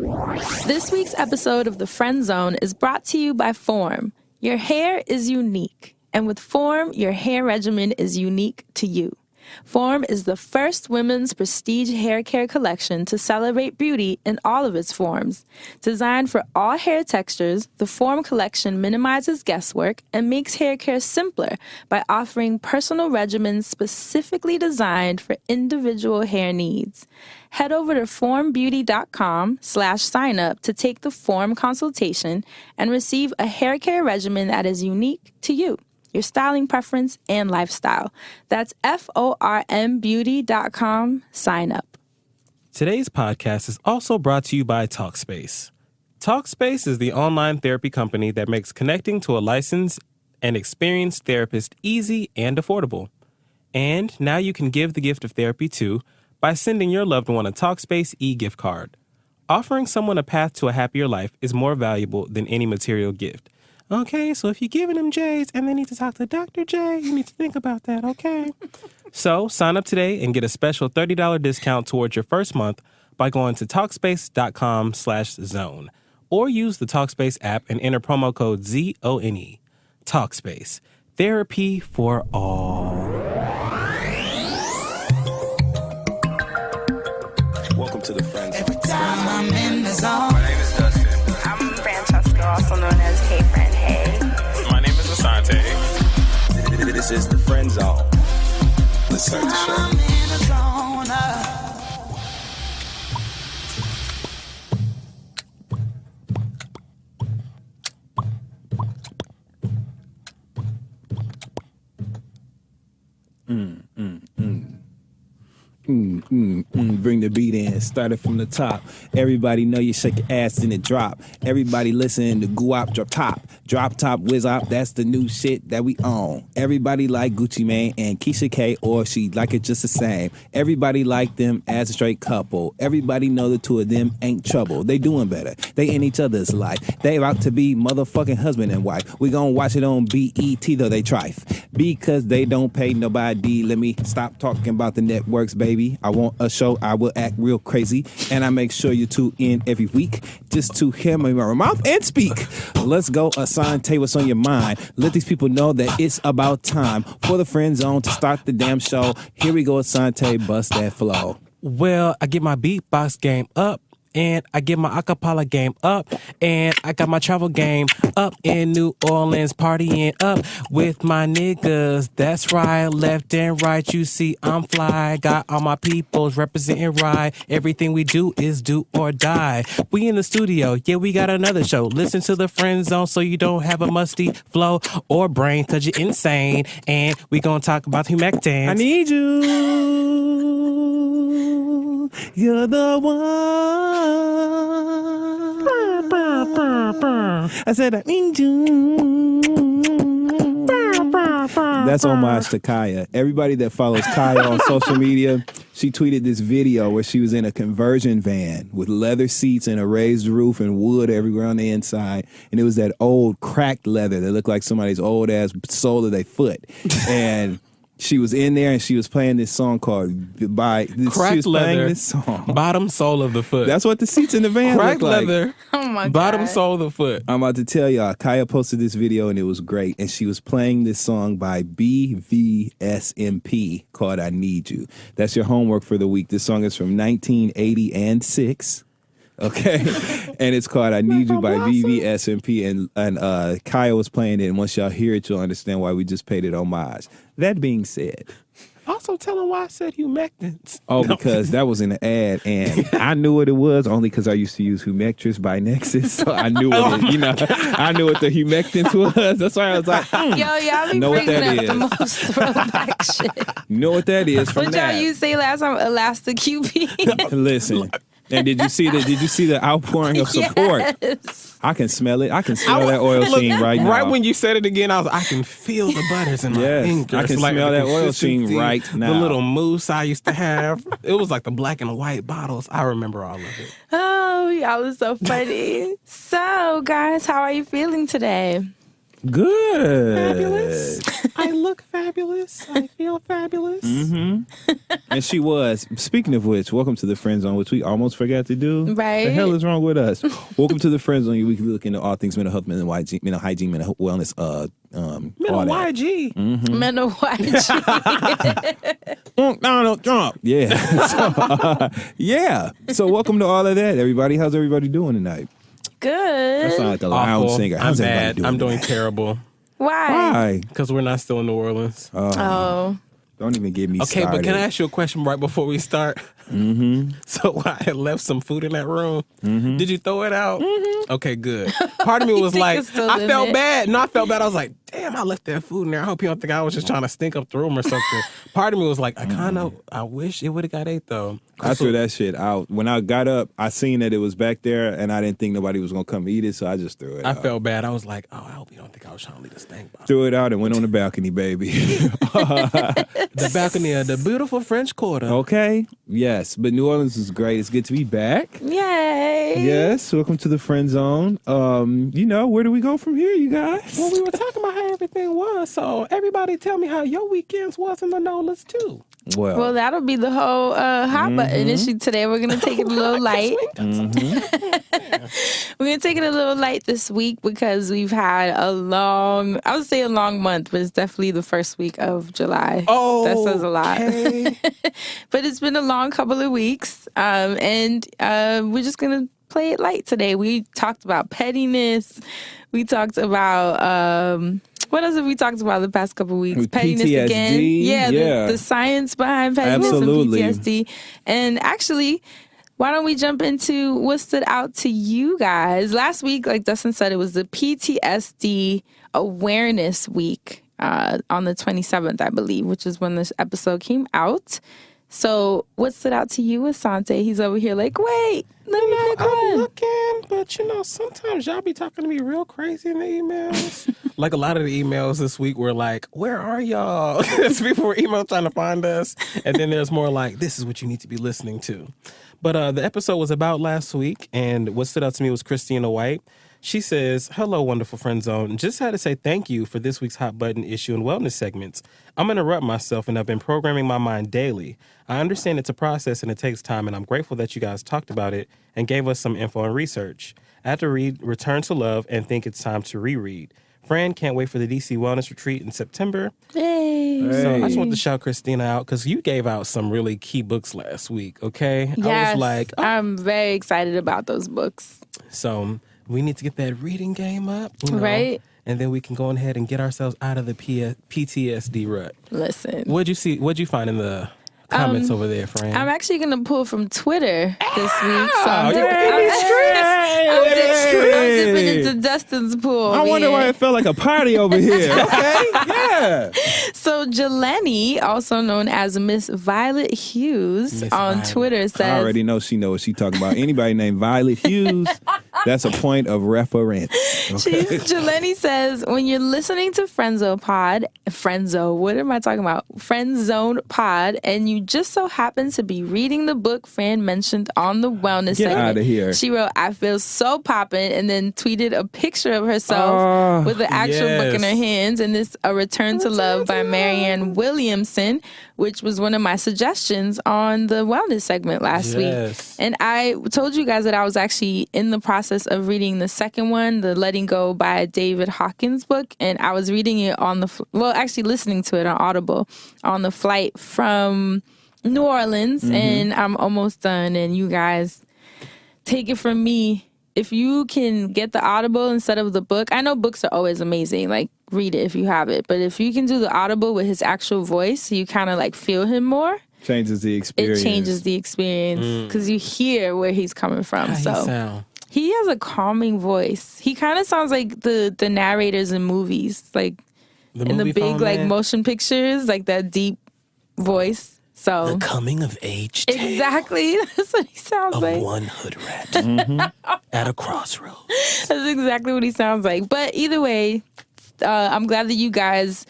This week's episode of The Friend Zone is brought to you by Form. Your hair is unique, and with Form, your hair regimen is unique to you. Form is the first women's prestige hair care collection to celebrate beauty in all of its forms. Designed for all hair textures, the Form collection minimizes guesswork and makes hair care simpler by offering personal regimens specifically designed for individual hair needs. Head over to formbeauty.com/signup to take the Form consultation and receive a hair care regimen that is unique to you, your styling preference, and lifestyle. That's formbeauty.com. Sign up. Today's podcast is also brought to you by Talkspace. Talkspace is the online therapy company that makes connecting to a licensed and experienced therapist easy and affordable. And now you can give the gift of therapy too by sending your loved one a Talkspace e-gift card. Offering someone a path to a happier life is more valuable than any material gift. Okay, so if you're giving them J's and they need to talk to Dr. J, you need to think about that, okay? So sign up today and get a special $30 discount towards your first month by going to Talkspace.com/zone or use the Talkspace app and enter promo code ZONE. Talkspace. Therapy for all. Welcome to the Friend Zone. Every time I'm in the zone. My name is Dustin. I'm Francesca, also known as HeyFranHey. My name is Assante. This is the Friend Zone. Let's start the show. I'm in the zone. Bring the beat in, started from the top. Everybody know you shake your ass and it drop. Everybody listen to Guap Drop top, whiz op, that's the new shit that we own. Everybody like Gucci Mane and Keisha K, or she like it just the same. Everybody like them as a straight couple. Everybody know the two of them ain't trouble. They doing better, they in each other's life. They about to be motherfucking husband and wife. We gon' watch it on BET though they trife. Because they don't pay nobody. Let me stop talking about the networks, baby. I want a show, I will act real crazy. And I make sure you tune in every week just to hear my mouth and speak. Let's go, Assante, what's on your mind? Let these people know that it's about time for the Friend Zone to start the damn show. Here we go, Assante, bust that flow. Well, I get my beatbox game up. And I get my acapella game up, and I got my travel game up in New Orleans, partying up with my niggas. That's right, left and right, you see I'm fly. Got all my peoples representing right. Everything we do is do or die. We in the studio, yeah, we got another show. Listen to the Friend Zone so you don't have a musty flow or brain, cause you're insane. And we gonna talk about humectants. I need you. You're the one. I said I need you. That's homage to Kaya. Everybody that follows Kaya on social media, she tweeted this video where she was in a conversion van with leather seats and a raised roof and wood everywhere on the inside. And it was that old cracked leather that looked like somebody's old ass sole of their foot. And she was in there and she was playing this song called Cracked she was leather, playing this song. Bottom sole of the foot. That's what the seats in the van Cracked look like. leather, Oh my God. bottom sole of the foot. I'm about to tell y'all, Kaya posted this video and it was great. And she was playing this song by BVSMP called I Need You. That's your homework for the week. This song is from 1986. Okay, and it's called "I Need You" by VVSMP, and Kaya was playing it. And once y'all hear it, you'll understand why we just paid it homage. That being said, Also, tell them why I said humectants. oh, because that was in the ad, and I knew what it was only because I used to use Humectress by Nexus, so I knew what I knew what the humectants was. That's why I was like, Yo, y'all be know what bringing that up the is. most throwback shit. you know what that is from What y'all that. you say last time? Elastic QP. Listen. And did you see the outpouring of support? Yes. I can smell it. I can smell that oil sheen right now. Right when you said it again, I can feel the butters in my Yes, fingers. I can smell that oil sheen consistency, right now. The little mousse I used to have. It was like the black and white bottles. I remember all of it. Oh, y'all are so funny. So, guys, how are you feeling today? Good. Fabulous. I look fabulous. I feel fabulous. And she was. Speaking of which, welcome to the Friend Zone, which we almost forgot to do. Right. The hell is wrong with us? Welcome to the Friend Zone. We can look into all things mental health, mental hygiene, mental wellness, Mental all that. YG. Mental YG. Donald Trump. Yeah. Yeah. So welcome to all of that, everybody. How's everybody doing tonight? Good. That sounds like the lounge Awful. singer. I'm How's everybody bad. doing I'm doing tonight? terrible. Why? Why? Because we're not still in New Orleans. Oh. Don't even get me Okay, started. but can I ask you a question right before we start? Mm-hmm. So I had left some food in that room. Mm-hmm. Did you throw it out? Mm-hmm. Okay, good. Part of me was think like, it's still I in felt there? bad. No, I felt bad. I was like, damn, I left that food in there. I hope you don't think I was just trying to stink up the room or something. Part of me was like, I wish it would have got ate though. I threw that shit out. When I got up, I seen that it was back there, and I didn't think nobody was going to come eat it, so I just threw it I out. felt bad. I was like, oh, I hope you don't think I was trying to leave this thing by. Threw it out and went on the balcony, baby. The balcony of the beautiful French Quarter. Okay? Yes, but New Orleans is great. It's good to be back. Yay. Yes, welcome to the Friend Zone. Where do we go from here, you guys? Well, we were talking about how everything was, so everybody tell me how your weekends was in the NOLAs too. Well, that'll be the whole hot button issue today. We're going to take it a little light. We're going to take it a little light this week because we've had I would say a long month, but it's definitely the first week of July. Oh, that says a lot. okay. But it's been a long couple of weeks, and we're just going to play it light today. We talked about pettiness. We talked about... what else have we talked about the past couple of weeks? With Pettiness PTSD, again. yeah. The science behind pettiness Absolutely. and PTSD. And actually, why don't we jump into what stood out to you guys? Last week, like Dustin said, it was the PTSD Awareness Week on the 27th, I believe, which is when this episode came out. So what stood out to you, Asante? He's over here like, wait, let me pick I'm one. looking, but sometimes y'all be talking to me real crazy in the emails. Like a lot of the emails this week were like, where are y'all? It's people were email trying to find us. And then there's more like, this is what you need to be listening to. But the episode was about last week, and what stood out to me was Christina White. She says, hello, wonderful Friend Zone. Just had to say thank you for this week's hot button issue and wellness segments. I'm going to interrupt myself, and I've been programming my mind daily. I understand it's a process and it takes time, and I'm grateful that you guys talked about it and gave us some info and research. I had to read Return to Love and think it's time to reread. Fran, can't wait for the DC Wellness Retreat in September. Yay. So I just want to shout Christina out because you gave out some really key books last week, okay? Yes, I was like, I'm very excited about those books. So we need to get that reading game up, Right. And then we can go ahead and get ourselves out of the PTSD rut. Listen. What'd you see? What'd you find in the comments over there, Fran? I'm actually going to pull from Twitter this week. So I'm dipping into Dustin's pool. I wonder why it felt like a party over here. Okay, yeah. So Jeleni, also known as Miss Violet Hughes Miss on Violet. Twitter I says, already know she knows what she's talking about. Anybody named Violet Hughes, that's a point of reference. Okay. Jeleni says, when you're listening to Friendzone Pod, and you just so happen to be reading the book Fran mentioned on the wellness Get segment. outta here. She wrote, I feel so poppin', and then tweeted a picture of herself with the actual book in her hands, and this A Return to Love by Marianne Williamson, which was one of my suggestions on the wellness segment last week. And I told you guys that I was actually in the process of reading the second one, the Letting Go by David Hawkins book, and I was reading it on actually listening to it on Audible on the flight from New Orleans, and I'm almost done. And you guys, take it from me, if you can get the Audible instead of the book, I know books are always amazing, like read it if you have it, but if you can do the Audible with his actual voice, so you kind of like feel him more, Changes the experience. it changes the experience because you hear where he's coming from. How he sound? He has a calming voice. He kind of sounds like the narrators in movies, like in the big like motion pictures, like that deep voice. So The coming of age tale exactly, that's what he sounds of like. one hood rat at a crossroads. That's exactly what he sounds like. But either way, I'm glad that you guys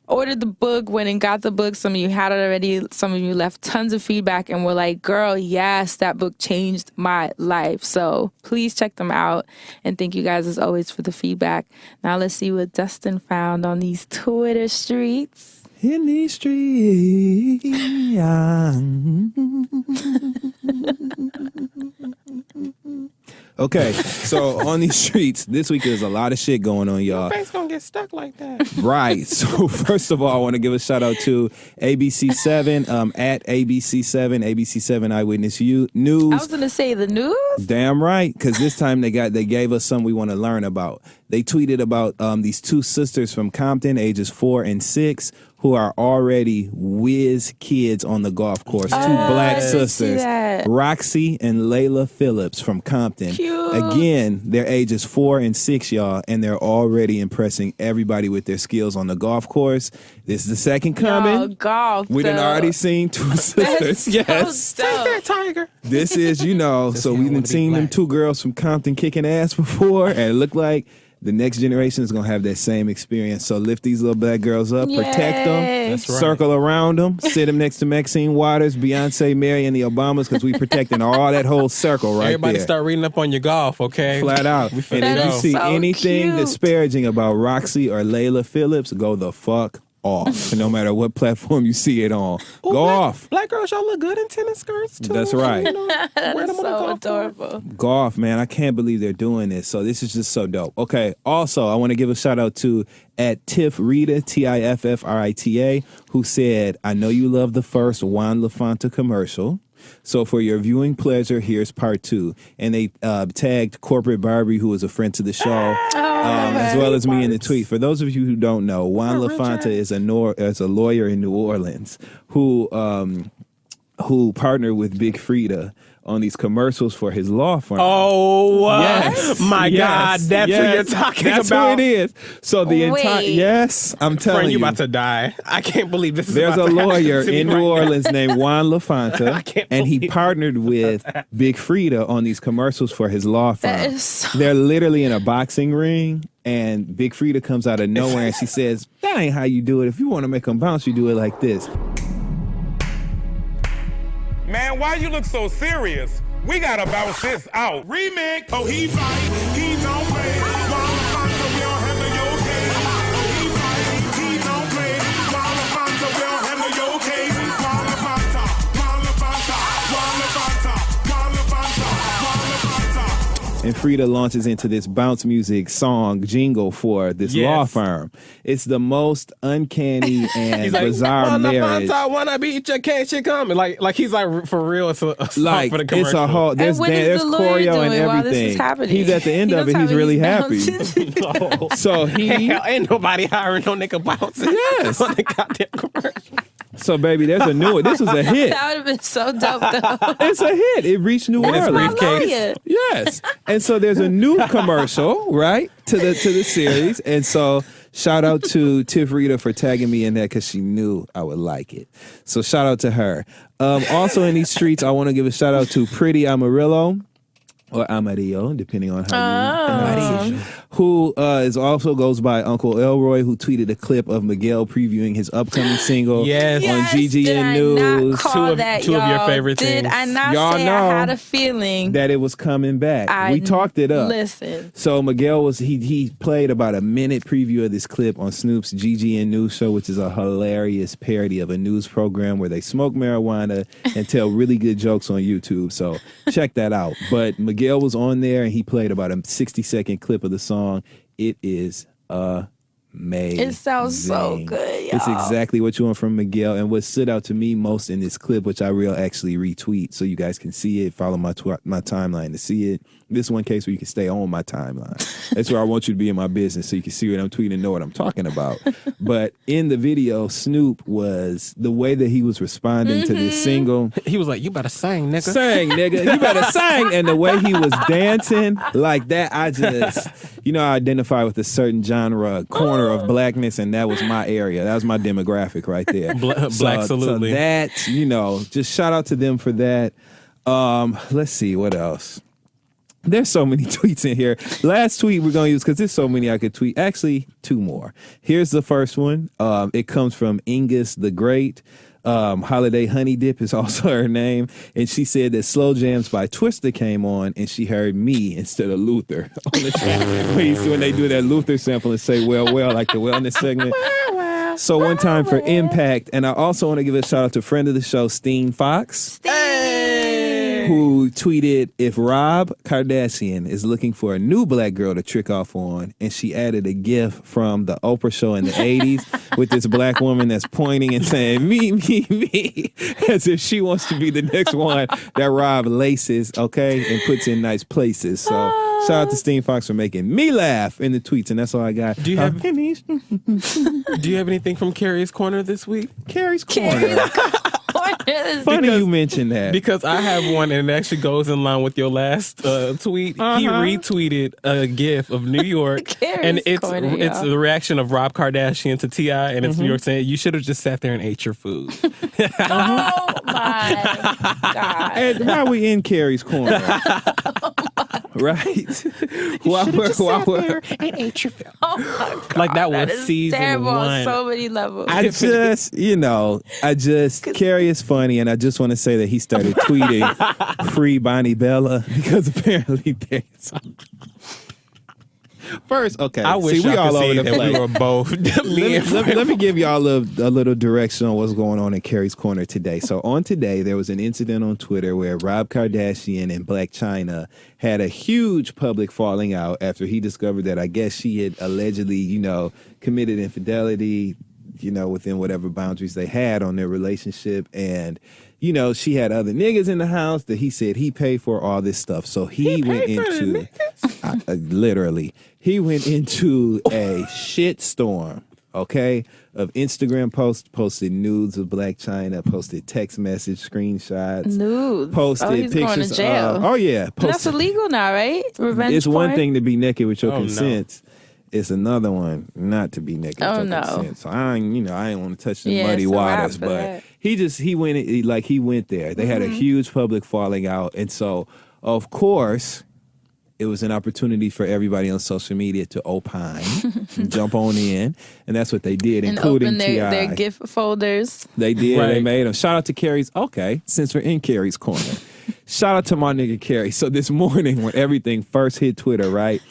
ordered the book, went and got the book. Some of you had it already. Some of you left tons of feedback and were like, girl, yes, that book changed my life. So please check them out. And thank you guys as always for the feedback. Now let's see what Dustin found on these Twitter streets. In these streets. Okay, so on these streets, this week there's a lot of shit going on, y'all. Your face gonna get stuck like that. Right. So first of all, I want to give a shout out to ABC7, at ABC7, ABC7 Eyewitness News. I was going to say the news. Damn right, because this time they gave us something we want to learn about. They tweeted about these two sisters from Compton, ages 4 and 6, who are already whiz kids on the golf course. Two black sisters, Roxy and Layla Phillips from Compton. Cute. Again, their ages 4 and 6, y'all, and they're already impressing everybody with their skills on the golf course. This is the second coming. Yo, golf. We done already seen two sisters. Yes. So dope. Take that, Tiger. This is, so we done seen them two girls from Compton kicking ass before, and it looked like the next generation is going to have that same experience. So lift these little black girls up, protect them, That's right. circle around them, sit them next to Maxine Waters, Beyonce, Mary, and the Obamas, because we protecting all that whole circle right Everybody there. start reading up on your golf, okay? Flat out. And finna if you go. see So anything cute. disparaging about Roxy or Layla Phillips, go the fuck off. No matter what platform you see it on. Ooh, Go off. Black girls, y'all look good in tennis skirts, too. That's right. You know, wear them on the So golf course. adorable. Golf, man. I can't believe they're doing this. So this is just so dope. Okay. Also, I want to give a shout out to at Tiff Rita, Tiffrita, who said, I know you love the first Juan LaFonta commercial. So for your viewing pleasure, here's part 2. And they tagged Corporate Barbie, who was a friend to the show, as well as me in the tweet. For those of you who don't know, Juan LaFonta is a lawyer in New Orleans who partnered with Big Frida on these commercials for his law firm. Oh, Yes. my Yes. God. That's Yes. what you're talking That's about. what it is. So the entire, Wait. yes, I'm telling Friend, you. you about to die. I can't believe this is There's about a to happen lawyer to me in right New now. Orleans named Juan LaFonta, I can't and he believe partnered with Big Frida on these commercials for his law firm. That is so- They're literally in a boxing ring, and Big Frida comes out of nowhere, and she says, that ain't how you do it. If you want to make them bounce, you do it like this. Man, why you look so serious? We gotta bounce this out. Remix. Oh, he fight, he don't play. While LaFonta, we don't handle your case. Oh, he fight, he don't play. While LaFonta, we don't handle your case. While LaFonta, while LaFonta, while LaFonta, while LaFonta, while LaFonta. And Frida launches into this bounce music song jingle for this law firm. It's the most uncanny and He's like, bizarre marriage. I wanna beat your case, you coming. Like he's like, for real, it's a song Like, for the it's commercial. a whole, there's, And what is there's the lawyer choreo and doing while this is everything. happening? He's at the end He of knows it, how he's really he's happy. bouncing. No. So he, Hell, ain't nobody hiring no nigga bouncing Yes. on the goddamn commercial. so baby, there's a new one. This was a hit. That would have been so dope, though. It's a hit. It reached New his Orleans. briefcase. Lawyer. Yes. And so there's a new commercial, right, to the series. And so shout out to Tiff Rita for tagging me in that because she knew I would like it. So shout out to her. Also in these streets, I want to give a shout out to Pretty Amarillo. Or Amarillo, depending on how you who also goes by Uncle Elroy, who tweeted a clip of Miguel previewing his upcoming single Yes. on Yes, GGN did I News. not call Two of- that, two of your y'all? favorite Did things. I not Y'all say know I had a feeling? That it was coming back. We talked it up. Listen. So Miguel he played about a minute preview of this clip on Snoop's GGN News show, which is a hilarious parody of a news program where they smoke marijuana and tell really good jokes on YouTube. So check that out. But Miguel was on there and he played about a 60-second clip of the song. It is amazing. It sounds so good, y'all. It's exactly what you want from Miguel. And what stood out to me most in this clip, which I will actually retweet so you guys can see it, follow my timeline to see it. This one case where you can stay on my timeline. That's where I want you to be in my business so you can see what I'm tweeting and know what I'm talking about. But in the video, Snoop was, the way that he was responding to this single. He was like, you better sing, nigga. Sing, nigga. You better sing. And the way he was dancing like that, I just, I identify with a certain genre, corner of blackness, and that was my area. That was my demographic right there. Black salutely. So that, just shout out to them for that. Let's see, what else? There's so many tweets in here. Last tweet we're going to use, because there's so many I could tweet. Actually, 2 more. Here's the first one. It comes from Ingus the Great. Holiday Honey Dip is also her name. And she said that Slow Jams by Twista came on and she heard me instead of Luther on the track. When they do that Luther sample and say, well, like the wellness segment. So one time for Impact. And I also want to give a shout out to friend of the show, Steen Fox. Who tweeted, if Rob Kardashian is looking for a new black girl to trick off on, and she added a gif from the Oprah show in the 80s with this black woman that's pointing and saying, me, as if she wants to be the next one that Rob laces, okay, and puts in nice places. So shout out to Steen Fox for making me laugh in the tweets, and that's all I got. Do you have anything from Carrie's Corner this week? Carrie's Corner. Funny you mentioned that. Because I have one and it actually goes in line with your last tweet. He retweeted a gif of New York and it's the reaction of Rob Kardashian to T.I. and it's New York saying, you should have just sat there and ate your food. Oh my God. And why are we in Carrie's Corner? Right? While we're and ate your food. Oh my God. Like that was is season terrible 1. on so many levels. Carrie is funny, and I just want to say that he started tweeting free Bonnie Bella because apparently there's... First, okay. I wish we all over the that place. we were both. Let me give y'all a little direction on what's going on in Carrie's Corner today. So on today, there was an incident on Twitter where Rob Kardashian and Blac Chyna had a huge public falling out after he discovered that I guess she had allegedly, committed infidelity, within whatever boundaries they had on their relationship. And, she had other niggas in the house that he said he paid for all this stuff. So he went into, literally, he went into a shit storm, okay, of Instagram posts, posted nudes of Blac Chyna, posted text message screenshots. Nudes. Posted he's pictures. Going to jail. Posted, that's illegal now, right? Revenge It's porn? one thing to be naked with your consent. No. It's another one not to be naked with your consent. So I ain't want to touch the muddy waters, but he went there. They had a huge public falling out, and so of course it was an opportunity for everybody on social media to opine, and jump on in, and that's what they did, and including open T.I. their gift folders. They did. Right. They made them. Shout out to Carrie's. Okay, since we're in Carrie's Corner, shout out to my nigga Carrie. So this morning when everything first hit Twitter, right?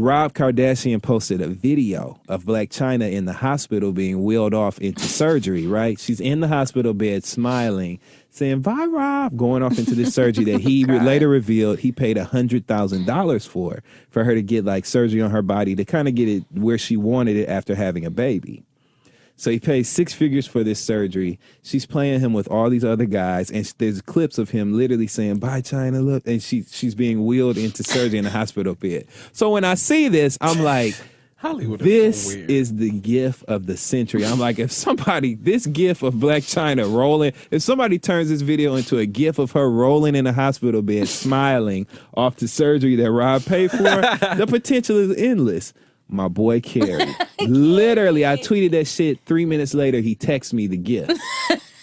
Rob Kardashian posted a video of Blac Chyna in the hospital being wheeled off into surgery, right? She's in the hospital bed smiling, saying, bye, Rob, going off into this surgery that he later revealed he paid $100,000 for her to get surgery on her body to kind of get it where she wanted it after having a baby. So he pays 6 figures for this surgery. She's playing him with all these other guys, and there's clips of him literally saying, bye, Chyna, look. And she's being wheeled into surgery in a hospital bed. So when I see this, I'm like, Hollywood this so weird. is the gif of the century. I'm like, this gif of Blac Chyna rolling, if somebody turns this video into a gif of her rolling in a hospital bed, smiling off the surgery that Rob paid for, the potential is endless. My boy Carrie. Literally, I tweeted that shit 3 minutes later. He texted me the gift.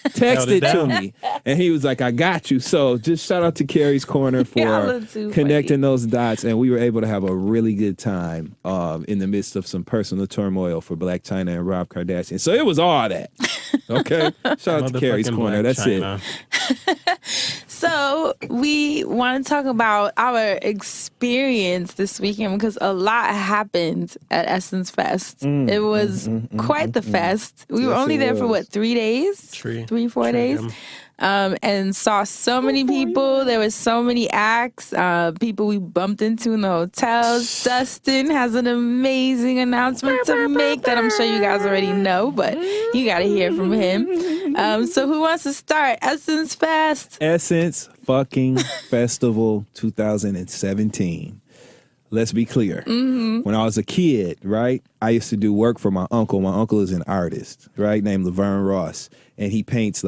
Texted to me. And he was like, I got you. So just shout out to Carrie's Corner for connecting those dots. And we were able to have a really good time in the midst of some personal turmoil for Blac Chyna and Rob Kardashian. So it was all that. Okay? Shout out to Carrie's Corner. That's Chyna. it. So we want to talk about our experience this weekend because a lot happened at Essence Fest. It was quite the fest. We were only there for 3 days? 3-4 days. And saw so many people. There was so many acts, people we bumped into in the hotels. Dustin has an amazing announcement to make that I'm sure you guys already know, but you got to hear from him. So who wants to start? Essence Fest. Essence fucking Festival 2017. Let's be clear. When I was a kid, right, I used to do work for my uncle. My uncle is an artist, right, named Laverne Ross. And he paints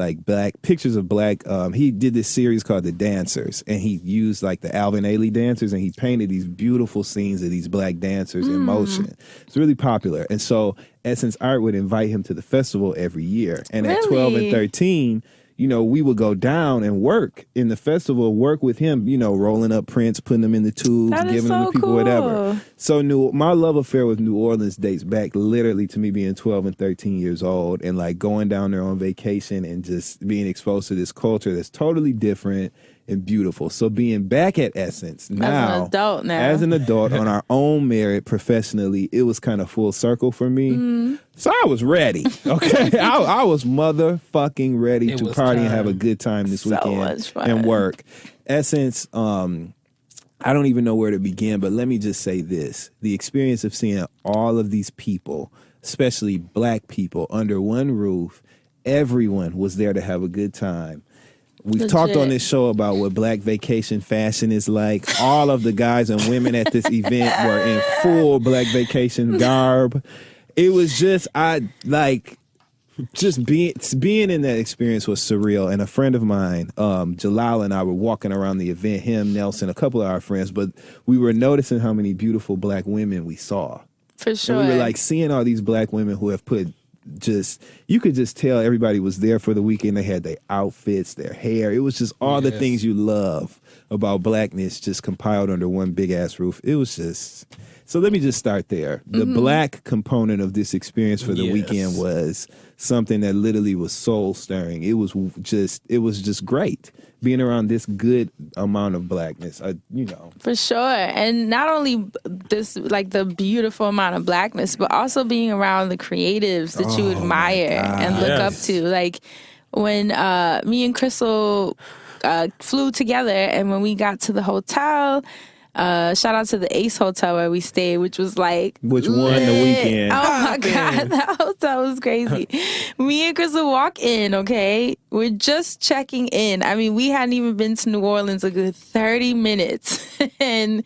pictures of black. He did this series called The Dancers, and he used the Alvin Ailey dancers, and he painted these beautiful scenes of these black dancers in motion. It's really popular. And so Essence Art would invite him to the festival every year. And at 12 and 13, we would go down and work in the festival, work with him, rolling up prints, putting them in the tubes, That is giving them so to people, cool. whatever. So my love affair with New Orleans dates back literally to me being 12 and 13 years old and like going down there on vacation and just being exposed to this culture that's totally different and beautiful. So being back at Essence now, as an adult on our own merit professionally, it was kind of full circle for me. So I was ready. Okay, I was motherfucking ready to party and have a good time this weekend much fun. and work. Essence, I don't even know where to begin, but let me just say this: the experience of seeing all of these people, especially black people, under one roof, everyone was there to have a good time. We've talked on this show about what black vacation fashion is like. All of the guys and women at this event were in full black vacation garb. It was just, being in that experience was surreal. And a friend of mine, Jalal, and I were walking around the event, him, Nelson, a couple of our friends, but we were noticing how many beautiful black women we saw. For sure. And we were like seeing all these black women who have put you could just tell everybody was there for the weekend. They had their outfits, their hair. It was just all the things you love about blackness just compiled under one big ass roof. It was just, so let me just start there. The black component of this experience for the weekend was something that literally was soul stirring. It was just great being around this good amount of blackness, For sure. And not only this, like the beautiful amount of blackness, but also being around the creatives that you admire and look up to. Like when me and Crystal flew together, and when we got to the hotel, shout out to the Ace Hotel where we stayed, which was like won the weekend. Oh my God, that hotel was crazy. Me and Crystal walk in, okay? We're just checking in. I mean, we hadn't even been to New Orleans a good 30 minutes. And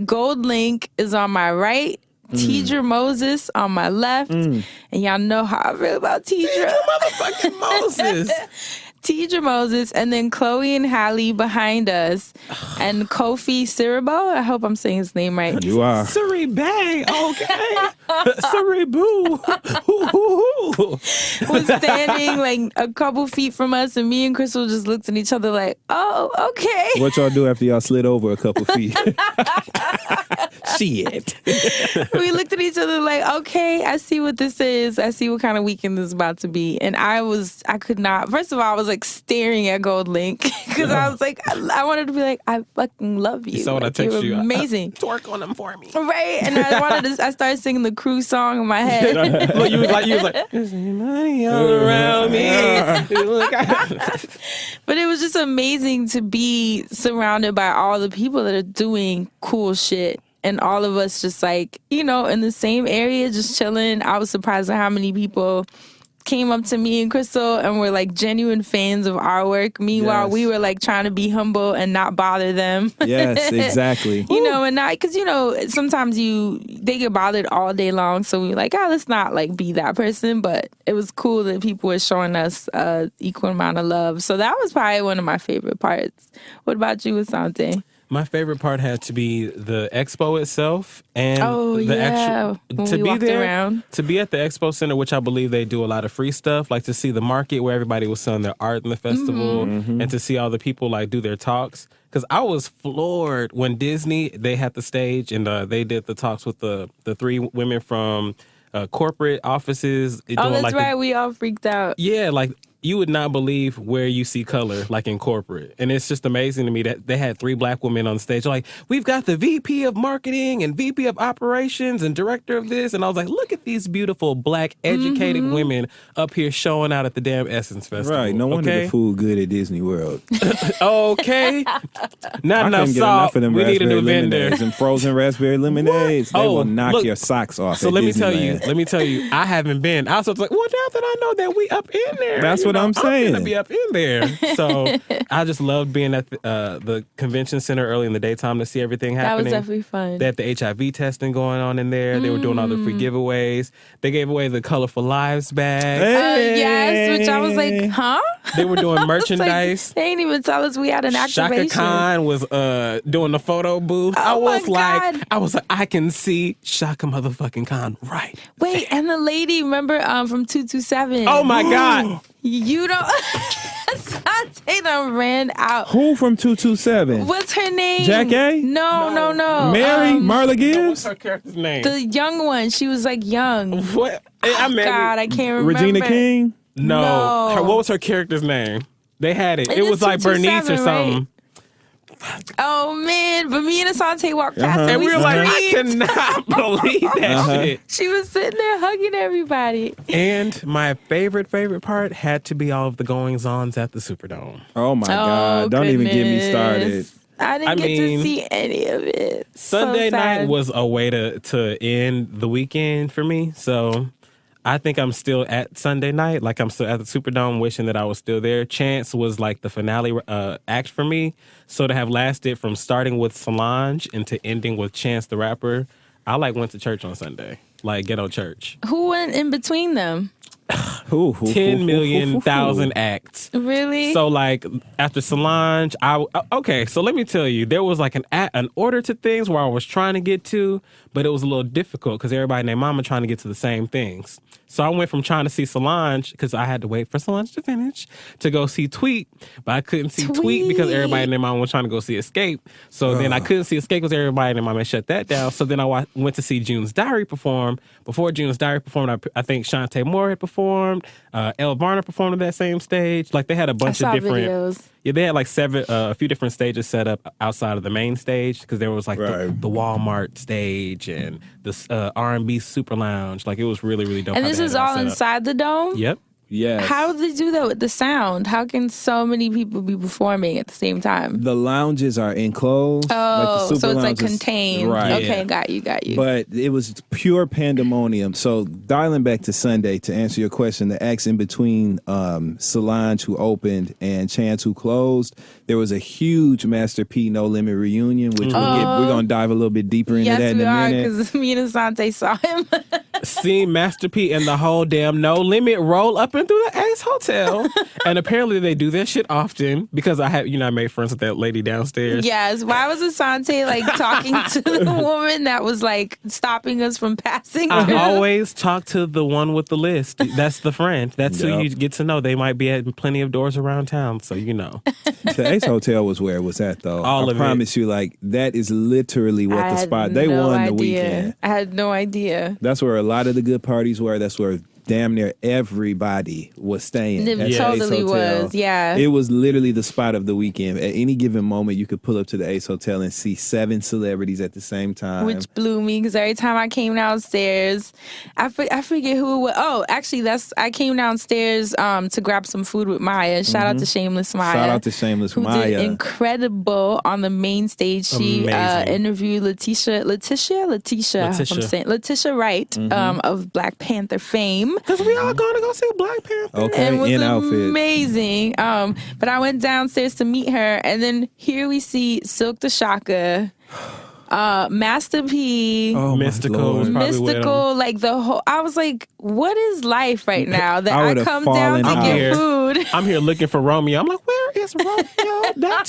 Gold Link is on my right. Tidra Moses on my left. And y'all know how I feel about Tidra. Motherfucking Moses. Tidra Moses, and then Chloe and Hallie behind us, and Kofi Siriboe. I hope I'm saying his name right. You are. Siri Bang, okay. Siri Boo. Was standing like a couple feet from us, and me and Crystal just looked at each other like, oh, okay. What y'all do after y'all slid over a couple feet? Shit. We looked at each other like, okay, I see what this is. I see what kind of weekend this is about to be. And I could not. First of all, I was like staring at Gold Link because I was like, I wanted to be like, I fucking love you. So when like, I text you, amazing. Twerk on them for me. Right? And I started singing the cruise song in my head. Look, you was like, there's money all around me. But it was just amazing to be surrounded by all the people that are doing cool shit. And all of us just like, in the same area, just chilling. I was surprised at how many people came up to me and Crystal and were like genuine fans of our work. Meanwhile, we were like trying to be humble and not bother them. Yes, exactly. And not, because, sometimes they get bothered all day long. So we were like, let's not like be that person. But it was cool that people were showing us equal amount of love. So that was probably one of my favorite parts. What about you, Asante? My favorite part had to be the expo itself and actual to be there around. To be at the expo center, which I believe they do a lot of free stuff, like to see the market where everybody was selling their art in the festival, and to see all the people like do their talks. Because I was floored when Disney, they had the stage and they did the talks with the three women from corporate offices. That's right. We all freaked out. Yeah, like you would not believe where you see color, like in corporate. And it's just amazing to me that they had three black women on stage. Like, we've got the VP of marketing and VP of operations and director of this. And I was like, look at these beautiful black educated women up here showing out at the damn Essence Festival. Right. No wonder the food good at Disney World. Okay. Not enough salt. We need a new vendor. And frozen raspberry lemonades. They will knock your socks off. So let me tell you, I haven't been. I was like, well, now that I know that we up in there. That's what I'm saying. I'm going to be up in there. So I just loved being at the convention center early in the daytime to see everything happening. That was definitely fun. They had the HIV testing going on in there. They were doing all the free giveaways. They gave away the Colorful Lives bag. Yes, which I was like, huh? They were doing merchandise. They ain't even tell us we had an activation. Shaka Khan was doing the photo booth. Oh I was like, I can see Shaka motherfucking Khan right. Wait, and the lady, remember from 227? Oh my God. You don't. Asante done ran out. Who from 227? What's her name? Jack A? No. Mary? Marla What's Gibbs? her character's name? The young one. She was like young. What? God, I can't remember. Regina King? No. What was her character's name? They had it. It was like Bernice or something. Right? Oh man, but me and Asante walked past And we were like, I screamed. cannot believe that shit. She was sitting there hugging everybody. And my favorite part had to be all of the goings-ons at the Superdome. Oh my God. Don't even get me started. I didn't get to see any of it. Sunday So night sad. was a way to end the weekend for me. So I think I'm still at Sunday night. Like I'm still at the Superdome wishing that I was still there. Chance was like the finale act for me. So to have lasted from starting with Solange and to ending with Chance the rapper, I went to church on Sunday. Like ghetto church. Who went in between them? 10 million thousand acts. Really? So after Solange, okay. So let me tell you, there was an order to things where I was trying to get to, but it was a little difficult because everybody and their mama trying to get to the same things. So I went from trying to see Solange because I had to wait for Solange to finish to go see Tweet, but I couldn't see Tweet because everybody and their mama was trying to go see Escape. So then I couldn't see Escape because everybody and their mama shut that down. So then I went to see June's Diary perform. Before June's Diary performed, I think Shantae Moore had performed. Elle Varner performed on that same stage. Like they had a bunch of different videos. Yeah, they had a few different stages set up outside of the main stage because there was the Walmart stage and the R&B Super Lounge. Like it was really, really dope. And this is all inside the dome? Yep. Yes. How do they do that with the sound? How can so many people be performing at the same time? The lounges are enclosed. Oh, the so it's lounges, contained. Right. Okay, got you. But it was pure pandemonium. So dialing back to Sunday to answer your question, the acts in between Solange who opened and Chance who closed, there was a huge Master P No Limit reunion, which we're going to dive a little bit deeper into that in a minute. Yes, we are, because me and Asante saw him. Seeing Master P and the whole damn No Limit roll up and through the Ace Hotel. And apparently they do that shit often because I made friends with that lady downstairs. Yes. Why was Asante talking to the woman that was stopping us from passing? I always talk to the one with the list. That's the friend. That's who you get to know. They might be at plenty of doors around town, so you know. The Ace Hotel was where it was at, though. I promise you, that is literally what the spot. They won the weekend. I had no idea. That's where a lot of the good parties were. That's where damn near everybody was staying. It totally was, yeah. It was literally the spot of the weekend. At any given moment, you could pull up to the Ace Hotel and see 7 celebrities at the same time. Which blew me because every time I came downstairs, I forget who it was. Oh, actually, I came downstairs to grab some food with Maya. Shout out to Shameless Maya. Shout out to Shameless who Maya. Did incredible on the main stage. She interviewed Letitia Wright of Black Panther fame. Because we all going to go see Black Panther. Okay, and it was in outfit. amazing. But I went downstairs to meet her, and then here we see Silk the Shaka, Master P, Mystical, was probably with Mystical, the whole. I was like, what is life right now that I would've come down to fallen get out. food? I'm here looking for Romeo. I'm like, where is Romeo? Is that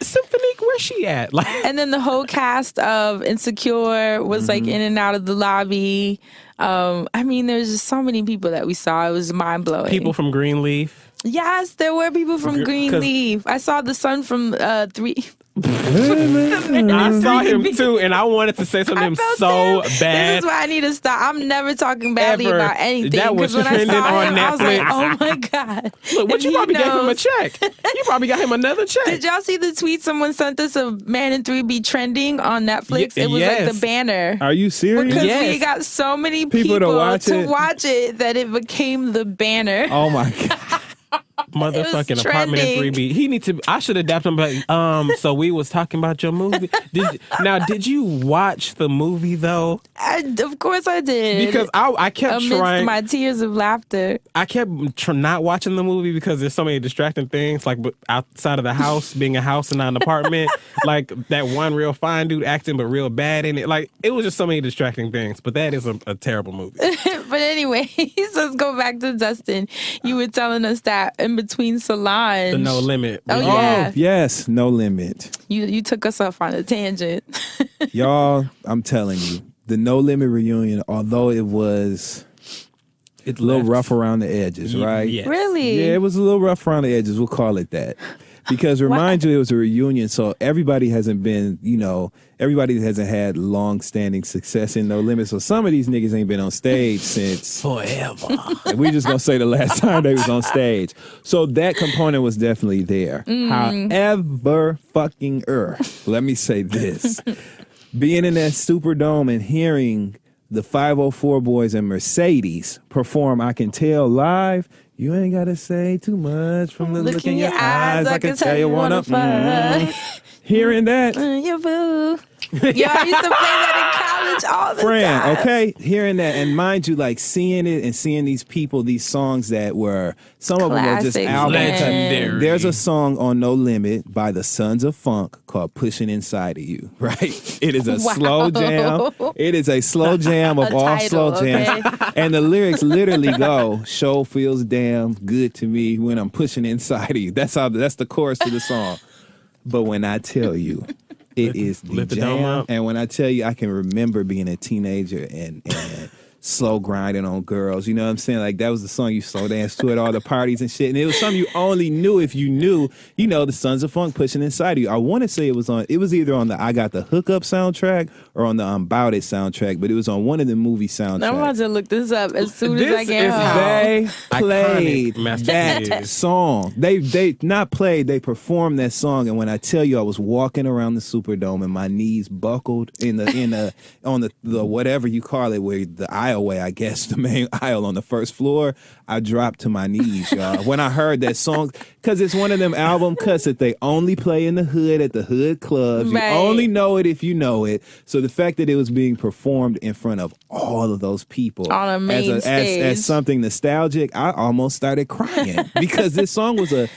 Symphonique? Where's she at? And then the whole cast of Insecure was in and out of the lobby. There's just so many people that we saw. It was mind blowing. People from Greenleaf. Yes, there were people from Greenleaf. I saw the son from 3. I saw him too, and I wanted to say something to him so bad. This is why I need to stop. I'm never talking badly about anything. That was when I trending saw on him, Netflix. I was like, oh my God. Look, what you probably gave him a check. You probably got him another check. Did y'all see the tweet someone sent us of Man in 3B trending on Netflix? It was yes. the banner. Are you serious? Because Yes. we got so many people to watch it that it became the banner. Oh my God. Motherfucking apartment in 3B. He need to. I should adapt him. But so we was talking about your movie. Did you watch the movie though? Of course I did. Because I kept amidst trying. my tears of laughter. I kept not watching the movie because there's so many distracting things, like outside of the house, being a house and not an apartment. Like that one real fine dude acting but real bad in it. Like it was just so many distracting things. But that is a terrible movie. But anyway, let's go back to Dustin. You were telling us that in between Solange. The No Limit. Oh, Oh, yeah. yes, No Limit. You took us off on a tangent. Y'all, I'm telling you, the No Limit reunion, although it was a little rough around the edges, right? Yes. Really? Yeah, it was a little rough around the edges. We'll call it that. Because remind you, it was a reunion, so everybody hasn't been, everybody hasn't had long-standing success in No Limit. So some of these niggas ain't been on stage since Forever. and we just gonna say the last time they was on stage. So that component was definitely there. However, let me say this: being in that Superdome and hearing the 504 Boys and Mercedes perform "I Can Tell" live. You ain't gotta say too much from the look in your eyes. I can tell you wanna fuck. Hearing that, You boo. Yeah, I used to play that in college all the time. okay? Hearing that, and mind you, like seeing it and seeing these people, these songs that were, some of them were just Classics, album man. Legendary. There's a song on No Limit by the Sons of Funk called "Pushing Inside of You," right? It is a Wow. slow jam. It is a slow jam of A all title, slow jams. okay. And the lyrics literally go, "Show feels damn good to me when I'm pushing inside of you." That's the chorus to the song. But when I tell you, it is the Lift the dome jam. up. And when I tell you, I can remember being a teenager and slow grinding on girls. You know what I'm saying? Like, that was the song you slow dance to at all the parties and shit. And it was something you only knew if you knew, the Sons of Funk Pushing Inside of You. I want to say it was either on the I Got the Hookup soundtrack or on the I'm Bout It soundtrack, but it was on one of the movie soundtracks. I'm about to look this up as soon as I This get is home. They played Iconic that masterpiece. song. They not played, they performed that song. And when I tell you, I was walking around the Superdome and my knees buckled on the whatever you call it, where the aisleway, I guess, the main aisle on the first floor. I dropped to my knees, y'all, when I heard that song, because it's one of them album cuts that they only play in the hood at the hood clubs. Right. You only know it if you know it. So the fact that it was being performed in front of all of those people On a main stage. as something nostalgic, I almost started crying because this song was a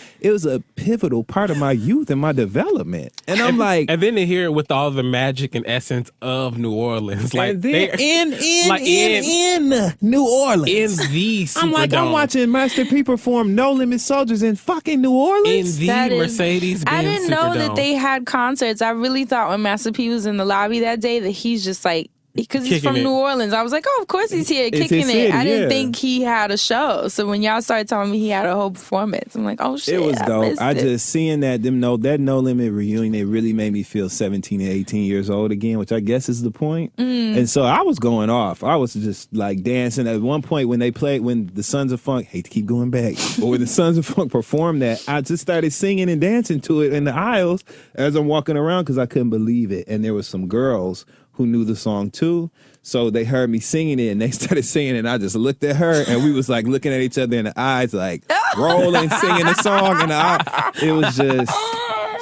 pivotal part of my youth and my development. And I'm like, And then to hear it with all the magic and essence of New Orleans, like and then in in New Orleans, in the Superdome, I'm like, I'm watching Master P perform No Limit Soldiers in fucking New in Orleans. the That is- Mercedes-Benz I didn't know that Superdome. they had concerts. I really thought when Master P was in the lobby that day that he's just like, because he's Kicking from it. New Orleans. I was like, oh, of course he's here It's kicking his it. city, I didn't yeah. think he had a show. So when y'all started telling me he had a whole performance, I'm like, oh shit, It was I dope. missed I it. just seeing that No Limit reunion, it really made me feel 17 and 18 years old again, which I guess is the point. And so I was going off. I was just like dancing. At one point when the Sons of Funk, hate to keep going back, but when the Sons of Funk performed that, I just started singing and dancing to it in the aisles as I'm walking around because I couldn't believe it. And there was some girls who knew the song too. So they heard me singing it and they started singing it and I just looked at her and we was like looking at each other in the eyes, like rolling, singing the song. And it was just,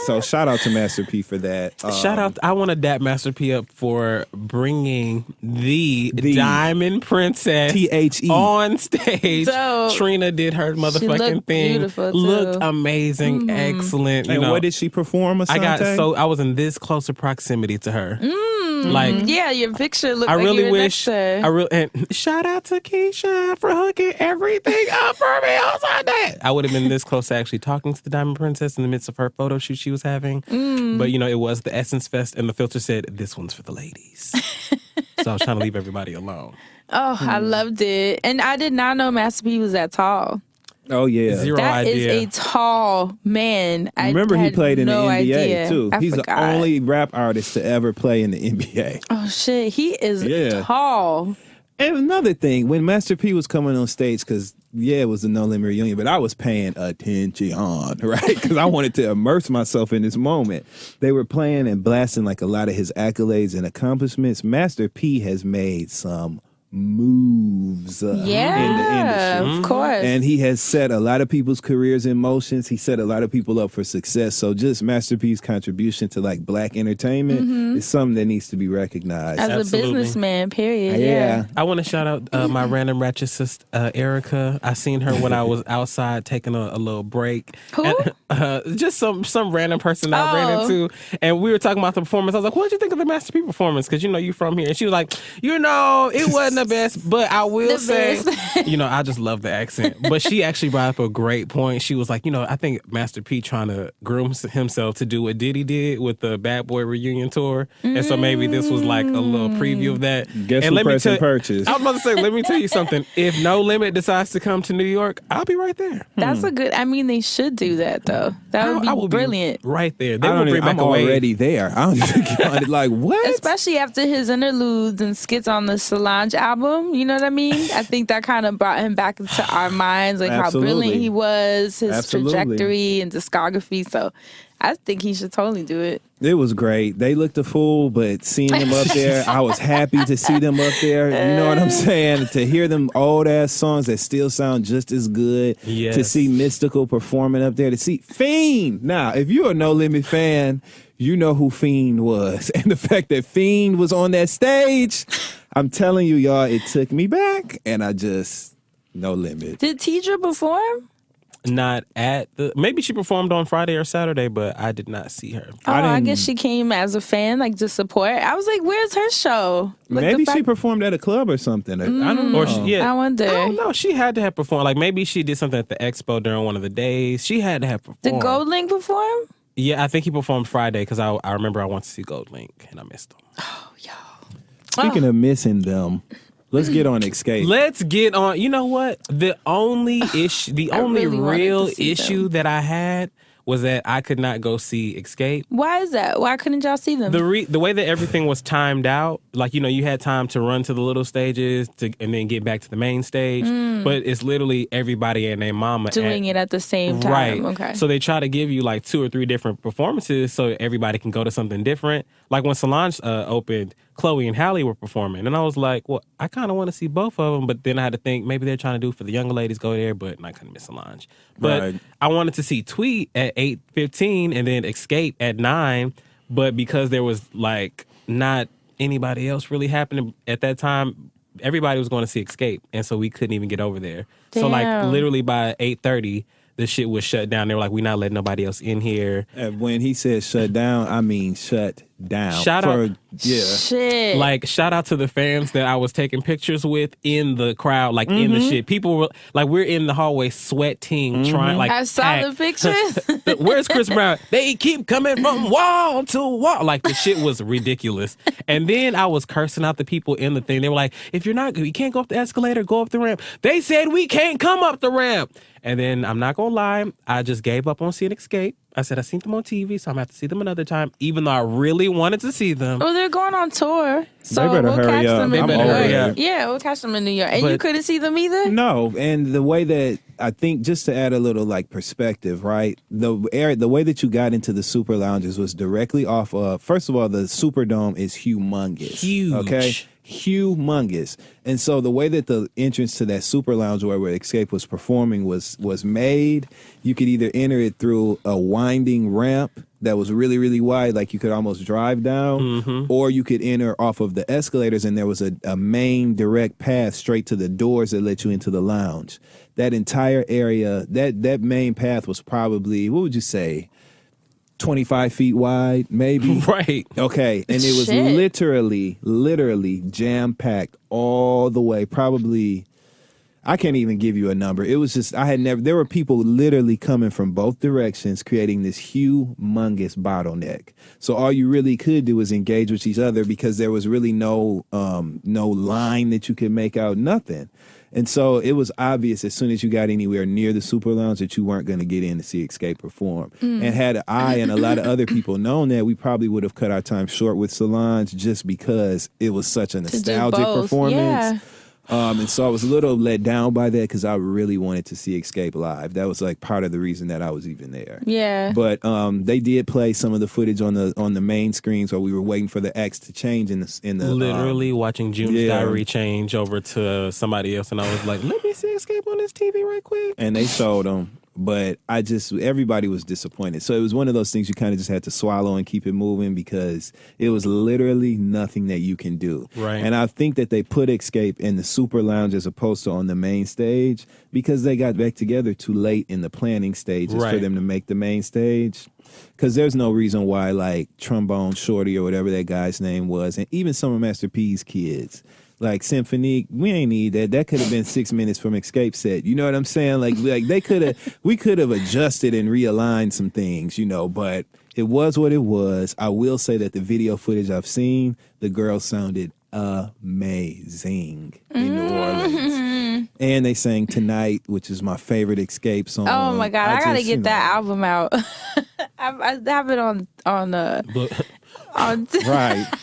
so shout out to Master P for that. Shout out! I want to dap Master P up for bringing the Diamond Princess THE on stage. Dope. Trina did her motherfucking looked thing. beautiful, too. Looked amazing, excellent. You And know, what did she perform, Asante? I was in this closer proximity to her. Like, Yeah, your picture looked I like really you were wish. next to her. And shout out to Keisha for hooking everything up for me on Sunday. I would have been this close to actually talking to the Diamond Princess in the midst of her photo shoot she was having. But it was the Essence Fest, and the filter said, "This one's for the ladies." So I was trying to leave everybody alone. Oh, I loved it. And I did not know Master P was that tall. Oh, yeah. Zero That is idea. a tall man. Remember, I he had played in no the NBA, idea. too. I He's forgot. the only rap artist to ever play in the NBA. Oh, shit. He is Yeah. tall. And another thing, when Master P was coming on stage, because, it was a No Limit reunion, but I was paying attention, right? Because I wanted to immerse myself in this moment. They were playing and blasting like a lot of his accolades and accomplishments. Master P has made some moves in the industry. Of course. And he has set a lot of people's careers in motions. He set a lot of people up for success. So just Master P's contribution to like black entertainment is something that needs to be recognized. As Absolutely. a businessman, period. Yeah. I want to shout out my random ratchet sister, Erica. I seen her when I was outside taking a little break. Who? And, just some random person I ran Oh. into. And we were talking about the performance. I was like, what did you think of the Master P performance? Because, you from here. And she was like, it wasn't the best, but I will The say, best. I just love the accent. But she actually brought up a great point. She was like, I think Master P trying to groom himself to do what Diddy did with the Bad Boy reunion tour. And so maybe this was like a little preview of that. Guess and who pressing purchase? I was about to say, let me tell you something. If No Limit decides to come to New York, I'll be right there. That's a good. I mean, they should do that though. That would be I will brilliant. be right there. They will bring back I'm a wave. already there. I don't even get like what? Especially after his interludes and skits on the Solange album, you know what I mean? I think that kind of brought him back into our minds, like Absolutely. how brilliant he was, his Absolutely. trajectory and discography. So I think he should totally do it. It was great. They looked a fool, but seeing them up there, I was happy to see them up there. You know what I'm saying? To hear them old ass songs that still sound just as good. Yes. To see Mystical performing up there. To see Fiend. Now, if you're a No Limit fan, you know who Fiend was. And the fact that Fiend was on that stage, I'm telling you, y'all, it took me back. And I just, No Limit. Did Tidra perform? Not at the. Maybe she performed on Friday or Saturday, but I did not see her. Oh, I didn't- guess she came as a fan, like to support. I was like, "Where's her show?" Like, Maybe the she fact- performed at a club or something. I don't know. Or I wonder. I don't know. She had to have performed. Like maybe she did something at the expo during one of the days. She had to have performed. Did Gold Link perform? Yeah, I think he performed Friday because I remember I went to see Gold Link and I missed him. Speaking of missing them, let's get on Escape. Let's get on. You know what? The only issue, the only really wanted real to see issue them. that I had was that I could not go see Escape. Why is that? Why couldn't y'all see them? The way that everything was timed out, like you had time to run to the little stages and then get back to the main stage, but it's literally everybody and their mama Doing it at the same time. Right. Okay. So they try to give you like 2 or 3 different performances so everybody can go to something different. Like when Solange opened, Chloe and Halle were performing. And I was like, well, I kind of want to see both of them. But then I had to think maybe they're trying to do it for the younger ladies, go there. But I couldn't miss Solange. But Right. I wanted to see Tweet at 8:15 and then Escape at 9. But because there was like not anybody else really happening at that time, everybody was going to see Escape. And so we couldn't even get over there. So like Damn. literally by 8:30, the shit was shut down. They were like, we're not letting nobody else in here. And when he said shut down, I mean shut down. Shout out. Yeah. Shit. Like, shout out to the fans that I was taking pictures with in the crowd, like in the shit. People were like, we're in the hallway sweating, trying like. I saw the pictures. Where's Chris Brown? They keep coming from wall to wall. Like the shit was ridiculous. And then I was cursing out the people in the thing. They were like, if you can't go up the escalator, go up the ramp. They said we can't come up the ramp. And then I'm not gonna lie, I just gave up on seeing Escape. I said I seen them on TV, so I'm gonna have to see them another time, even though I really wanted to see them. Well, they're going on tour, so They better we'll hurry catch up. them in They New better hurry York. up. Yeah, we'll catch them in New York. And you But- couldn't see them either? No, and the way that I think, just to add a little like perspective, right? The way that you got into the Super Lounges was directly off of. First of all, the Superdome is humongous. Huge. Okay. Humongous. And so the way that the entrance to that Super Lounge where Escape was performing was made, you could either enter it through a winding ramp that was really, really wide, like you could almost drive down, or you could enter off of the escalators and there was a main direct path straight to the doors that let you into the lounge. That entire area, that main path was probably, what would you say, 25 feet wide, maybe? Right. Okay, and it was Shit. literally jam-packed all the way, probably, I can't even give you a number. It was just, there were people literally coming from both directions, creating this humongous bottleneck. So all you really could do was engage with each other because there was really no line that you could make out, nothing. And so it was obvious as soon as you got anywhere near the Super Lounge that you weren't going to get in to see Escape perform. And had I and a lot of other people known that, we probably would have cut our time short with Solange just because it was such a To do nostalgic both. performance. Yeah. And so I was a little let down by that because I really wanted to see Escape live. That was like part of the reason that I was even there. Yeah. But they did play some of the footage on the main screens while we were waiting for the acts to change in the Literally watching June's yeah. diary change over to somebody else, and I was like, let me see Escape on this TV right quick. and they showed them. But everybody was disappointed. So it was one of those things you kind of just had to swallow and keep it moving because it was literally nothing that you can do. Right. And I think that they put Escape in the Super Lounge as opposed to on the main stage because they got back together too late in the planning stages for Right. them to make the main stage. Because there's no reason why, like, Trombone Shorty or whatever that guy's name was, and even some of Master P's kids, like Symphony. We ain't need that. That could have been 6 minutes from Escape Set. You know what I'm saying? Like we could have adjusted and realigned some things, but it was what it was. I will say that the video footage I've seen, the girl sounded amazing in New Orleans. And they sang Tonight, which is my favorite Escape song. Oh my God, I gotta get that album out. I have it on right.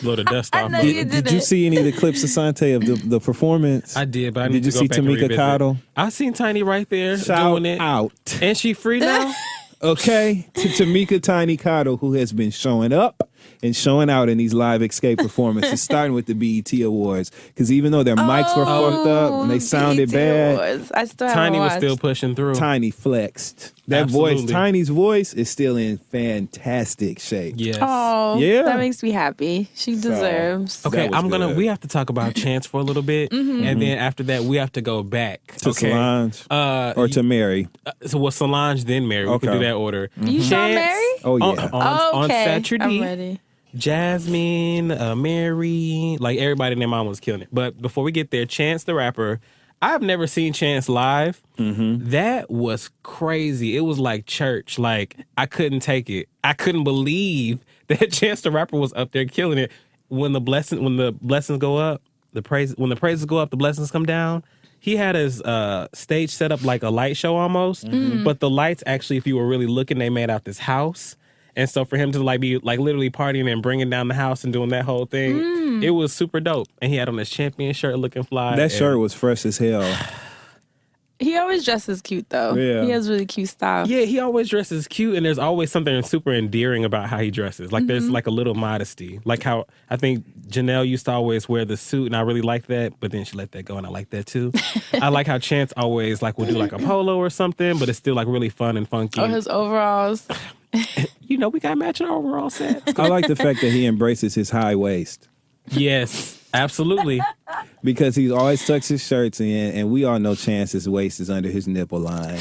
Blow the dust off. Did you see any of the clips, Asante, of the performance? I did, but I did need you to go see back and Tamika revisit. Cottle? I seen Tiny right there Shout doing it. out. And she free now? Okay, to Tamika Tiny Cottle, who has been showing up and showing out in these live Escape performances, starting with the BET Awards. Because even though their mics were fucked up and they sounded bad, Awards. I still Tiny was watched. still pushing through. Tiny flexed. That Absolutely. voice, Tiny's voice, is still in fantastic shape. Yes. Oh, Yeah. that makes me happy. She deserves. Okay, That was good. we have to talk about Chance for a little bit. And then after that, we have to go back. To Solange or to Mary. So Solange, then Mary. We can Okay. do that order. You saw Chance, Mary? Oh, yeah. On Okay, Saturday. I'm ready. Jasmine, Mary, like everybody and their mom was killing it. But before we get there, Chance the rapper, I've never seen Chance live. That was crazy. It was like church. Like, I couldn't take it. I couldn't believe that Chance the rapper was up there killing it. When the blessings go up, when the praises go up, the blessings come down. He had his stage set up like a light show almost, but the lights actually, if you were really looking, they made out this house. And so for him to like be like literally partying and bringing down the house and doing that whole thing, it was super dope. And he had on his champion shirt looking fly. That shirt was fresh as hell. He always dresses cute though. Yeah. He has really cute style. Yeah, he always dresses cute, and there's always something super endearing about how he dresses. Like there's like a little modesty. Like how I think Janelle used to always wear the suit, and I really like that, but then she let that go, and I like that too. I like how Chance always like will do like a polo or something, but it's still like really fun and funky. Or his overalls. We got matching overall sets. I like the fact that he embraces his high waist. Yes, absolutely. Because he always tucks his shirts in, and we all know Chance's waist is under his nipple line.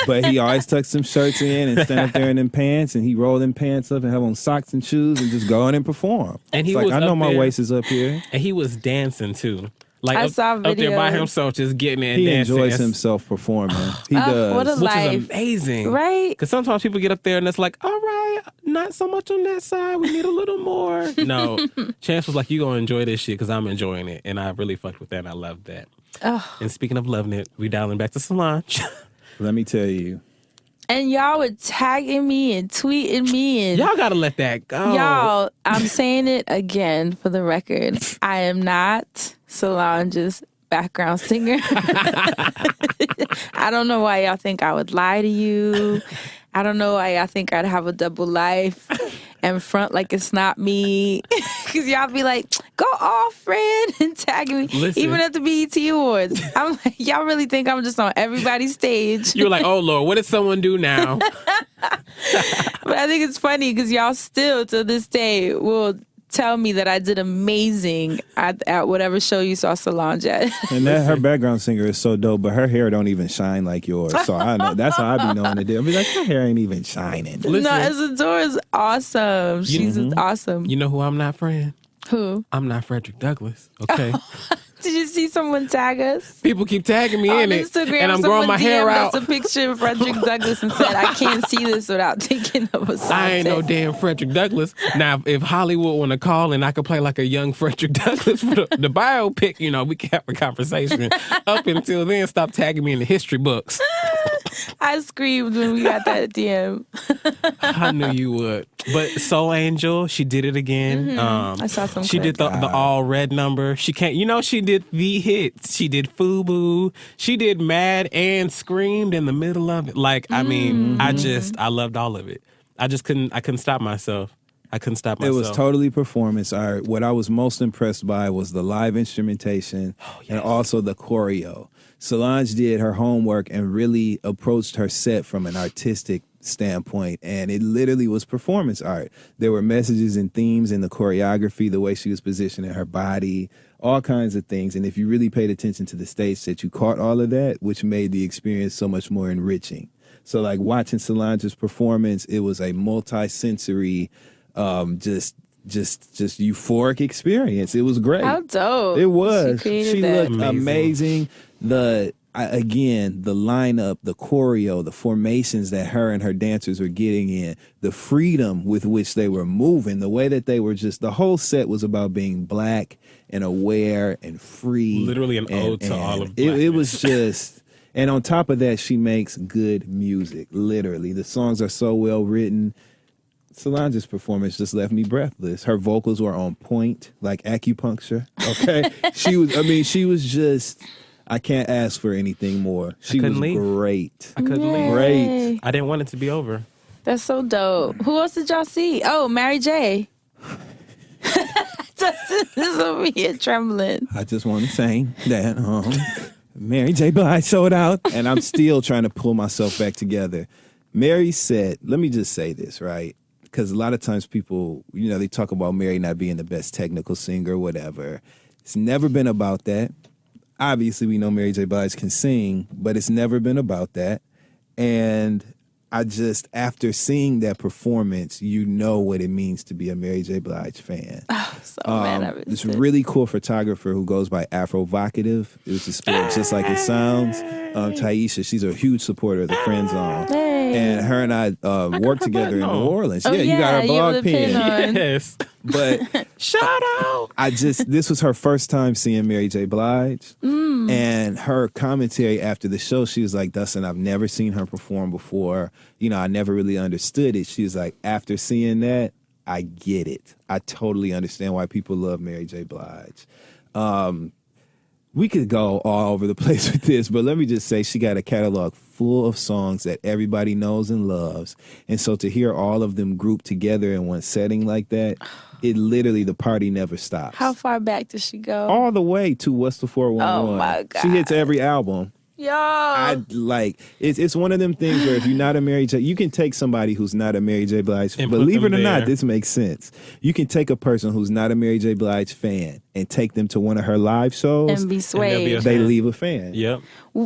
But he always tucks some shirts in and stand up there in them pants, and he roll them pants up and have on socks and shoes and just go in and perform. And he It's like, was I know up my there. waist is up here. And he was dancing too. Like I up, saw up there by videos. himself, just getting it and He dancing. enjoys himself performing. He does. what a Which life. is amazing. Right? Because sometimes people get up there and it's like, all right, not so much on that side. We need a little more. No. Chance was like, you going to enjoy this shit because I'm enjoying it. And I really fucked with that and I loved that. And speaking of loving it, we dialing back to Solange. Let me tell you. And y'all were tagging me and tweeting me and Y'all got to let that go. y'all, I'm saying it again for the record. I am not Solange's background singer. I don't know why y'all think I would lie to you. I don't know why y'all think I'd have a double life and front like it's not me. Because y'all be like, go off, friend, and tagging me. Listen. Even at the BET Awards. I'm like, y'all really think I'm just on everybody's stage. You were like, oh, Lord, what did someone do now? But I think it's funny because y'all still, to this day, will tell me that I did amazing at whatever show you saw Solange at. And that her background singer is so dope, but her hair don't even shine like yours. So I know that's how I be knowing it. I'll be like, her hair ain't even shining. Listen. No, Isadora's awesome. She's awesome. You know who I'm not, friend? Who? I'm not Frederick Douglass, okay? Did you see someone tag us? People keep tagging me On in it, Instagram, and I'm growing my hair out. That's a picture of Frederick Douglass and said, I can't see this without thinking of a song. I ain't no damn Frederick Douglass. Now, if Hollywood want to call and I could play like a young Frederick Douglass for the biopic, we can have a conversation. Up until then, stop tagging me in the history books. I screamed when we got that DM. I knew you would. But Soul Angel, she did it again. I saw some She did the all red number. She can't. She did the hits. She did FUBU. She did Mad and Screamed in the middle of it. Like, I mean, I loved all of it. I couldn't stop myself. It was totally performance art. What I was most impressed by was the live instrumentation and also the choreo. Solange did her homework and really approached her set from an artistic standpoint, and it literally was performance art. There were messages and themes in the choreography, the way she was positioning her body, all kinds of things. And if you really paid attention to the stage set, you caught all of that, which made the experience so much more enriching. So like watching Solange's performance, it was a multi-sensory, just just euphoric experience. It was great. How dope. It was. She created She that. looked amazing. The lineup, the choreo, the formations that her and her dancers were getting in, the freedom with which they were moving, the way that they were the whole set was about being black and aware and free. Literally an ode to all of it. It blackness. was just, and on top of that, she makes good music. Literally, the songs are so well written. Solange's performance just left me breathless. Her vocals were on point, like acupuncture. Okay, she was just. I can't ask for anything more. She was great. I couldn't leave. Great. I didn't want it to be over. That's so dope. Who else did y'all see? Oh, Mary J. Dustin is over here trembling. I just want to say that Mary J. Blige showed out, and I'm still trying to pull myself back together. Mary said, let me just say this, right? Because a lot of times people, they talk about Mary not being the best technical singer, whatever. It's never been about that. Obviously, we know Mary J. Blige can sing, but it's never been about that. And I just, after seeing that performance, you know what it means to be a Mary J. Blige fan. Oh, so mad I This really cool photographer who goes by Afrovocative. It was spelled just like it sounds. Taisha, she's a huge supporter of the TheFriendZone. Hey. And her and I worked together in New Orleans. Oh, you got her you have blog the pin pin. on. Yes. But Shout out. this was her first time seeing Mary J. Blige. And her commentary after the show, she was like, Dustin, I've never seen her perform before. I never really understood it. She was like, after seeing that, I get it. I totally understand why people love Mary J. Blige. We could go all over the place with this, but let me just say she got a catalog full of songs that everybody knows and loves. And so to hear all of them grouped together in one setting like that, it literally, the party never stops. How far back does she go? All the way to What's the 411. Oh, my God. She hits every album. Yo. It's one of them things where if you're not a Mary J, you can take somebody who's not a Mary J. Blige fan. And put Believe it them or not, there. this makes sense. You can take a person who's not a Mary J. Blige fan and take them to one of her live shows. And be they'll swayed. be a They fan. leave a fan. Yep.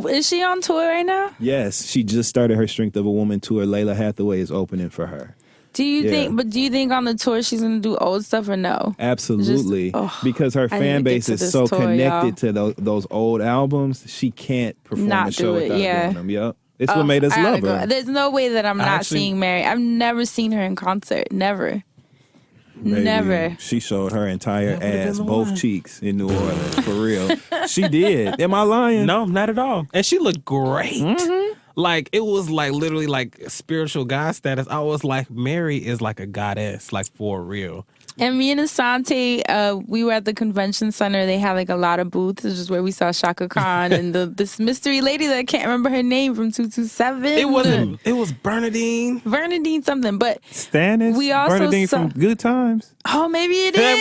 Is she on tour right now? Yes, she just started her Strength of a Woman tour. Layla Hathaway is opening for her. Do you Yeah. think on the tour she's gonna do old stuff or no? Absolutely. Because her I need fan to get base to is this so tour, connected to those old albums, she can't perform Not a show do it, without yeah. doing them. Yep. It's what made us I gotta love go. her. There's no way that I'm not actually- seeing Mary. I've never seen her in concert. Never. Baby, Never. She showed her entire would've been ass, the both one. cheeks in New Orleans, for real. She did. Am I lying? No, not at all. And she looked great. Like, it was like literally like spiritual god status. I was like, Mary is like a goddess, like for real. And me and Asante, we were at the convention center. They had like a lot of booths. This is where we saw Shaka Khan and this mystery lady that I can't remember her name from 227. It was Bernadine. Bernadine something. But Stannis, We also Bernadine saw- from Good Times. oh, maybe it That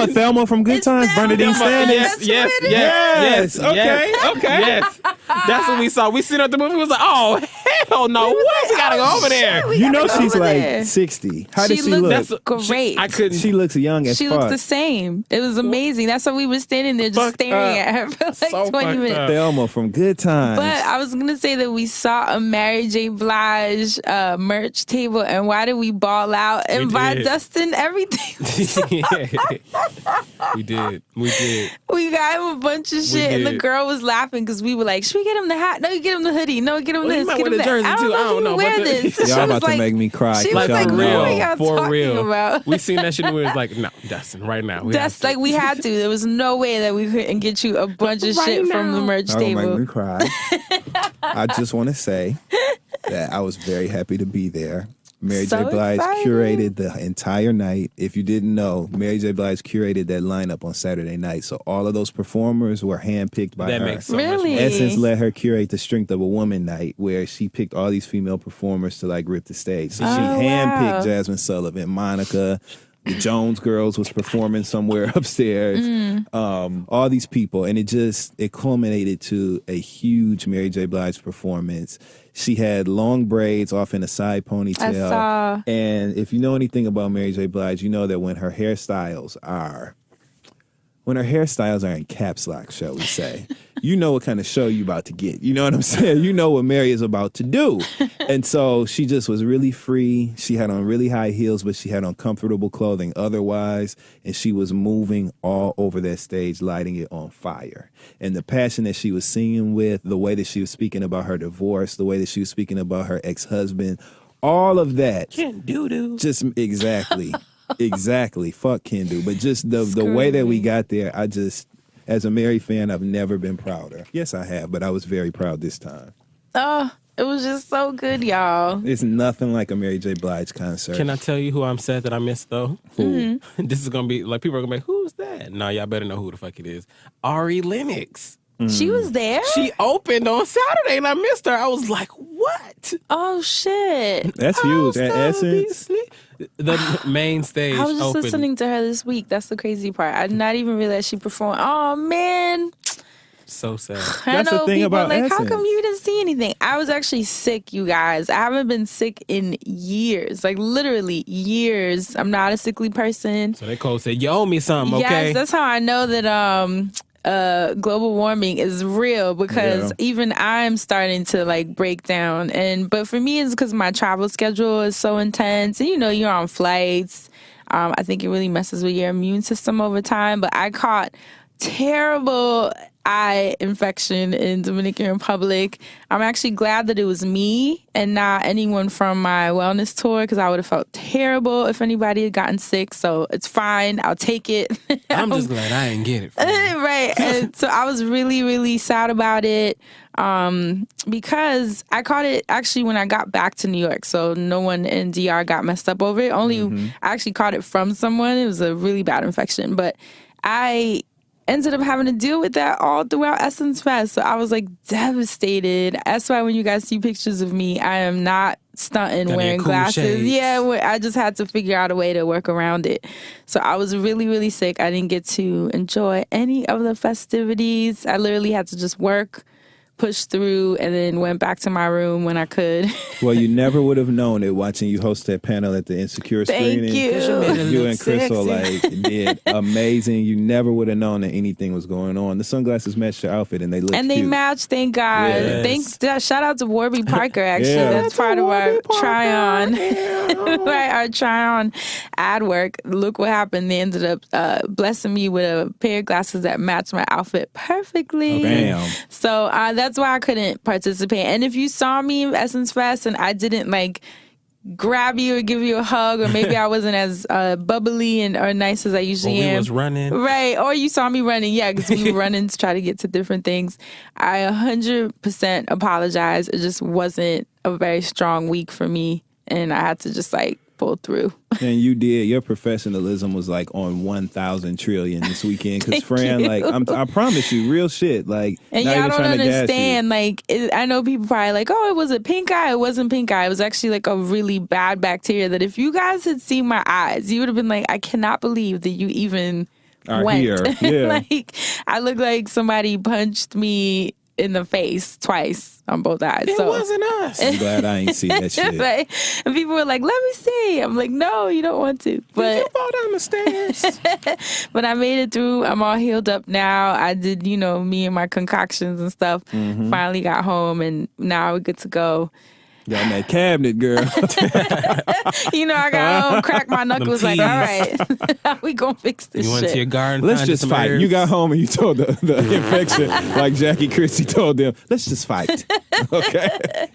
is. Thelma from Good It's Times. Thelma. Bernadine Thelma. Stannis. That's Yes, what it yes, is. yes, Okay, yes, okay. Yes. That's what we saw. We seen her at the movie. We was like, oh, hell no. What? We gotta go over there. We You know gotta go she's over like there. 60. How does she looked look? That's- great. I couldn't. She looks young as She fuck. looks the same. It was amazing. That's why we were standing there just Fucked staring up. at her for like So 20 fucked minutes. up. Thelma from Good Times. But I was going to say that we saw a Mary J. Blige merch table, and why did we ball out and We buy did. Dustin everything? We did. We got him a bunch of shit, and the did. girl was laughing because we were like, should we get him the hat? No, you get him the hoodie. No, get him Well, you this. might Get wear him the that. jersey, I too. don't know if you wear but the- this. Y'all She about was to like, make me cry. She Like, was like, for what real. are y'all For talking real. about? We seen that shit and we was like, no, Dustin, right now. That's like we had to. There was no way that we couldn't get you a bunch of Right shit from the now. merch That will make table. me cry. I just want to say that I was very happy to be there. Mary So J. Blige excited. curated the entire night. If you didn't know, Mary J. Blige curated that lineup on Saturday night. So all of those performers were handpicked by That her. makes so Really? much more Essence let her curate the Strength of a Woman night, where she picked all these female performers to like rip the stage. So she handpicked wow. Jasmine Sullivan, Monica. The Jones Girls was performing somewhere upstairs. All these people, and it culminated to a huge Mary J. Blige performance. She had long braids off in a side ponytail. I saw. And if you know anything about Mary J. Blige, you know that when her hairstyles are when her hairstyles are in caps lock, shall we say, you know what kind of show you about to get. You know what I'm saying? You know what Mary is about to do. And so she just was really free. She had on really high heels, but she had on comfortable clothing otherwise. And she was moving all over that stage, lighting it on fire. And the passion that she was singing with, the way that she was speaking about her divorce, the way that she was speaking about her ex-husband, all of that. Can't do. Just exactly. Exactly. Fuck can do. But just the way that we got there, I just, as a Mary fan, I've never been prouder. Yes, I have, but I was very proud this time. Oh, it was just so good, y'all. It's nothing like a Mary J. Blige concert. Can I tell you who I'm sad that I missed, though? Who? This is going to be, like, people are going to be like, who's that? No, y'all better know who the fuck it is. Ari Lennox. She was there? She opened on Saturday, and I missed her. I was like, what? Oh, shit. That's huge. At Essence. The main stage I was just opened. listening to her this week. That's the crazy part. I did not even realize she performed. Oh, man. So sad. I That's the know thing people about are like, how Essence. come you didn't see anything? I was actually sick, you guys. I haven't been sick in years. Like, literally years. I'm not a sickly person. So they called said, you owe me something, okay? Yes, that's how I know that global warming is real, because even I'm starting to like break down. But for me, it's because my travel schedule is so intense, and you're on flights. I think it really messes with your immune system over time. But I caught terrible eye infection in Dominican Republic. I'm actually glad that it was me and not anyone from my wellness tour, because I would have felt terrible if anybody had gotten sick. So it's fine. I'll take it. I'm just glad I didn't get it. Right. And so I was really, really sad about it, because I caught it actually when I got back to New York. So no one in DR got messed up over it. I actually caught it from someone. It was a really bad infection. But I ended up having to deal with that all throughout Essence Fest. So I was like devastated. That's why when you guys see pictures of me, I am not stunting wearing cool glasses. shades. Yeah, I just had to figure out a way to work around it. So I was really, really sick. I didn't get to enjoy any of the festivities. I literally had to just work, push through, and then went back to my room when I could. Well, you never would have known it watching you host that panel at the Insecure screening. Thank you. You and Crystal did amazing. You never would have known that anything was going on. The sunglasses matched your outfit, and they looked And they cute. matched, thank God. Yes. Shout out to Warby Parker, actually. Yeah. That's part of our try-on. Right, our try-on ad work. Look what happened. They ended up blessing me with a pair of glasses that matched my outfit perfectly. Bam. So that's why I couldn't participate. And if you saw me in Essence Fest and I didn't like grab you or give you a hug, or maybe I wasn't as bubbly or nice as I usually am. We was running. Right. Or you saw me running. Yeah, because we were running to try to get to different things. I 100% apologize. It just wasn't a very strong week for me. And I had to just like pull through. And you did. Your professionalism was like on 1,000 trillion this weekend. Because Fran, you. like, I promise you, real shit. Like, And not y'all even don't trying to gas you. understand. Like, I know people probably like, oh, it was a pink eye. It wasn't pink eye. It was actually like a really bad bacteria that if you guys had seen my eyes, you would have been like, I cannot believe that you even went. Here. Yeah. Like, I look like somebody punched me in the face twice on both eyes. It So wasn't us. I'm glad I ain't see that shit. Right? And people were like, let me see. I'm like, no, you don't want to. Did But you fall down the stairs? but I made it through. I'm all healed up now. I did, me and my concoctions and stuff. Finally got home, and now we're good to go. Got in that cabinet, girl. I got home, cracked my knuckles, like, all right, how we gonna fix this You went to your shit? garden. Let's found just some fight. herbs. You got home and you told the infection, like Jackie Christie told them, let's just fight. Okay.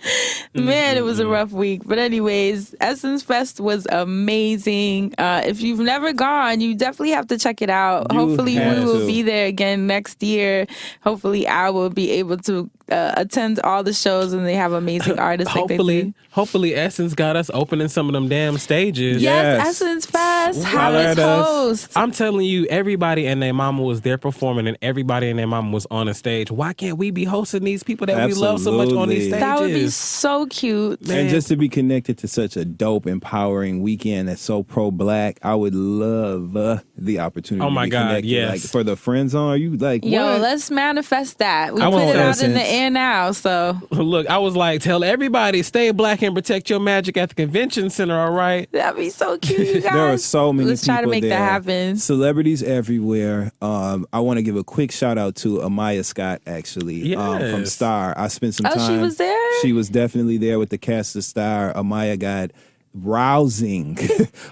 Man, it was a rough week. But anyways, Essence Fest was amazing. If you've never gone, you definitely have to check it out. You Hopefully we have will to. be there again next year. Hopefully I will be able to attend all the shows, and they have amazing artists like they do. Hopefully Essence got us opening some of them damn stages. Yes, Yes. Essence Fest. Have Holler us at us. host. I'm telling you, everybody and their mama was there performing, and everybody and their mama was on a stage. Why can't we be hosting these people that we love so much on these Absolutely. stages? That would be so cute. Man. And just to be connected to such a dope, empowering weekend that's so pro-black, I would love the opportunity Oh my to be God, connected. yes. Like, for the friend zone, are you like, Yo, what? let's manifest that. We I put want it out in the Essence. air now, so Look, I was like, tell everybody, stay black and protect your magic at the convention center, all right? that'd be so cute, you guys. There are so so many Let's people try to make there. that happen. Celebrities everywhere. I want to give a quick shout out to Amaya Scott, actually, from Yes. Star. I spent some time. Oh, she was there? She was definitely there with the cast of Star. Amaya got rousing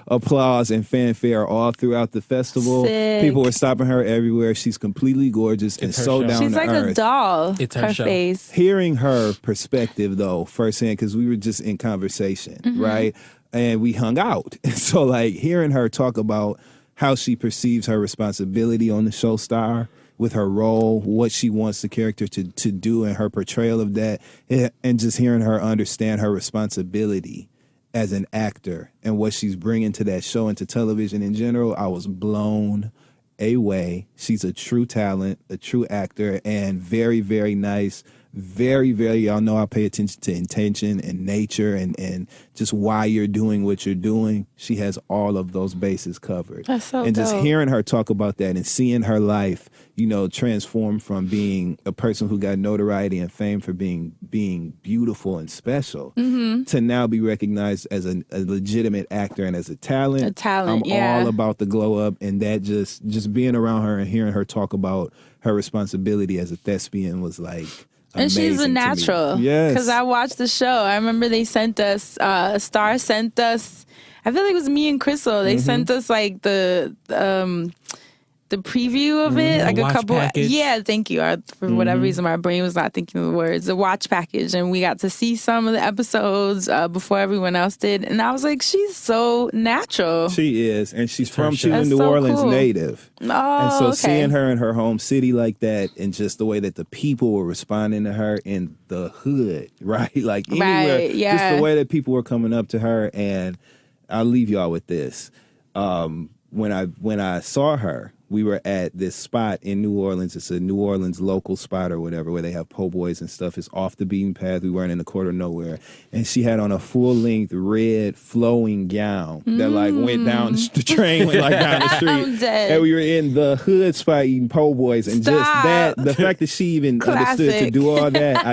applause and fanfare all throughout the festival. Sick. People were stopping her everywhere. She's completely gorgeous and her so show. down She's to like earth. a doll. It's her show. face. Hearing her perspective though firsthand, because we were just in conversation, right? And we hung out. So like hearing her talk about how she perceives her responsibility on the show Star with her role, what she wants the character to do and her portrayal of that, and just hearing her understand her responsibility as an actor and what she's bringing to that show and to television in general, I was blown away. She's a true talent, a true actor, and very, very nice. Very, very, y'all know I pay attention to intention and nature and just why you're doing what you're doing. She has all of those bases covered. That's so And just dope. hearing her talk about that and seeing her life, transform from being a person who got notoriety and fame for being beautiful and special to now be recognized as a legitimate actor and as a talent. A talent, I'm yeah. all about the glow up, and that just being around her and hearing her talk about her responsibility as a thespian was like And she's a amazing to me. natural. Yes. Because I watched the show. I remember they sent us, Star sent us, I feel like it was me and Crystal. They sent us like the preview of it, like a watch couple. package. Yeah, thank you. For whatever reason, my brain was not thinking of the words. The watch package, and we got to see some of the episodes before everyone else did. And I was like, she's so natural. She is, and she's her from show. a That's New so Orleans cool. native. Oh, And so okay. seeing her in her home city like that, and just the way that the people were responding to her in the hood, right? Like anywhere, Right, yeah. just the way that people were coming up to her. And I'll leave y'all with this. When I saw her, we were at this spot in New Orleans. It's a New Orleans local spot or whatever, where they have po' boys and stuff. It's off the beaten path. We weren't in the quarter of nowhere. And she had on a full-length red flowing gown that like went down the train, went like down the street. I'm dead. And we were in the hood spot eating po' boys. And just Stop. that, the fact that she even understood to Classic. do all that,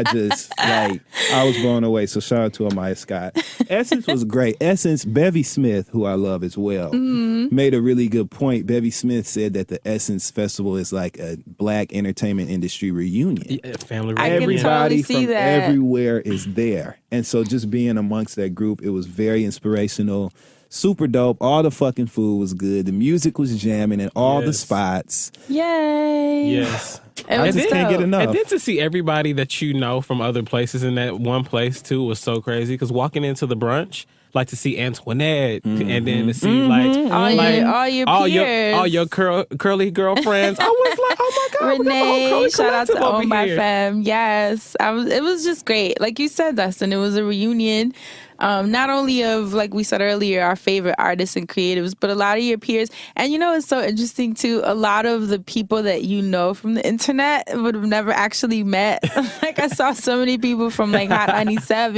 I was blown away. So shout out to Amaya Scott. Essence was great. Essence, Bevy Smith, who I love as well, made a really good point. Bevy Smith said that the Essence Festival is like a black entertainment industry reunion. Yeah, family I can reunion. totally Everybody see from that. everywhere is there. And so just being amongst that group, it was very inspirational. Super dope. All the fucking food was good. The music was jamming in all the Yes. spots. Yay. Yes. It I was just can't dope. get enough. And then to see everybody that you know from other places in that one place too was so crazy. Because walking into the brunch, like to see Antoinette, and then to see like All your peers. curly girlfriends. I was like, oh my god, we got the whole Renee, curly shout out to collective over Own by here. Femme. Yes, it was just great. Like you said, Dustin, it was a reunion. Not only of, like we said earlier, our favorite artists and creatives, but a lot of your peers. And it's so interesting too, a lot of the people that you know from the internet would have never actually met. Like I saw so many people from like Hot 97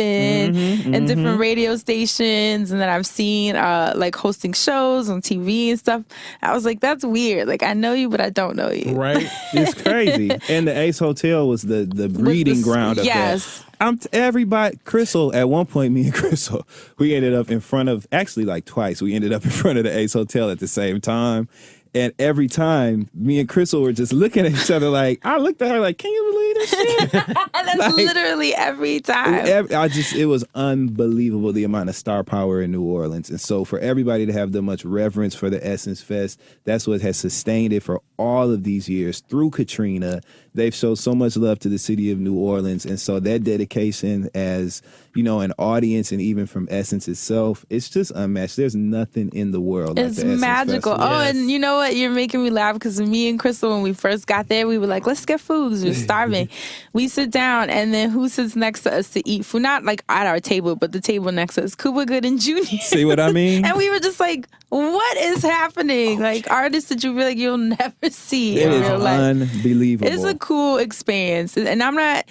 and different radio stations, and then I've seen like hosting shows on TV and stuff. I was like, that's weird. Like I know you, but I don't know you. Right? It's crazy. And the Ace Hotel was the breeding ground of yes. that. Everybody, Crystal, at one point, me and Crystal, we ended up in front of, actually like twice, we ended up in front of the Ace Hotel at the same time. And every time, me and Crystal were just looking at each other like, I looked at her like, can you believe this shit? That's Like, literally every time. It was unbelievable the amount of star power in New Orleans. And so for everybody to have that much reverence for the Essence Fest, that's what has sustained it for all of these years through Katrina. They've showed so much love to the city of New Orleans. And so that dedication as, an audience and even from Essence itself, it's just unmatched. There's nothing in the world It's like the Essence magical. Festival. Oh, Yes. and you know what? You're making me laugh because me and Crystal, when we first got there, we were like, let's get food because we were starving. We sit down, and then who sits next to us to eat food? Not like at our table, but the table next to us, Cuba Gooding Jr. See what I mean? And we were just like, what is happening? Like artists that you feel like you'll never see It in is real life. unbelievable. It's a cool experience. And I'm not,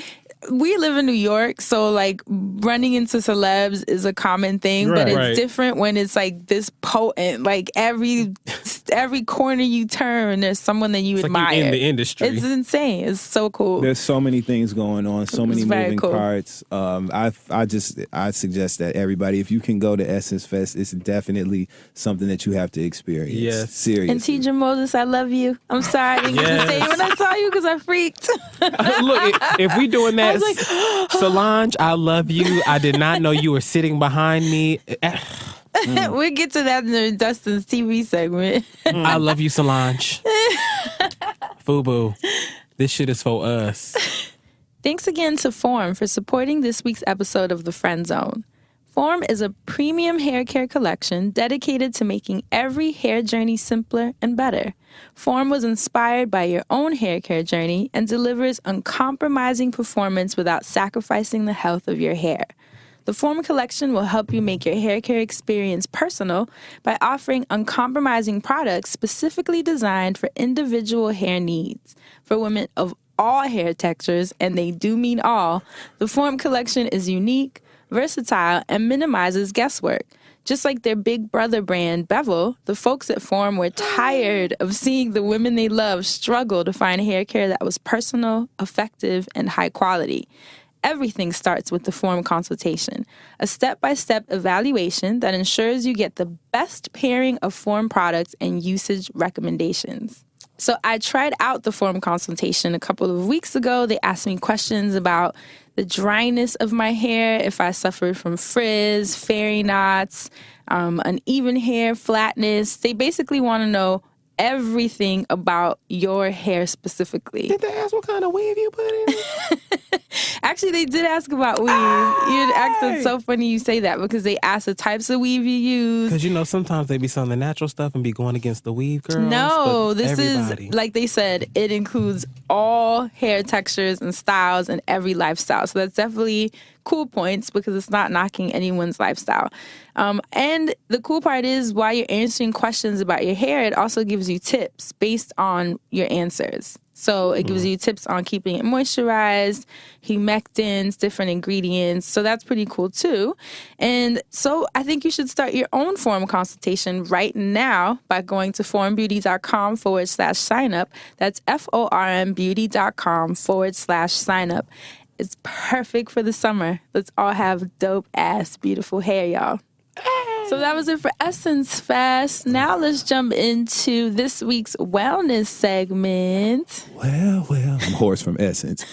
we live in New York, so like running into celebs is a common thing, but it's Right. different when it's like this potent. Like every corner you turn, there's someone that you It's like admire. you in the industry. It's insane. It's so cool. There's so many things going on, so many It's very moving cool. parts. I suggest that everybody, if you can go to Essence Fest, it's definitely something that you have to experience. Yes. Seriously. And Tidra Moses, I love you. I'm sorry I didn't get to say it when I saw you because I freaked. Look, if we doing that, I was like, Solange, I love you. I did not know you were sitting behind me. We'll get to that in the Dustin's TV segment. I love you, Solange. FUBU. This shit is for us. Thanks again to Form for supporting this week's episode of The Friend Zone. Form is a premium hair care collection dedicated to making every hair journey simpler and better. Form was inspired by your own hair care journey and delivers uncompromising performance without sacrificing the health of your hair. The Form collection will help you make your hair care experience personal by offering uncompromising products specifically designed for individual hair needs. For women of all hair textures, and they do mean all, the Form collection is unique, versatile, and minimizes guesswork. Just like their big brother brand, Bevel, the folks at Form were tired of seeing the women they love struggle to find hair care that was personal, effective, and high quality. Everything starts with the Form consultation, a step-by-step evaluation that ensures you get the best pairing of Form products and usage recommendations. So I tried out the Form consultation a couple of weeks ago. They asked me questions about the dryness of my hair, if I suffered from frizz, fairy knots, uneven hair, flatness. They basically want to know everything about your hair specifically. Did they ask what kind of weave you put in? Actually, they did ask about weave. It's so funny you say that because they asked the types of weave you use. Because, you know, sometimes they be selling the natural stuff and be going against the weave girls. No, but this everybody. is, like they said, it includes all hair textures and styles and every lifestyle. So that's definitely cool points because it's not knocking anyone's lifestyle. And the cool part is while you're answering questions about your hair, it also gives you tips based on your answers. So it gives you tips on keeping it moisturized, humectants, different ingredients. So that's pretty cool too. And so I think you should start your own Form consultation right now by going to formbeauty.com/sign up. That's formbeauty.com/sign up. It's perfect for the summer. Let's all have dope ass beautiful hair, y'all. So that was it for Essence Fest. Now let's jump into this week's wellness segment. Well, I'm hoarse from Essence.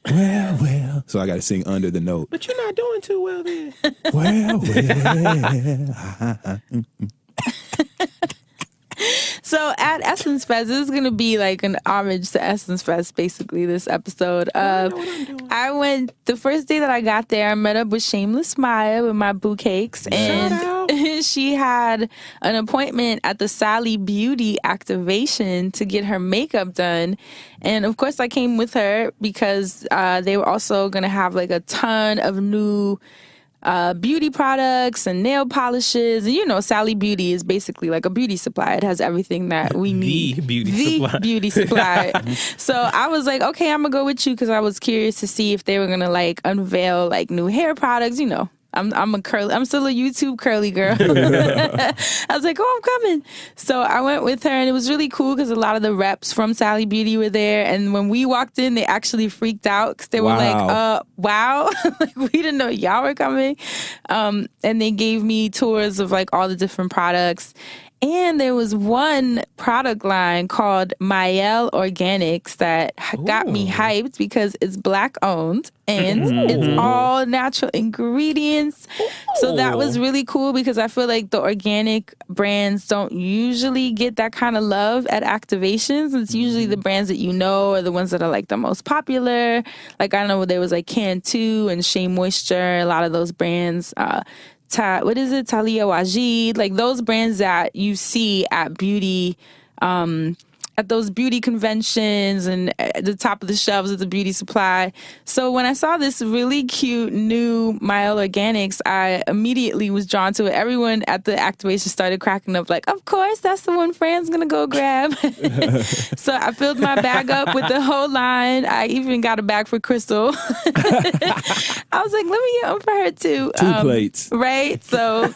Well. So I got to sing under the note. But you're not doing too well then. Well. So at Essence Fest, this is going to be like an homage to Essence Fest, basically, this episode. I went, the first day that I got there, I met up with Shameless Maya with my boo cakes. And she had an appointment at the Sally Beauty activation to get her makeup done. And of course, I came with her because they were also going to have like a ton of new beauty products and nail polishes. And you know, Sally Beauty is basically like a beauty supply. It has everything that we need. The beauty supply. So I was like, okay, I'm gonna go with you because I was curious to see if they were gonna like unveil like new hair products. You know, I'm still a YouTube curly girl. I was like, oh, I'm coming. So I went with her and it was really cool because a lot of the reps from Sally Beauty were there. And when we walked in, they actually freaked out because they were like, wow, like we didn't know y'all were coming. And they gave me tours of like all the different products. And there was one product line called Mael Organics that got me hyped because it's Black owned and it's all natural ingredients. So that was really cool because I feel like the organic brands don't usually get that kind of love at activations. It's usually the brands that you know are the ones that are like the most popular. Like I know there was like Cantu and Shea Moisture, a lot of those brands. What is it? Talia Wajid, like those brands that you see at beauty at those beauty conventions and at the top of the shelves of the beauty supply. So when I saw this really cute new Mielle Organics, I immediately was drawn to it. Everyone at the activation started cracking up like, of course, that's the one Fran's going to go grab. So I filled my bag up with the whole line. I even got a bag for Crystal. I was like, let me get one for her too. 2 plates. Right? So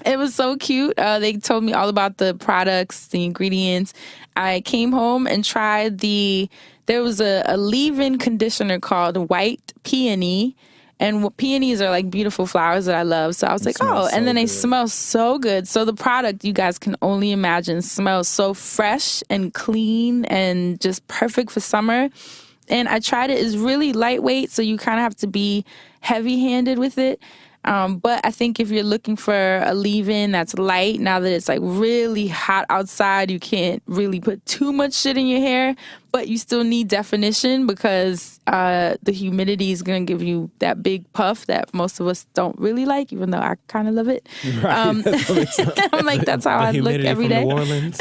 it was so cute. They told me all about the products, the ingredients. I came home and tried there was a leave-in conditioner called White Peony. And peonies are like beautiful flowers that I love. So I was like, oh, and then they smell so good. So the product, you guys can only imagine, smells so fresh and clean and just perfect for summer. And I tried it. It's really lightweight, so you kind of have to be heavy-handed with it. But I think if you're looking for a leave-in that's light, now that it's like really hot outside, you can't really put too much shit in your hair, but you still need definition because the humidity is going to give you that big puff that most of us don't really like, even though I kind of love it. Right. I'm like, that's how I look every day. New Orleans.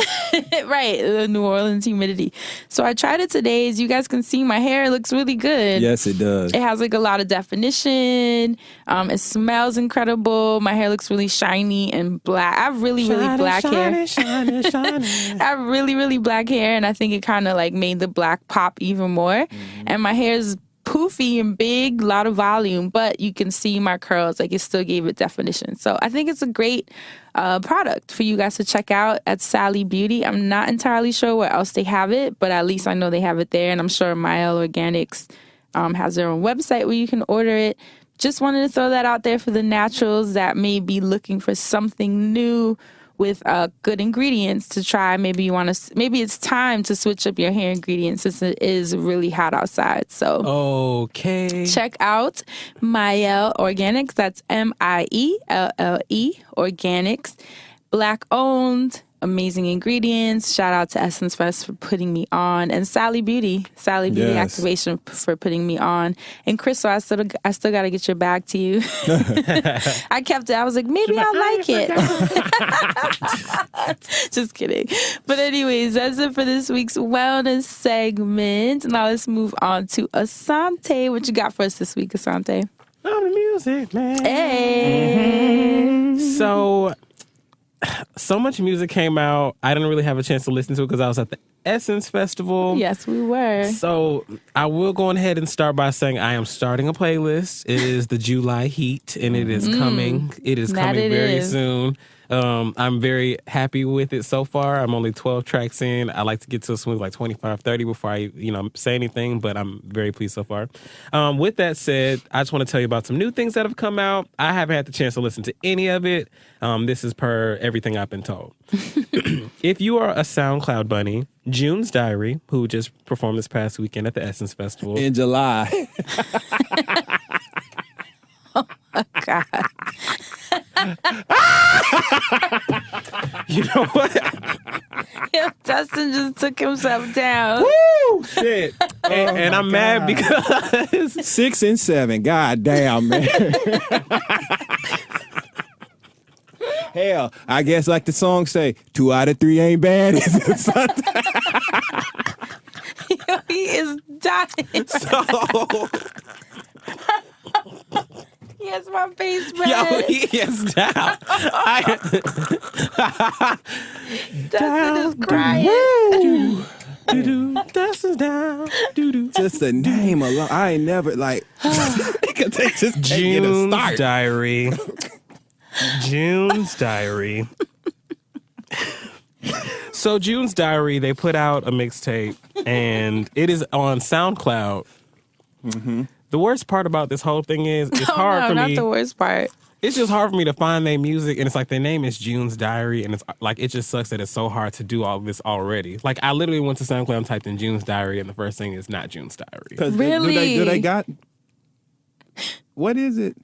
Right, the New Orleans humidity. So I tried it today. As you guys can see, my hair looks really good. Yes, it does. It has like a lot of definition. It smells incredible. My hair looks really shiny and black. I have really black hair. Shiny. I have really black hair, and I think it kind of like made the black pop even more. And my hair is poofy and big, a lot of volume, but you can see my curls. Like, it still gave it definition. So I think it's a great product for you guys to check out at Sally Beauty. I'm not entirely sure where else they have it, but at least I know they have it there, and I'm sure Mielle Organics has their own website where you can order it. Just wanted to throw that out there for the naturals that may be looking for something new with good ingredients to try. Maybe it's time to switch up your hair ingredients since it is really hot outside. So okay, check out Mielle Organics. That's MIELLE Organics. Black owned. Amazing ingredients. Shout out to Essence Fest for putting me on, and Sally Beauty Yes. Activation for putting me on. And Crystal, I still got to get your bag to you. I kept it. I was like, maybe I'll like it. Just kidding. But anyways, that's it for this week's wellness segment. Now let's move on to Asante. What you got for us this week, Asante? I'm the music man. Hey. So much music came out. I didn't really have a chance to listen to it because I was at the Essence Festival. Yes, we were. So I will go ahead and start by saying I am starting a playlist. It is the July Heat, and it is coming. It is coming very soon. I'm very happy with it so far. I'm only 12 tracks in. I like to get to a smooth like 25, 30 before I, say anything, but I'm very pleased so far. With that said, I just want to tell you about some new things that have come out. I haven't had the chance to listen to any of it. This is per everything I've been told. If you are a SoundCloud bunny, June's Diary, who just performed this past weekend at the Essence Festival. In July. God. You know what? Dustin just took himself down. Woo! Shit. And I'm mad because 6 and 7. God damn, man. Hell, I guess like the song say, 2 out of 3 ain't bad. He is dying. so. He has my face red. Yo, he is down. Dustin is crying. Dustin's down. Just the name alone. I ain't never like. June's Diary. June's Diary. So June's Diary, they put out a mixtape, and it is on SoundCloud. Mm-hmm. The worst part about this whole thing is it's hard for me. Not the worst part. It's just hard for me to find their music, and it's like their name is June's Diary, and it's like it just sucks that it's so hard to do all this already. Like I literally went to SoundCloud and typed in June's Diary, and the first thing is not June's Diary. Really? Do they got? What is it?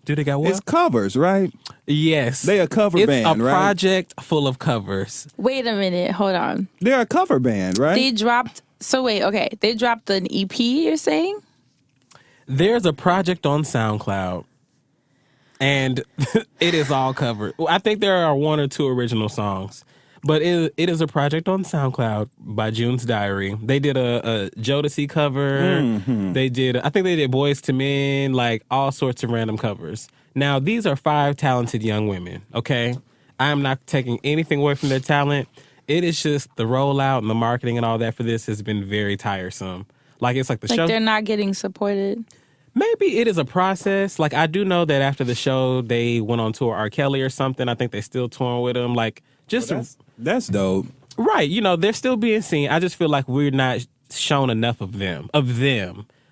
Do they got what? It's covers, right? Yes. They a cover band, right? It's a project full of covers. Wait a minute. Hold on. They're a cover band, right? They dropped an EP, you're saying? There's a project on SoundCloud, and it is all covered. I think there are 1 or 2 original songs, But it is a project on SoundCloud by June's Diary. They did a Jodeci cover. Mm-hmm. I think they did Boys to Men, like all sorts of random covers. Now, these are 5 talented young women, okay? I am not taking anything away from their talent. It is just the rollout and the marketing and all that for this has been very tiresome. Like, it's like the show. Like, they're not getting supported. Maybe it is a process. Like, I do know that after the show, they went on tour R. Kelly or something. I think they still touring with him. Like, just... That's dope. Right. You know, they're still being seen. I just feel like we're not shown enough of them.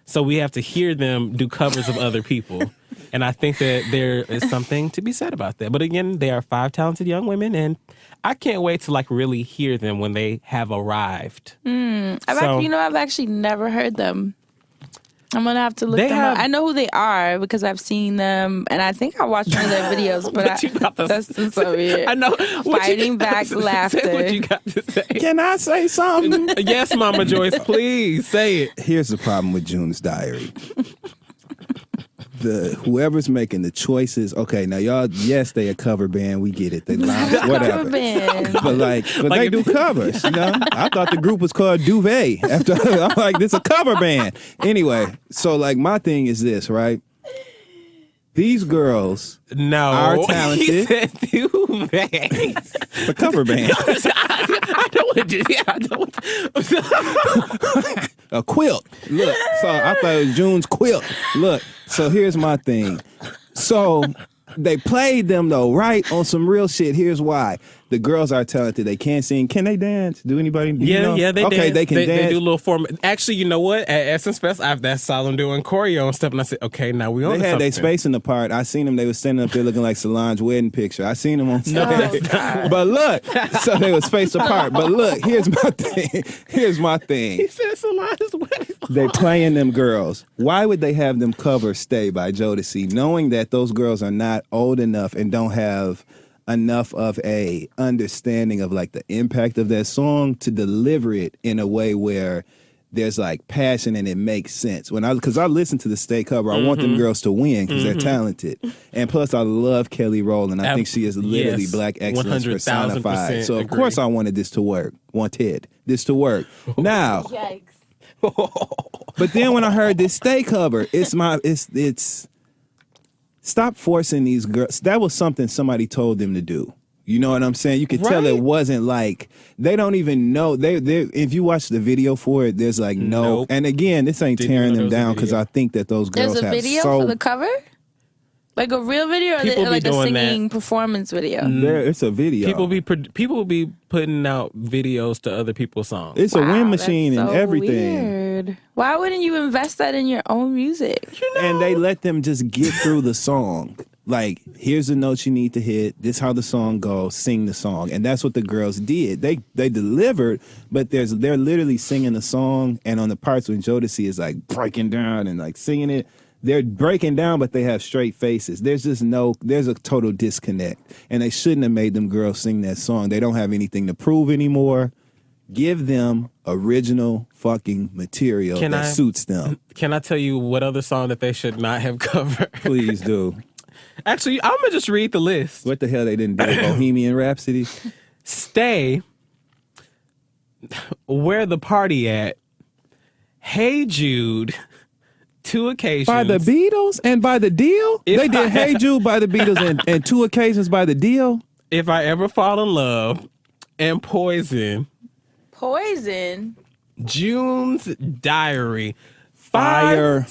So we have to hear them do covers of other people. And I think that there is something to be said about that. But again, they are 5 talented young women, and I can't wait to like really hear them when they have arrived. I've actually never heard them. I'm going to have to look them up. I know who they are because I've seen them, and I think I watched one of their videos, but that's just so weird. I know. Fighting back laughter. Say what you got to say. Can I say something? Yes, Mama Joyce, please say it. Here's the problem with June's Diary. Whoever's making the choices, okay, now y'all, yes, they a cover band, we get it, they live, whatever. Cover band. But they do covers, you know? I thought the group was called Duvet. After I'm like, this is a cover band. Anyway, so like my thing is this, right? These girls are talented. He said Duvet. The cover band. I don't want to. A quilt. Look, so I thought it was June's quilt. Look, so here's my thing. So they played them though, right? On some real shit. Here's why. The girls are talented. They can't sing. Can they dance? Do anybody? They dance. They can dance. They do a little form. Actually, you know what? At Essence Fest, I saw them doing choreo and stuff, and I said, okay, now we on. They had their spacing apart. I seen them. They was standing up there looking like Solange's wedding picture. I seen them on stage. But look, so they was spaced apart. But look, here's my thing. He said Solange's wedding. They playing them girls. Why would they have them cover "Stay" by Jodeci, knowing that those girls are not old enough and don't have enough of a understanding of like the impact of that song to deliver it in a way where there's like passion and it makes sense. Because I listen to the Stay cover, I want them girls to win because they're talented. And plus I love Kelly Rowland. I think she is literally black excellence personified. So of course I wanted this to work. Wanted this to work. Now, yikes. But then when I heard this Stay cover, it's stop forcing these girls. That was something somebody told them to do. You know what I'm saying? You could tell it wasn't like, they don't even know. They if you watch the video for it, there's like no. And again, this ain't tearing them down because I think that those girls have video for the cover? Like a real video or like a singing performance video? It's a video. People be putting out videos to other people's songs. It's a win machine and everything. Weird. Why wouldn't you invest that in your own music? You know? And they let them just get through the song. Like, here's the notes you need to hit. This is how the song goes. Sing the song. And that's what the girls did. They delivered, but they're literally singing the song. And on the parts when Jodeci is like breaking down and like singing it, they're breaking down, but they have straight faces. There's a total disconnect. And they shouldn't have made them girls sing that song. They don't have anything to prove anymore. Give them original fucking material suits them. Can I tell you what other song that they should not have covered? Please do. Actually, I'm going to just read the list. What the hell they didn't do? Bohemian Rhapsody? Stay. Where the Party At? Hey Jude. 2 occasions. By the Beatles and by the Deal? They did Hey Jude by the Beatles and 2 occasions by the Deal? If I Ever Fall in Love and Poison. Poison? June's Diary. Fire.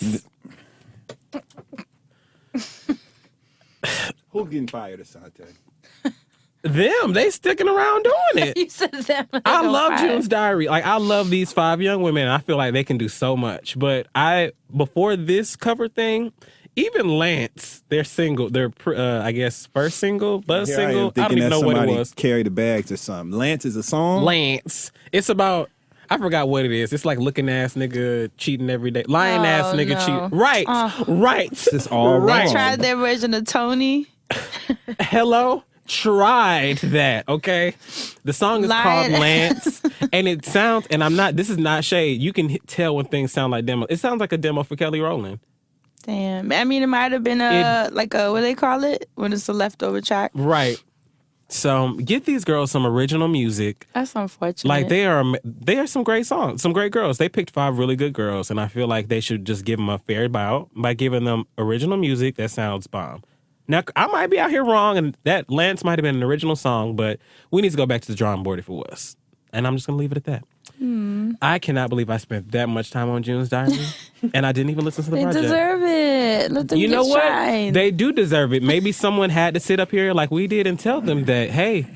Who's getting fired, Asante? Them. They sticking around doing it. You said them. I love June's Diary. Like, I love these 5 young women. I feel like they can do so much. But before this cover thing, even Lance, their I guess first single, buzz single. I don't even know what it was. Carry the bags or something. Lance is a song? Lance. It's about, I forgot what it is. It's like looking ass nigga cheating every day. Lying ass nigga cheating. Right. Right. It's all right. They tried their version of Tony. Hello? Tried that, okay? The song is called Lance, and it sounds, and this is not shade, you can tell when things sound like demo. It sounds like a demo for Kelly Rowland. Damn. I mean, it might have been what do they call it? When it's a leftover track. Right. So get these girls some original music. That's unfortunate. Like they are some great songs, some great girls. They picked 5 really good girls, and I feel like they should just give them a fair bow by giving them original music that sounds bomb. Now, I might be out here wrong, and that Lance might have been an original song, but we need to go back to the drawing board if it was. And I'm just going to leave it at that. I cannot believe I spent that much time on June's Diary, and I didn't even listen to the project. They deserve it. Let them You know what? shine. They do deserve it. Maybe someone had to sit up here like we did and tell them that, hey,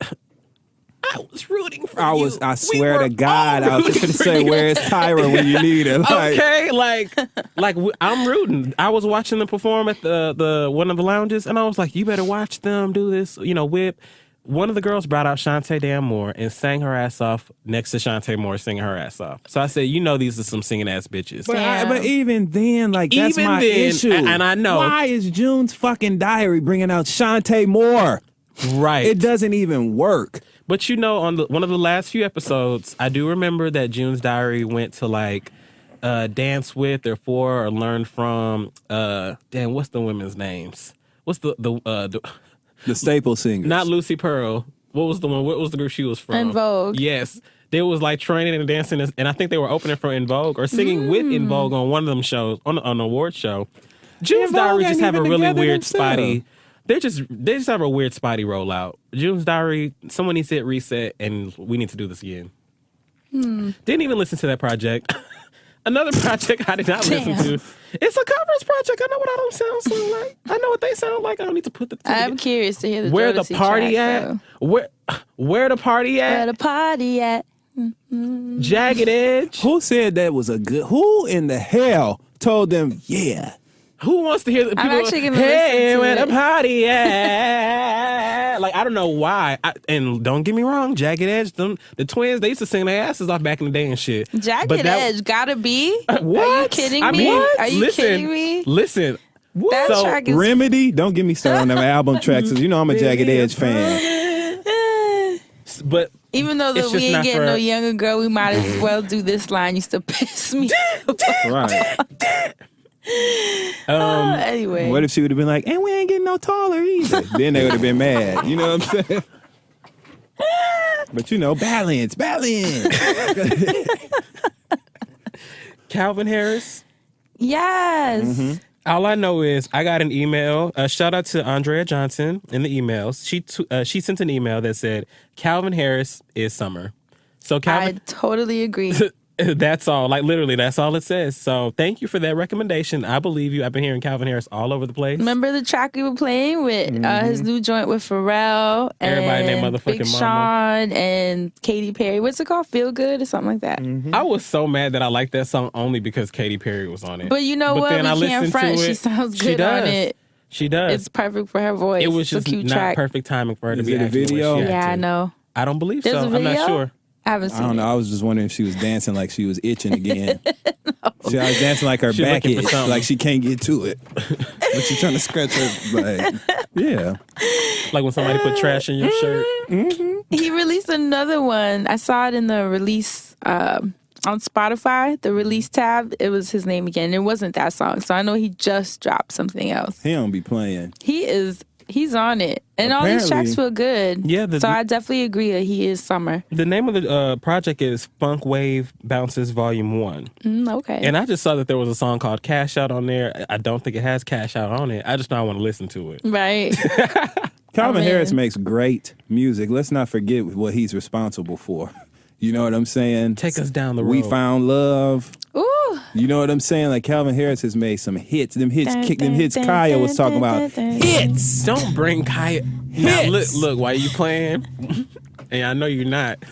I was rooting for you. I swear to God, I was just going to say, where's Tyra when you need her? Like, Okay, I'm rooting. I was watching them perform at the one of the lounges, and I was like, you better watch them do this, whip. One of the girls brought out Shantae Dan Moore and sang her ass off next to Shantae Moore singing her ass off. So I said, these are some singing ass bitches. But even then, that's my issue. And I know. Why is June's fucking diary bringing out Shantae Moore? Right. It doesn't even work. But on one of the last few episodes, I do remember that June's Diary went to dance with or for or learn from what's the women's names? What's the staple singers? Not Lucy Pearl. What was the one? What was the group she was from? En Vogue. Yes. They was training and dancing, and I think they were opening for En Vogue or singing with En Vogue on one of them shows, on an award show. June's Diary just have a really weird spotty. They just have a weird spotty rollout. June's Diary, someone needs to hit reset, and we need to do this again. Didn't even listen to that project. Another project I did not listen to. It's a covers project. I know what I don't sound like. I know what they sound like. I don't need to put the. I'm curious to hear the where the Jodeci party track, at? though. Where the party at? Where the party at? Jagged Edge. Who said that was a good? Who in the hell told them? Yeah. Who wants to hear the people? I'm actually gonna hey, listen to where it. the party at? I don't know why. And don't get me wrong, Jagged Edge, the twins, they used to sing their asses off back in the day and shit. Jagged Edge gotta be. What? Are you kidding me? I mean, Are you kidding me? Listen. That So, track is Remedy? Don't get me started on them album tracks. 'Cause I'm a Jagged Edge fan. But even though it's we just ain't not getting for- no younger girl, we might as well do this line. Used to piss me off. Right. Anyway. What if she would have been like, and we ain't getting no taller either? Then they would have been mad. You know what I'm saying? But balance. Calvin Harris. Yes. All I know is I got an email. Shout out to Andrea Johnson in the emails. She sent an email that said Calvin Harris is summer. So Calvin, I totally agree. that's all. Literally, that's all it says. So thank you for that recommendation. I believe you. I've been hearing Calvin Harris all over the place. Remember the track we were playing with his new joint with Pharrell Everybody named and motherfucking Big mama. Sean and Katy Perry. What's it called? Feel Good or something like that. I was so mad that I liked that song only because Katy Perry was on it. But you know what? then I We can't listened front. to She it. sounds She good on does. it. She does. It's perfect for her voice. It was It's just a cute not track. perfect timing for her to Is be it a acting the way video? she Yeah, I acted. know. I don't believe There's so. a I'm video? not sure. I haven't seen I don't know. it. I was just wondering if she was dancing like she was itching again. She was dancing like her She back looking for itch, something. like she can't get to it. But she's trying to scratch her. Yeah. Like when somebody put trash in your shirt. He released another one. I saw it in the release on Spotify, the release tab. It was his name again. It wasn't that song. So I know he just dropped something else. He don't be playing. He's on it. And all these tracks feel good. Yeah, so I definitely agree that he is summer. The name of the project is Funk Wave Bounces Volume 1. Okay. And I just saw that there was a song called Cash Out on there. I don't think it has Cash Out on it. I just don't want to listen to it. Right. Calvin I'm in. Harris makes great music. Let's not forget what he's responsible for. You know what I'm saying? Take us down the road. We Found Love. Ooh. You know what I'm saying? Like Calvin Harris has made some hits. Them hits Kaya was talking about. Hits. Don't bring Kaya. Now, look, why are you playing? And I know you're not.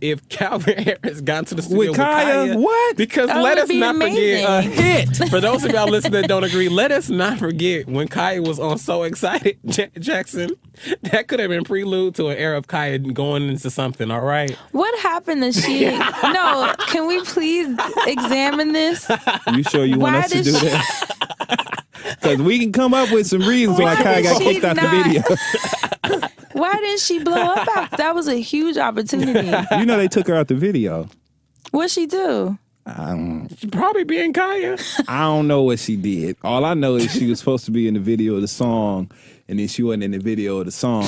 If Calvin Harris got to the studio with Kaya, what? Because That let would us be not forget a amazing. hit. For those of y'all listening that don't agree, let us not forget when Kaya was on So Excited, Jackson. That could have been prelude to an era of Kaya going into something, all right? What happened that she... No, can we please examine this? You sure you want Why us to did do she- that? Because we can come up with some reasons why Why Kaya did got she kicked out the not- video. Why didn't she blow up after? That was a huge opportunity. You know they took her out the video. What'd she do? Probably being Kaya. I don't know what she did. All I know is she was supposed to be in the video of the song, and then she wasn't in the video of the song,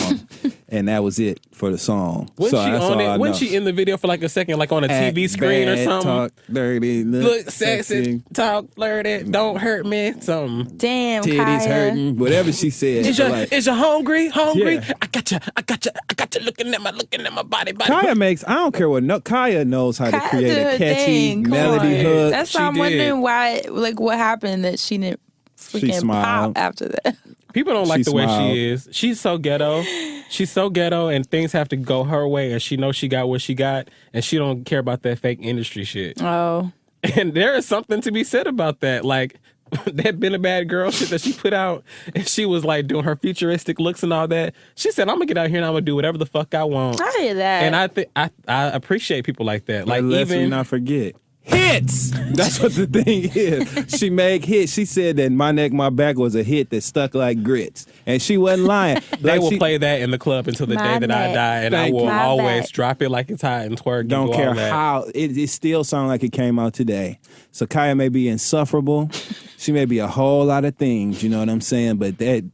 and that was it for the song. Wasn't she on it? Wasn't she in the video for like a second, like on a TV screen or something? Talk dirty, look sexy, talk flirty, don't hurt me, something. Damn, titties Kaya. hurting, whatever she said. Is you hungry? Hungry? Yeah. I got you looking at my body. Kaya makes, I don't care what, Kaya knows how to Kaya create did a her catchy thing. Come melody on. hook. That's why I'm wondering why, like, what happened that she didn't freaking smiled. pop after that. People don't like She the way smiled. she is. She's so ghetto. She's so ghetto, and things have to go her way, and she knows she got what she got, and she don't care about that fake industry shit. Oh. And there is something to be said about that. Like, that Been a Bad Girl shit that she put out, and she was like doing her futuristic looks and all that. She said, I'm gonna get out here and I'm gonna do whatever the fuck I want. I hear that. And I think I appreciate people like that. Like, Let's even not forget. Hits! That's what the thing is. She made hits. She said that My Neck, My Back was a hit that stuck like grits. And she wasn't lying. they will play that in the club until the day that I die, and I Thank will you. always drop it like it's hot and twerk. Don't and do care all that. how. It still sounds like it came out today. So Kaya may be insufferable. She may be a whole lot of things, you know what I'm saying? But that,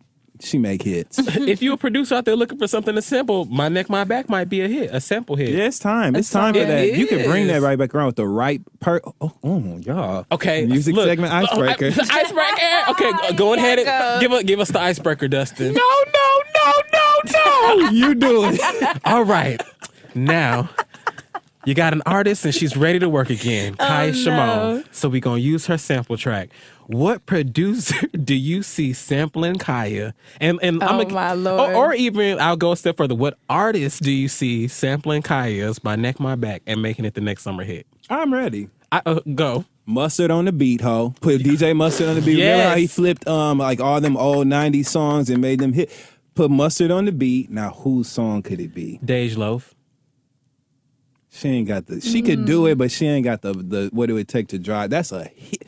she make hits. If you're a producer out there looking for something to sample, My Neck, My Back might be a hit, a sample hit. Yeah, it's time. It's time for It that. You can bring is. that right back around with the right y'all. Okay, Music look, segment icebreaker. Icebreaker. Okay, go ahead and give us the icebreaker, Dustin. No. You do it. All right, now you got an artist and she's ready to work again, Kaya Shimon. So we're gonna use her sample track. What producer do you see sampling Kaya? And my Lord. Or even I'll go a step further. What artist do you see sampling Kaya's My Neck, My Back and making it the next summer hit? I'm ready. Go. Mustard on the beat, ho. Put DJ Mustard on the beat. Yes. Remember how he flipped like all them old 90s songs and made them hit? Put Mustard on the beat. Now, whose song could it be? Dej Loaf. She ain't got the. She could do it, but she ain't got the what it would take to drive. That's a hit.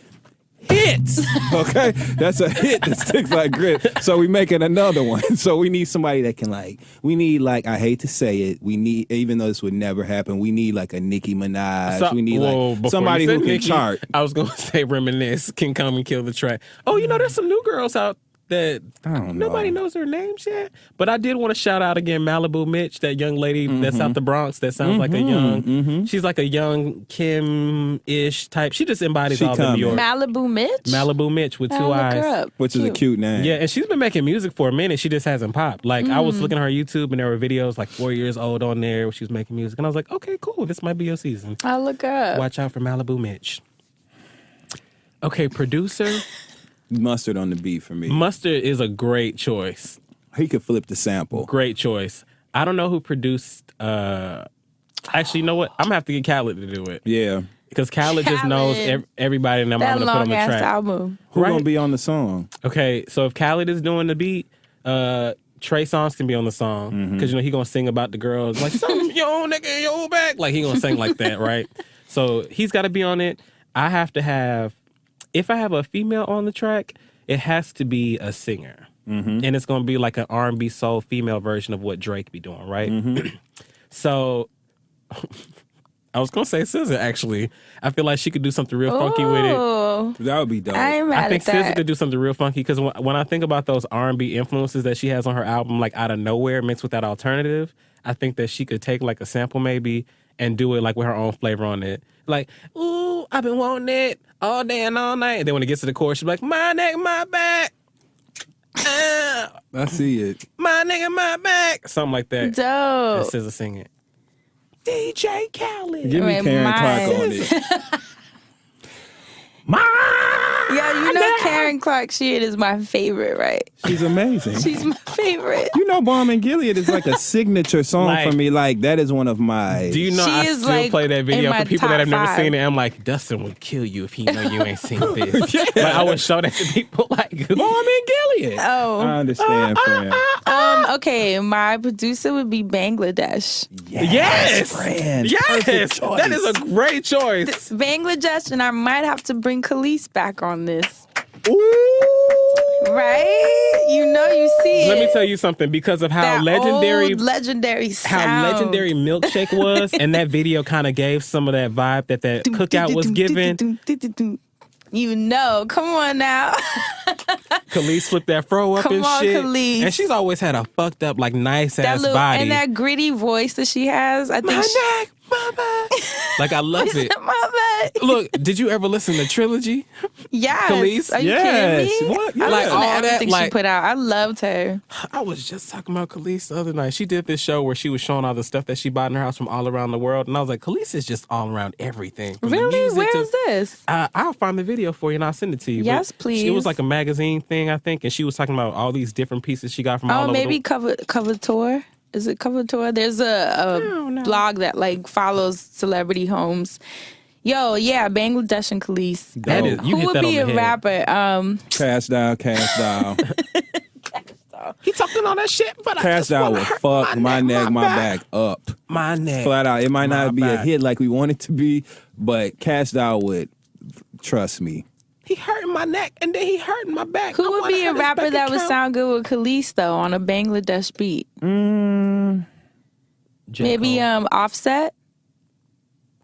Hits, okay? That's a hit that sticks like grit. So we making another one. So we need somebody that can we need I hate to say it, we need, even though this would never happen, we need like a Nicki Minaj. We need before somebody you said who can Nicki, chart. I was gonna say Reminisce can come and kill the track. Oh, there's some new girls out that I don't know. nobody knows their names yet. But I did want to shout out again Malibu Mitch, that young lady that's out the Bronx that sounds like a young, she's like a young Kim-ish type. She just embodies all the New York. Malibu Mitch? Malibu Mitch with two I'll look eyes. her up. Which is a cute name. Yeah, and she's been making music for a minute. She just hasn't popped. Like, I was looking at her YouTube, and there were videos like 4 years old on there where she was making music. And I was like, okay, cool. This might be your season. I'll look her up. Watch out for Malibu Mitch. Okay, producer. Mustard on the beat for me. Mustard is a great choice. He could flip the sample. Great choice. I don't know who produced... Actually, you know what? I'm going to have to get Khaled to do it. Yeah. Because Khaled just knows everybody, and I'm that going to put on the long-ass track. album. Who Right. gonna be on the song? Okay, so if Khaled is doing the beat, Trey Songz can be on the song because he gonna sing about the girls like some yo nigga yo back, like he gonna sing like that, right? So he's got to be on it. I have to have, if I have a female on the track, it has to be a singer, and it's gonna be like an R&B soul female version of what Drake be doing, right? So I was gonna say SZA. Actually, I feel like she could do something real funky with it. Oh, That would be dope. I ain't mad I think at SZA that. could do something real funky because when I think about those R&B influences that she has on her album, like out of nowhere mixed with that alternative, I think that she could take like a sample maybe and do it like with her own flavor on it. Like, ooh, I've been wanting it all day and all night. And then when it gets to the chorus, she's like, my neck, my back. I see it. My nigga, my back. Something like that. Dope. And SZA sing it. DJ Khaled. Give me Wait, Karen Clark mine. on it. Yeah, you know Karen Clark Sheard is my favorite, right? She's amazing. She's my favorite. You know, Bomb and Gilead is like a signature song Like- for me. Like, that is one of my... Do you know She I is, still like, play that in video my for people that have top never 5. seen it? I'm like, Dustin would kill you if he know you ain't seen this. Like, I would show that to people like, Bomb and Gilead. Oh. I understand, friend. Okay, my producer would be Bangladesh. Yes. friend. Yes. Perfect choice. That is a great choice. Bangladesh, and I might have to bring Khalees back on this. Ooh. Right? You know you see it. Let me tell you something, because of how That legendary old legendary sound. how legendary Milkshake was, and that video kind of gave some of that vibe that cookout was given. You know. Come on now. Khalees flipped that fro up Come and on, shit. Khalees. And she's always had a fucked up, like, nice That ass little body. and that gritty voice that she has. I think my neck, my back. Like, I love it. my bad. Look, did you ever listen to Trilogy? Yes. Khalees? Are you Yes. kidding me? What? I Yeah. Like, listened to all that, everything she like- put out. I loved her. I was just talking about Khalees the other night. She did this show where she was showing all the stuff that she bought in her house from all around the world. And I was like, Khalees is just all around everything. From the Really? music Where to- is this? I'll find the video for you and I'll send it to you. Yes, But It was please. like a magazine thing, I think. And she was talking about all these different pieces she got from all Oh, over maybe the Cover Tour. Is it Cover Tour? There's a blog that like follows celebrity homes. Yo, yeah, Bangladesh and Khalees. That is- you Who hit would that be on a the head. rapper? Cash down, cash down. He talking all that shit, but I Cash just down wanna will hurt fuck my neck, my back up. My neck. Flat out. It might My not be a back. hit like we want it to be, but Cash Doll would, trust me. He hurting my neck and then he hurting my back. Who I would wanna be a hurt his rapper bank that would account. sound good with Khalees though on a Bangladesh beat? J. Maybe Cole. Offset.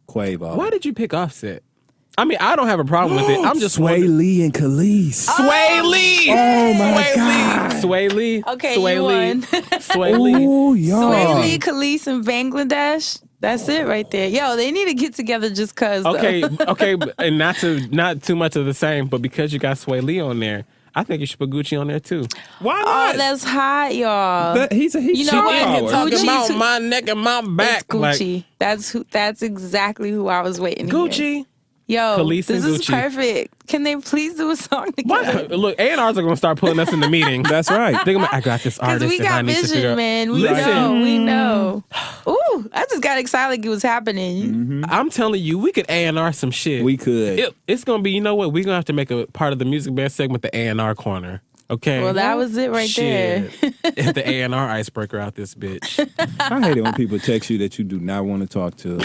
Quavo. Why did you pick Offset? I mean, I don't have a problem with it. I'm just Sway wondering. Lee and Khalees. Sway Lee. Oh, my Sway God. Lee. Sway Lee. Okay, Sway you Lee. won. Sway Lee. Ooh, y'all. Sway Lee, Khalees, and Bangladesh. That's it right there. Yo, they need to get together just cause. though. Okay, and not too much of the same, but because you got Sway Lee on there, I think you should put Gucci on there too. Why Oh, not? that's hot, y'all. He's You know super what? power. Talking Gucci's about who- my neck and my back. It's Gucci. That's exactly who I was waiting to hear. Gucci. Yo, Khalees this and is Gucci. perfect. Can they please do a song What? together? Look, A&Rs are going to start pulling us in the meeting. That's right. They're gonna be like, I got this Because artist we and I got need to figure vision, out. man. We Listen. know. We know. Ooh, I just got excited like it was happening. I'm telling you, we could A&R some shit. We could. It's going to be, you know what? We're going to have to make a part of the music band segment, the A&R corner. Okay? Well, that was it right there. there. The A&R icebreaker out this bitch. I hate it when people text you that you do not want to talk to.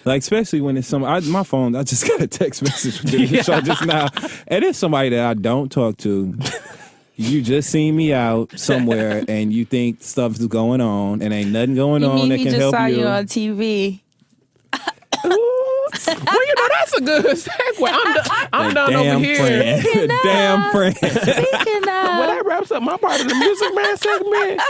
Like, especially when it's my phone, I just got a text message from the show just now. And it's somebody that I don't talk to. You just seen me out somewhere and you think stuff is going on and ain't nothing going You on mean that he can just help saw you. you on TV? Well, you know, that's a good segue. I'm done over here. Friend. Damn friend. Speaking Well, of, that wraps up my part of the music man segment.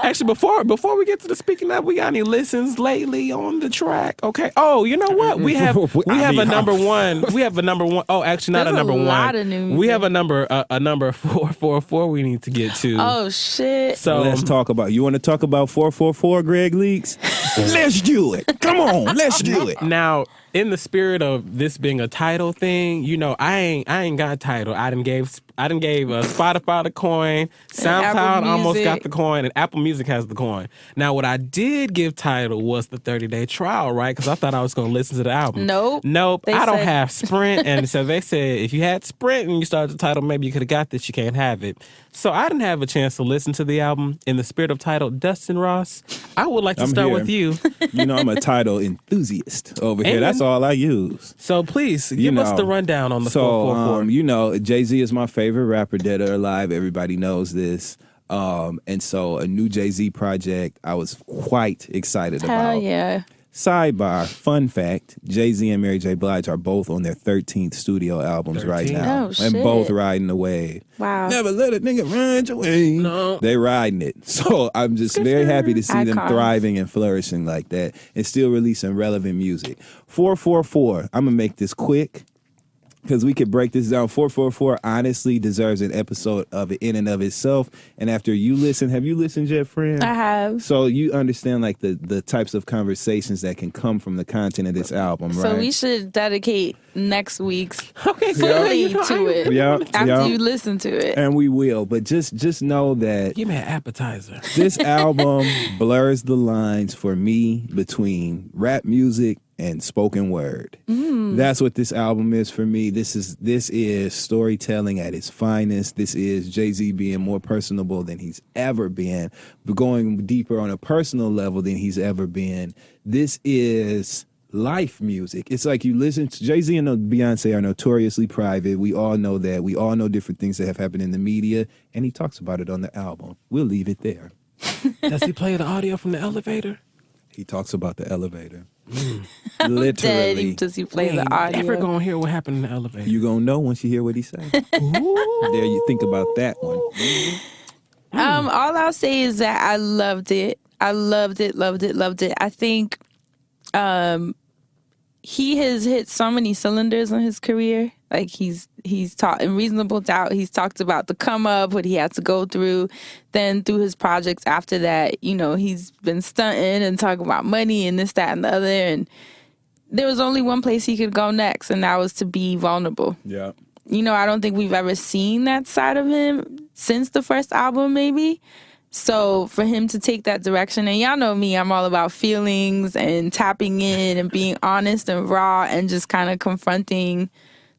Actually, before we get to the speaking of, we got any listens lately on the track? Okay. Oh, you know what? We have a number one. We have a number one. Oh, actually, not There's a number a lot one. of new We music. have a number 444 we need to get to. oh shit. So Let's talk about. You want to talk about 444, Greg Leaks? Let's do it. Come on, let's do it. now, in the spirit of this being a title thing, you know, I ain't got a title. I done gave Spotify the coin, SoundCloud Apple almost Music. got the coin, and Apple Music has the coin. Now, what I did give title was the 30-day trial, right? Because I thought I was going to listen to the album. Nope. They I don't said- have Sprint, and so they said if you had Sprint and you started the title, maybe you could have got this. You can't have it. So I didn't have a chance to listen to the album. In the spirit of title, Dustin Ross, I would like to I'm start here. with you. You know, I'm a title enthusiast over here. And- That's all I use. So please give us the rundown on the 444. You know, Jay-Z is my favorite rapper, dead or alive. Everybody knows this. And so a new Jay-Z project I was quite excited Hell about. yeah. Sidebar, fun fact, Jay-Z and Mary J. Blige are both on their 13th studio albums right 13? now. Oh, and shit. both riding the wave. Wow. Never let a nigga run your way. No. They riding it. So I'm just very happy to see them Icons. thriving and flourishing like that and still releasing relevant music. 444, I'm going to make this quick because we could break this down. 444 honestly deserves an episode of it in and of itself. And after you listen, have you listened yet, friend? I have. So you understand like the types of conversations that can come from the content of this album, right? So we should dedicate next week's Okay, fully to it Yeah, after yeah. you listen to it. And we will, but just know that Give me an appetizer. this album blurs the lines for me between rap music and spoken word. That's what this album is for me. This is storytelling at its finest. This is Jay-Z being more personable than he's ever been, but going deeper on a personal level than he's ever been. This is life music. It's like you listen to Jay-Z and Beyonce are notoriously private. We all know that. We all know different things that have happened in the media, and he talks about it on the album. We'll leave it there. Does he play the audio from the elevator? He talks about the elevator. Dead Literally. until you play We the ain't audio. never gonna hear what happened in the elevator. You gonna know once you hear what he said. There, you think about that one. All I'll say is that I loved it. I loved it. I think he has hit so many cylinders in his career. Like he's taught in Reasonable Doubt, he's talked about the come up, what he had to go through. Then through his projects after that, you know, he's been stunting and talking about money and this, that, and the other. And there was only one place he could go next, and that was to be vulnerable. Yeah. You know, I don't think we've ever seen that side of him since the first album, maybe. So for him to take that direction, and y'all know me, I'm all about feelings and tapping in and being honest and raw and just kind of confronting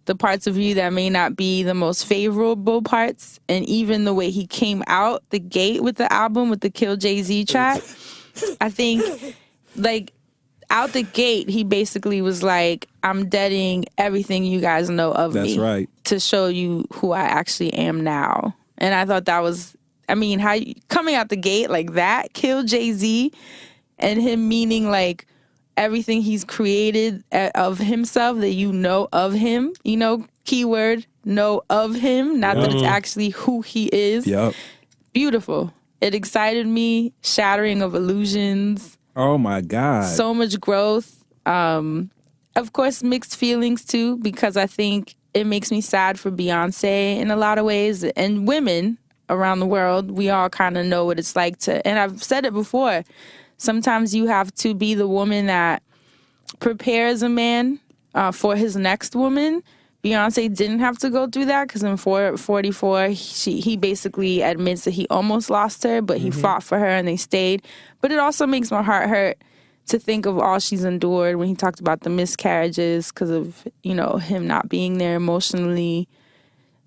the parts of you that may not be the most favorable parts. And even the way he came out the gate with the album, with the Kill Jay-Z track, I think, like, out the gate, he basically was like, I'm deading everything you guys know of me. That's right. To show you who I actually am now. And I thought that was, I mean, how you, coming out the gate like that, Kill Jay-Z, and him meaning like everything he's created of himself that you know of him, you know, keyword, know of him, not that it's actually who he is. Yep. Beautiful. It excited me. Shattering of illusions. Oh my God. So much growth. Of course, mixed feelings too, because I think it makes me sad for Beyonce in a lot of ways, and women around the world. We all kind of know what it's like to, and I've said it before, sometimes you have to be the woman that prepares a man for his next woman. Beyonce didn't have to go through that because in 44, he basically admits that he almost lost her, but he fought for her and they stayed. But it also makes my heart hurt to think of all she's endured when he talked about the miscarriages because of, you know, him not being there emotionally.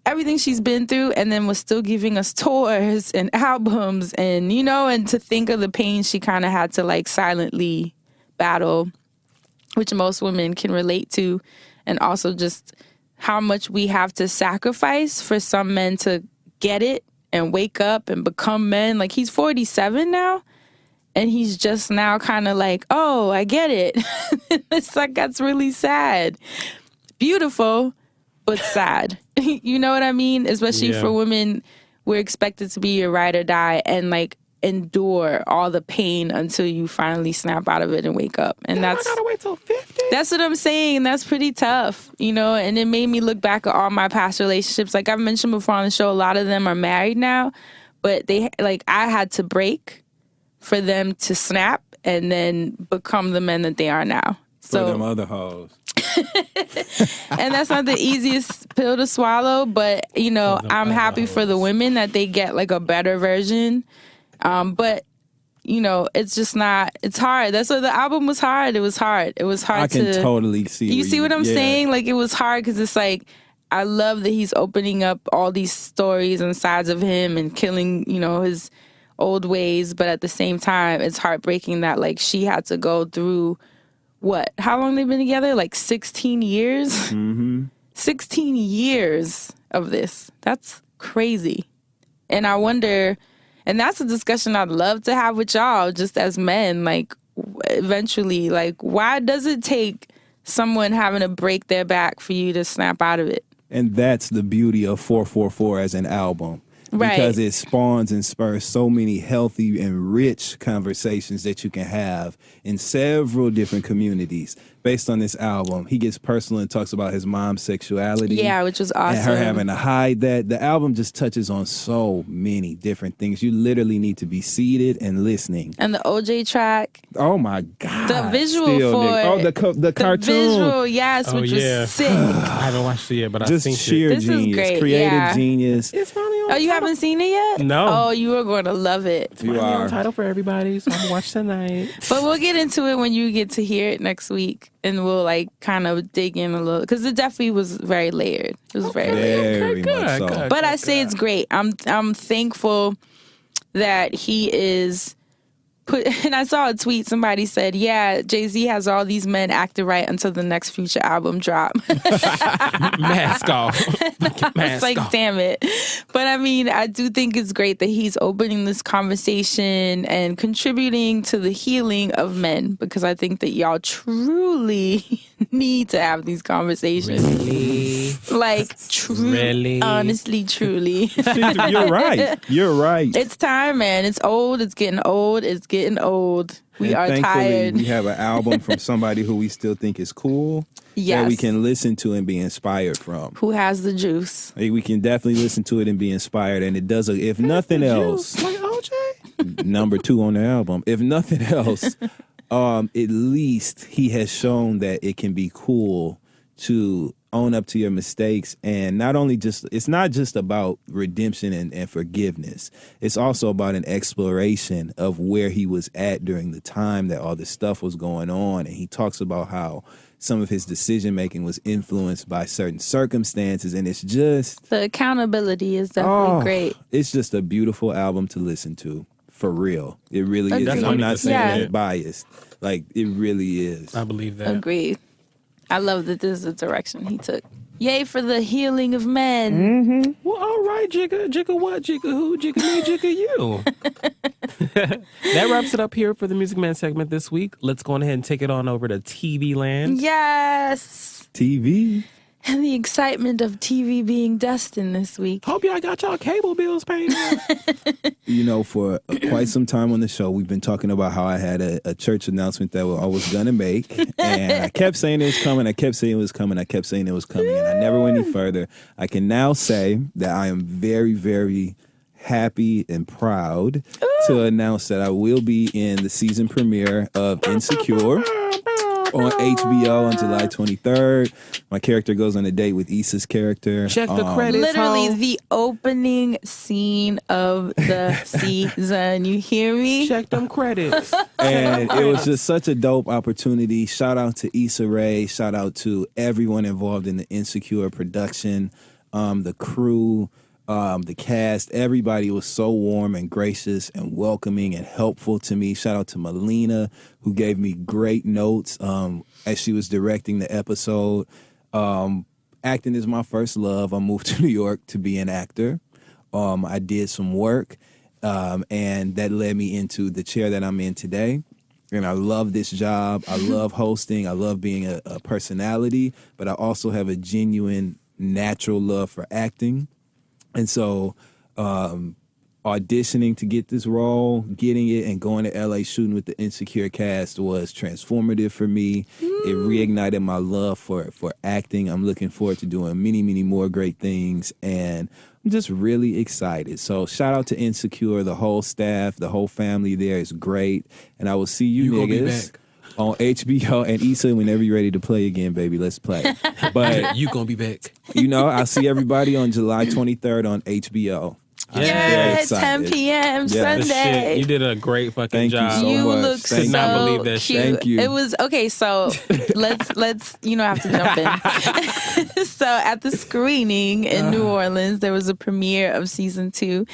Everything she's been through, and then was still giving us tours and albums and, you know, and to think of the pain she kind of had to like silently battle, which most women can relate to, and also just how much we have to sacrifice for some men to get it and wake up and become men. Like, he's 47 now, and he's just now kind of like, oh, I get it. It's like, that's really sad. Beautiful, but sad. You know what I mean? Especially for women, we're expected to be a ride or die and like endure all the pain until you finally snap out of it and wake up. And I gotta wait till 50. That's what I'm saying. That's pretty tough, you know, and it made me look back at all my past relationships. Like I've mentioned before on the show, a lot of them are married now, but they, like, I had to break for them to snap and then become the men that they are now. So For them other hoes. and that's not the easiest pill to swallow, but, you know, I'm happy for the women that they get like a better version. But, you know, it's just not, it's hard. That's why the album was hard. It was hard. It was hard I can totally see. You see what I'm yeah. saying? Like, it was hard because it's like, I love that he's opening up all these stories and sides of him and killing, you know, his old ways. But at the same time, it's heartbreaking that, like, she had to go through, what? How long they've been together? Like 16 years? Mm-hmm. 16 years of this. That's crazy. And I wonder, and that's a discussion I'd love to have with y'all, just as men, like, eventually, like, why does it take someone having to break their back for you to snap out of it? And that's the beauty of 444 as an album. Right. Because it spawns and spurs so many healthy and rich conversations that you can have in several different communities. Based on this album, he gets personal and talks about his mom's sexuality. Yeah, which was awesome. And her having to hide that. The album just touches on so many different things. You literally need to be seated and listening. And the OJ track. Oh my God. The visual Still, for Nick. Oh, the cartoon. visual, yes, which was sick. I haven't watched it yet, but Just I've seen sheer it. This is genius. great, Creative yeah. genius. It's finally on Oh, you haven't seen it yet? No. Oh, you are going to love it. You Finally are. on title for everybody, so I'm gonna watch tonight. But we'll get into it when you get to hear it next week. And we'll, like, kind of dig in a little. Because it definitely was very layered. It was very layered. Very much so. But I say it's great. I'm thankful that he is and I saw a tweet, somebody said, yeah, Jay-Z has all these men acting right until the next Future album drop. Mask off. It's like, damn it. But I mean, I do think it's great that he's opening this conversation and contributing to the healing of men, because I think that y'all truly need to have these conversations. Really? Like, Really? Honestly, truly. You're right. You're right. It's time, man. It's old. It's getting old. It's getting old. We And are thankfully, tired. we have an album from somebody who we still think is cool that we Yes. can listen to and be inspired from. Who has the juice? Like, we can definitely listen to it and be inspired. And it does, if nothing else, Like OJ? number 2 on the album. If nothing else, at least he has shown that it can be cool to own up to your mistakes, and not only just, it's not just about redemption and forgiveness. It's also about an exploration of where he was at during the time that all this stuff was going on. And he talks about how some of his decision making was influenced by certain circumstances, and it's just The accountability is definitely great. It's just a beautiful album to listen to, for real. It really is. Agreed. And I'm not saying Yeah. that biased. Like, it really is. I believe that. Agreed. I love that this is the direction he took. Yay for the healing of men. Mm-hmm. Well, all right, Jigga. Jigga what? Jigga who? Jigga me, Jigga you. That wraps it up here for the Music Man segment this week. Let's go ahead and take it on over to TV land. Yes. TV. And the excitement of TV being Dustin this week. Hope y'all got y'all cable bills paid. You know, for quite some time on the show, we've been talking about how I had a church announcement that I was going to make. And I kept saying it was coming. I kept saying it was coming. I kept saying it was coming. And I never went any further. I can now say that I am very, very happy and proud to announce that I will be in the season premiere of Insecure on HBO on July 23rd. My character goes on a date with Issa's character. Check the credits. Literally home. the opening scene of the season. You hear me? Check them credits. And it was just such a dope opportunity. Shout out to Issa Rae. Shout out to everyone involved in the Insecure production, the crew, the cast. Everybody was so warm and gracious and welcoming and helpful to me. Shout out to Melina, who gave me great notes as she was directing the episode. Acting is my first love. I moved to New York to be an actor. I did some work, and that led me into the chair that I'm in today. And I love this job. I love hosting. I love being a personality, but I also have a genuine, natural love for acting. And so auditioning to get this role, getting it, and going to LA shooting with the Insecure cast was transformative for me. It reignited my love for acting. I'm looking forward to doing many, many more great things. And I'm just really excited. So shout out to Insecure, the whole staff, the whole family there is great. And I will see you gonna be niggas back on HBO and Issa whenever you're ready to play again, baby. Let's play. But You gonna be back. you know, I'll see everybody on July 23rd on HBO. I'm very Yes, excited. 10 p.m. Yeah. Shit, Sunday. you did a great fucking Thank you job. so You much. look Thank so you. Cannot believe that shit. cute. Thank you. It was okay. So let's have to jump in. So at the screening in New Orleans, there was a premiere of season 2,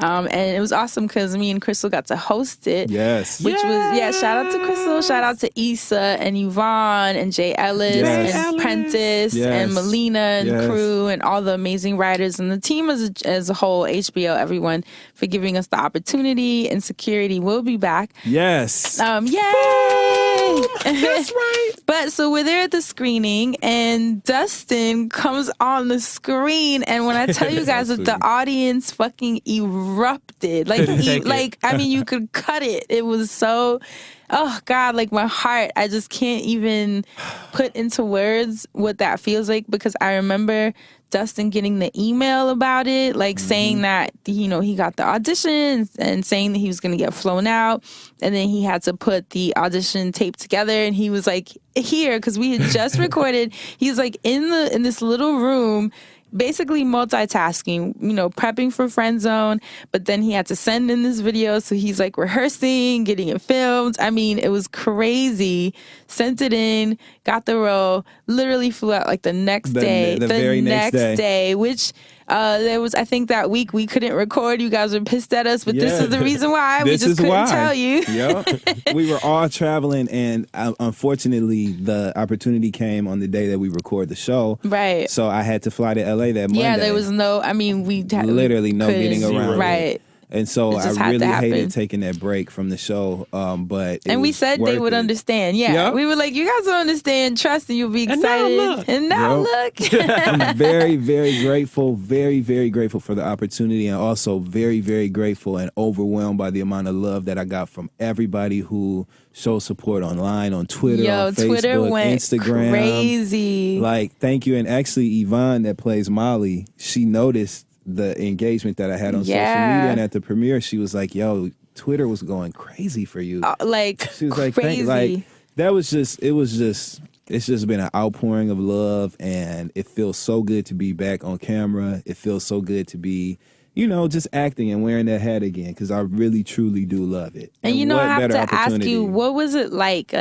and it was awesome because me and Crystal got to host it. Yes. Which was shout out to Crystal, shout out to Issa and Yvonne and Jay Ellis Yes. and Prentice Yes. and Melina and Yes. crew and all the amazing writers and the team as a whole, HBO, everyone, for giving us the opportunity. And Security will be back. Yes. Yay! That's right. But so we're there at the screening, and Dustin comes on the screen, and when I tell you guys that the audience fucking erupted, like, Take it. I mean, you could cut it. It was so, oh God, like my heart, I just can't even put into words what that feels like, because I remember Dustin getting the email about it, like saying that, you know, he got the auditions and saying that he was going to get flown out. And then he had to put the audition tape together, and he was like, here, because we had just recorded. He's like in this little room, basically multitasking, you know, prepping for FriendZone, but then he had to send in this video, so he's like rehearsing, getting it filmed. I mean, it was crazy. Sent it in, got the role, literally flew out like the next day, the very next day. which There was, I think that week we couldn't record. You guys were pissed at us, but this is the reason why. We just couldn't tell you. Yep. We were all traveling, and unfortunately, the opportunity came on the day that we record the show. Right. So I had to fly to LA that Monday. Yeah, there was no, literally no getting around. Right. And so I had really to happen. hated taking that break from the show. But and we said they would understand. Yeah. Yep. We were like, you guys don't understand. Trust and you'll be excited. And now look. I'm very, very grateful. Very, very grateful for the opportunity, and also very, very grateful and overwhelmed by the amount of love that I got from everybody who showed support online, on Twitter, on Facebook, Twitter went Instagram. Crazy. Like, thank you. And actually, Yvonne, that plays Molly, she noticed the engagement that I had on social media, and at the premiere she was like, yo, Twitter was going crazy for you. She was crazy. Like that was just it's just been an outpouring of love, and it feels so good to be back on camera. It feels so good to be, just acting and wearing that hat again, because I really truly do love it. And I have to ask you, what was it like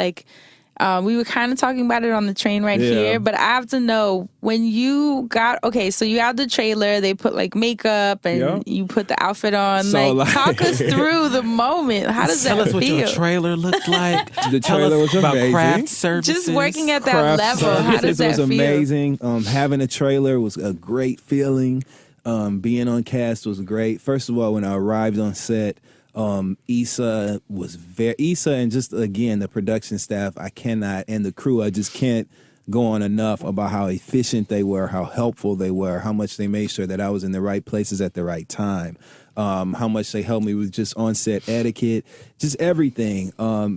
we were kind of talking about it on the train here, but I have to know, when you got, so you had the trailer, they put like makeup and you put the outfit on. So, talk us through the moment. How does that feel? Tell us what your trailer looked like. The trailer was about amazing. craft services. Just working at that level. How does that feel? It was amazing. Having a trailer was a great feeling. Being on cast was great. First of all, when I arrived on set, Issa and just, again, the production staff, and the crew, I just can't go on enough about how efficient they were, how helpful they were, how much they made sure that I was in the right places at the right time, how much they helped me with just on-set etiquette, just everything.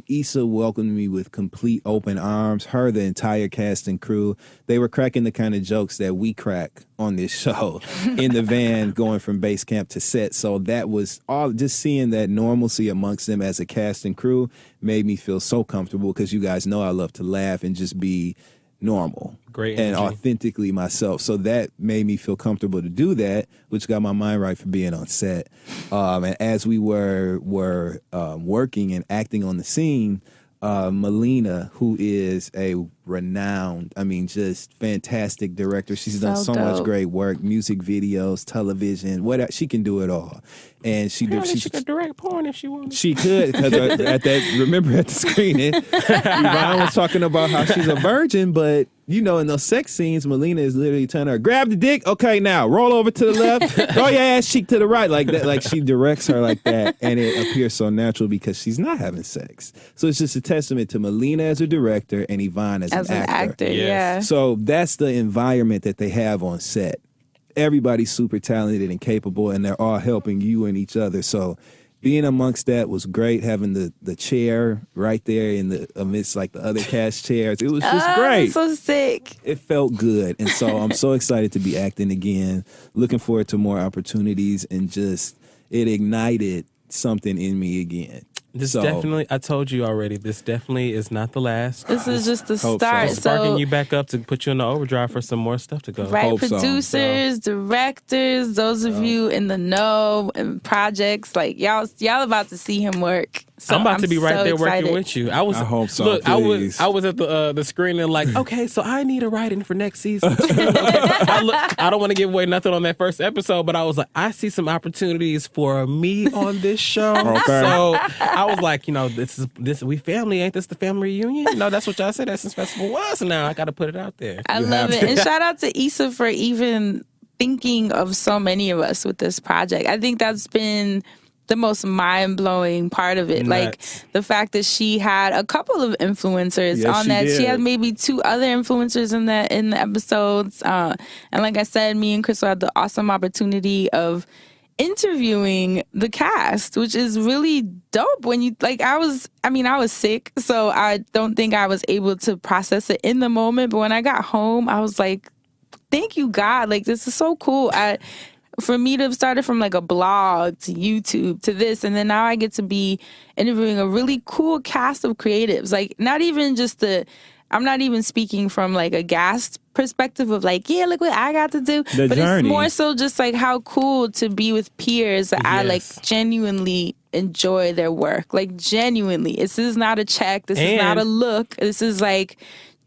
Issa welcomed me with complete open arms, the entire cast and crew. They were cracking the kind of jokes that we crack on this show in the van going from base camp to set. So that was all, just seeing that normalcy amongst them as a cast and crew made me feel so comfortable, because you guys know I love to laugh and just be normal. Great and energy. Authentically myself. So that made me feel comfortable to do that, which got my mind right for being on set. And as we were working and acting on the scene, Melina, who is a renowned, just fantastic director. She's done so much great work, music videos, television, she can do it all. And she could direct porn if she wanted. She could, because at the screening, Yvonne was talking about how she's a virgin, but in those sex scenes, Melina is literally telling her, grab the dick, okay, now roll over to the left, throw your ass cheek to the right, like that. Like, she directs her like that, and it appears so natural because she's not having sex. So it's just a testament to Melina as a director and Yvonne as an actor. Yes. Yeah. So that's the environment that they have on set. Everybody's super talented and capable, and they're all helping you and each other. So being amongst that was great. Having the chair right there amidst like the other cast chairs, it was just great. So sick. It felt good, and so I'm so excited to be acting again. Looking forward to more opportunities, and just it ignited something in me again. I told you already, this definitely is not the last. This is just the start. So sparking you back up to put you in the overdrive for some more stuff to go. Right, producers, directors, those of you in the know, and projects, like y'all about to see him work. So I'm about to be right there excited. working with you. I hope so. Look, please. I was at the screening like, okay, so I need a write-in for next season. I don't want to give away nothing on that first episode, but I was like, I see some opportunities for me on this show. Okay. So I was like, this we family, ain't this the family reunion? That's what y'all said Essence Festival was. Now I got to put it out there. I love it, and shout out to Issa for even thinking of so many of us with this project. I think that's been the most mind-blowing part of it. Like the fact that she had a couple of influencers on that. She had maybe 2 other influencers in the episodes. And like I said, me and Crystal had the awesome opportunity of interviewing the cast, which is really dope. When you I was sick, so I don't think I was able to process it in the moment. But when I got home, I was like, thank you, God. Like, this is so cool. For me to have started from like a blog to YouTube to this, and then now I get to be interviewing a really cool cast of creatives. Like, not even just I'm not even speaking from like a guest perspective of like, yeah, look what I got to do. But journey. It's more so just like how cool to be with peers that I like genuinely enjoy their work. Like, genuinely. This is not a check. This is not a look. This is like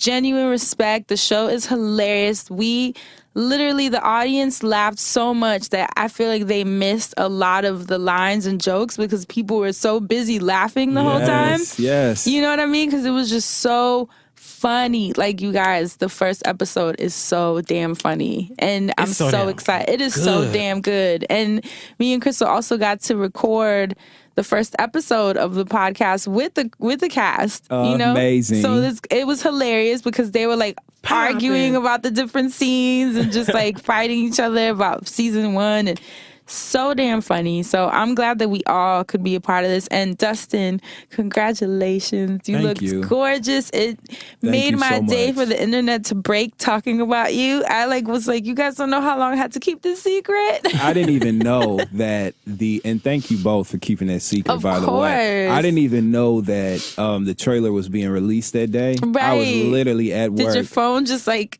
genuine respect. The show is hilarious. We literally, the audience laughed so much that I feel like they missed a lot of the lines and jokes because people were so busy laughing the whole time. Yes. You know what I mean? Because it was just so funny. Like, you guys, the first episode is so damn funny. And I'm so excited. It is so damn good. And me and Crystal also got to record the first episode of the podcast with the cast. You know? Amazing. So it was hilarious because they were like arguing about the different scenes and just like fighting each other about season 1, and so damn funny. So I'm glad that we all could be a part of this. And Dustin, congratulations. You look gorgeous. It made my day for the internet to break talking about you. I was like, you guys don't know how long I had to keep this secret. I didn't even know that and thank you both for keeping that secret, by the way. I didn't even know that the trailer was being released that day. Right. I was literally at work. Did your phone just like...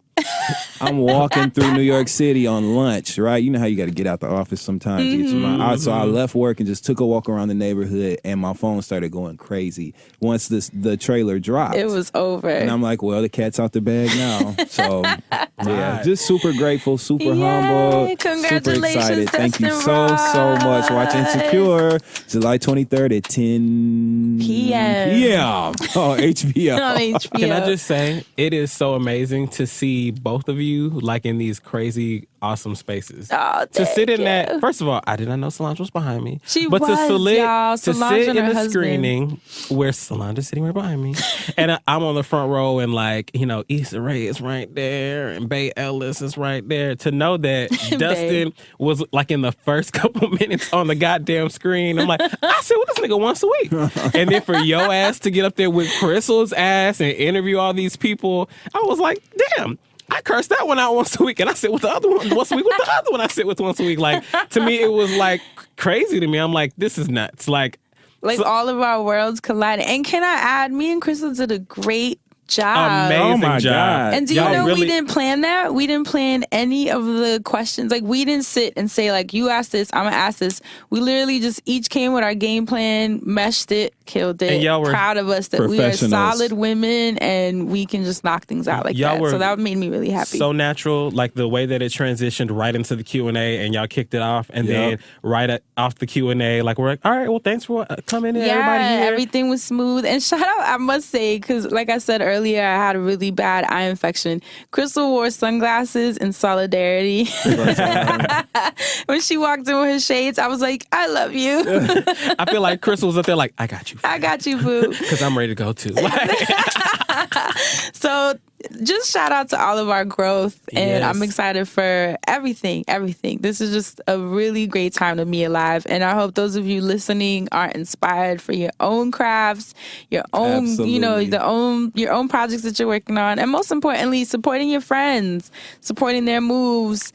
I'm walking through New York City on lunch, right? You know how you got to get out the office sometimes. So I left work and just took a walk around the neighborhood, and my phone started going crazy once the trailer dropped. It was over. And I'm like, well, the cat's out the bag now. So, yeah, just super grateful, super humble, super excited. Thank you so much. Watch Insecure, July 23rd at 10 p.m. Oh, HBO. On HBO. Can I just say, it is so amazing to see both of you like in these crazy, awesome spaces. Oh, to sit in that. First of all, I did not know Solange was behind me. She but was, y'all. to Solange sit and in her the husband. screening where Solange is sitting right behind me, and I'm on the front row, and like, you know, Issa Rae is right there, and Bay Ellis is right there. To know that Dustin was like in the first couple minutes on the goddamn screen, I'm like, I sit with this nigga once a week, and then for your ass to get up there with Crystal's ass and interview all these people, I was like, damn. I cursed that one out once a week, and I sit with the other one once a week with the other one I sit with once a week. Like, to me, it was like crazy to me. I'm like, this is nuts. Like all of our worlds colliding. And can I add, me and Crystal did a great job. Amazing job. God. And do you know we didn't plan that? We didn't plan any of the questions. Like, we didn't sit and say, like, you ask this, I'm going to ask this. We literally just each came with our game plan, meshed it, killed it. And y'all were proud of us that we are solid women and we can just knock things out like that. So that made me really happy. So natural, like the way that it transitioned right into the Q&A, and y'all kicked it off, and then off the Q&A, like, we're like, all right, well, thanks for coming in, everybody here. Everything was smooth. And shout out, I must say, because like I said earlier, I had a really bad eye infection. Crystal wore sunglasses in solidarity. When she walked in with her shades, I was like, I love you. I feel like Crystal was up there like, I got you. I got you, boo. Because I'm ready to go too. So just shout out to all of our growth, and I'm excited for everything. This is just a really great time to be alive, and I hope those of you listening are inspired for your own crafts, your own, your own projects that you're working on, and most importantly, supporting your friends, supporting their moves,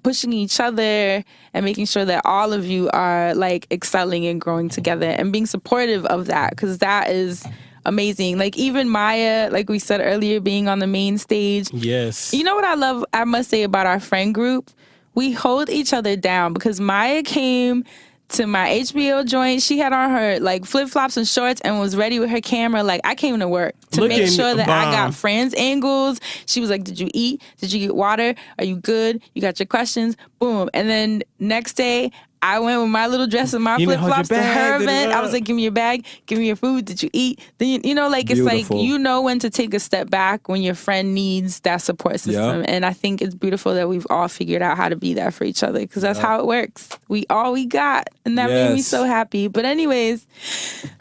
pushing each other, and making sure that all of you are like excelling and growing together, and being supportive of that, because that is amazing. Like, even Maya, like we said earlier, being on the main stage. Yes. You know what I love, I must say, about our friend group? We hold each other down, because Maya came to my HBO joint. She had on her like flip-flops and shorts and was ready with her camera. Like, I came to work to make sure that I got friends angles. She was like, did you eat? Did you get water? Are you good? You got your questions? Boom. And then next day, I went with my little dress and my flip-flops to her event. I was like, give me your bag, give me your food. Did you eat? Then, you know, like, it's like, you know when to take a step back when your friend needs that support system. And I think it's beautiful that we've all figured out how to be there for each other, because that's how it works. We got. And that made me so happy. But anyways,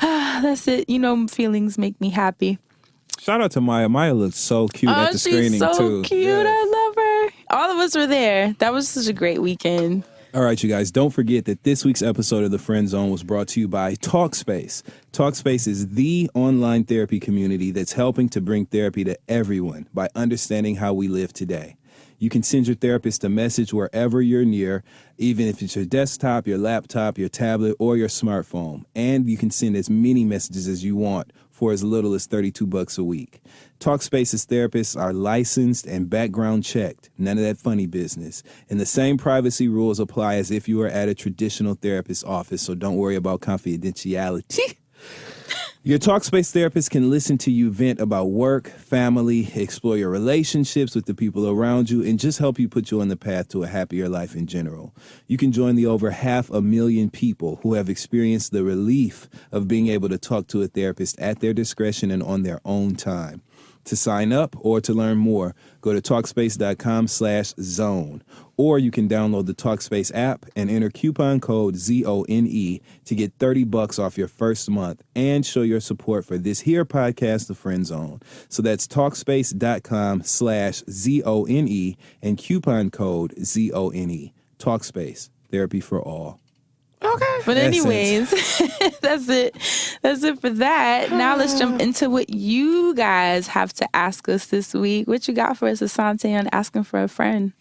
that's it. You know, feelings make me happy. Shout out to Maya. Maya looked so cute at the screening, she's so too. Cute. I love her. All of us were there. That was such a great weekend. All right, you guys, don't forget that this week's episode of The Friend Zone was brought to you by Talkspace. Talkspace is the online therapy community that's helping to bring therapy to everyone by understanding how we live today. You can send your therapist a message wherever you're near, even if it's your desktop, your laptop, your tablet, or your smartphone. And you can send as many messages as you want for as little as $32 a week. Talkspace's therapists are licensed and background checked. None of that funny business. And the same privacy rules apply as if you were at a traditional therapist's office, so don't worry about confidentiality. Your Talkspace therapist can listen to you vent about work, family, explore your relationships with the people around you, and just help you put you on the path to a happier life in general. You can join the over 500,000 people who have experienced the relief of being able to talk to a therapist at their discretion and on their own time. To sign up or to learn more, go to Talkspace.com/zone. Or you can download the Talkspace app and enter coupon code ZONE to get $30 off your first month and show your support for this here podcast, The Friend Zone. So that's Talkspace.com/ZONE and coupon code ZONE. Talkspace, therapy for all. Okay. But anyways, that's it. That's it for that. Now let's jump into what you guys have to ask us this week. What you got for us, Asante, on asking for a friend?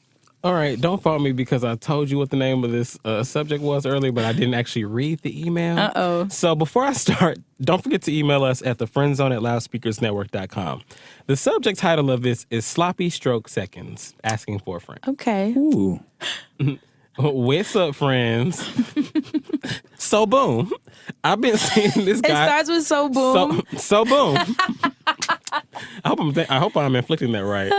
All right, don't fault me because I told you what the name of this subject was earlier, but I didn't actually read the email. Uh-oh. So before I start, don't forget to email us at TheFriendZone@loudspeakersnetwork.com. The subject title of this is Sloppy Stroke Seconds, asking for a friend. Okay. Ooh. What's up, friends? So boom. I've been seeing this guy. It starts with so boom. So boom. I hope I'm inflicting that right.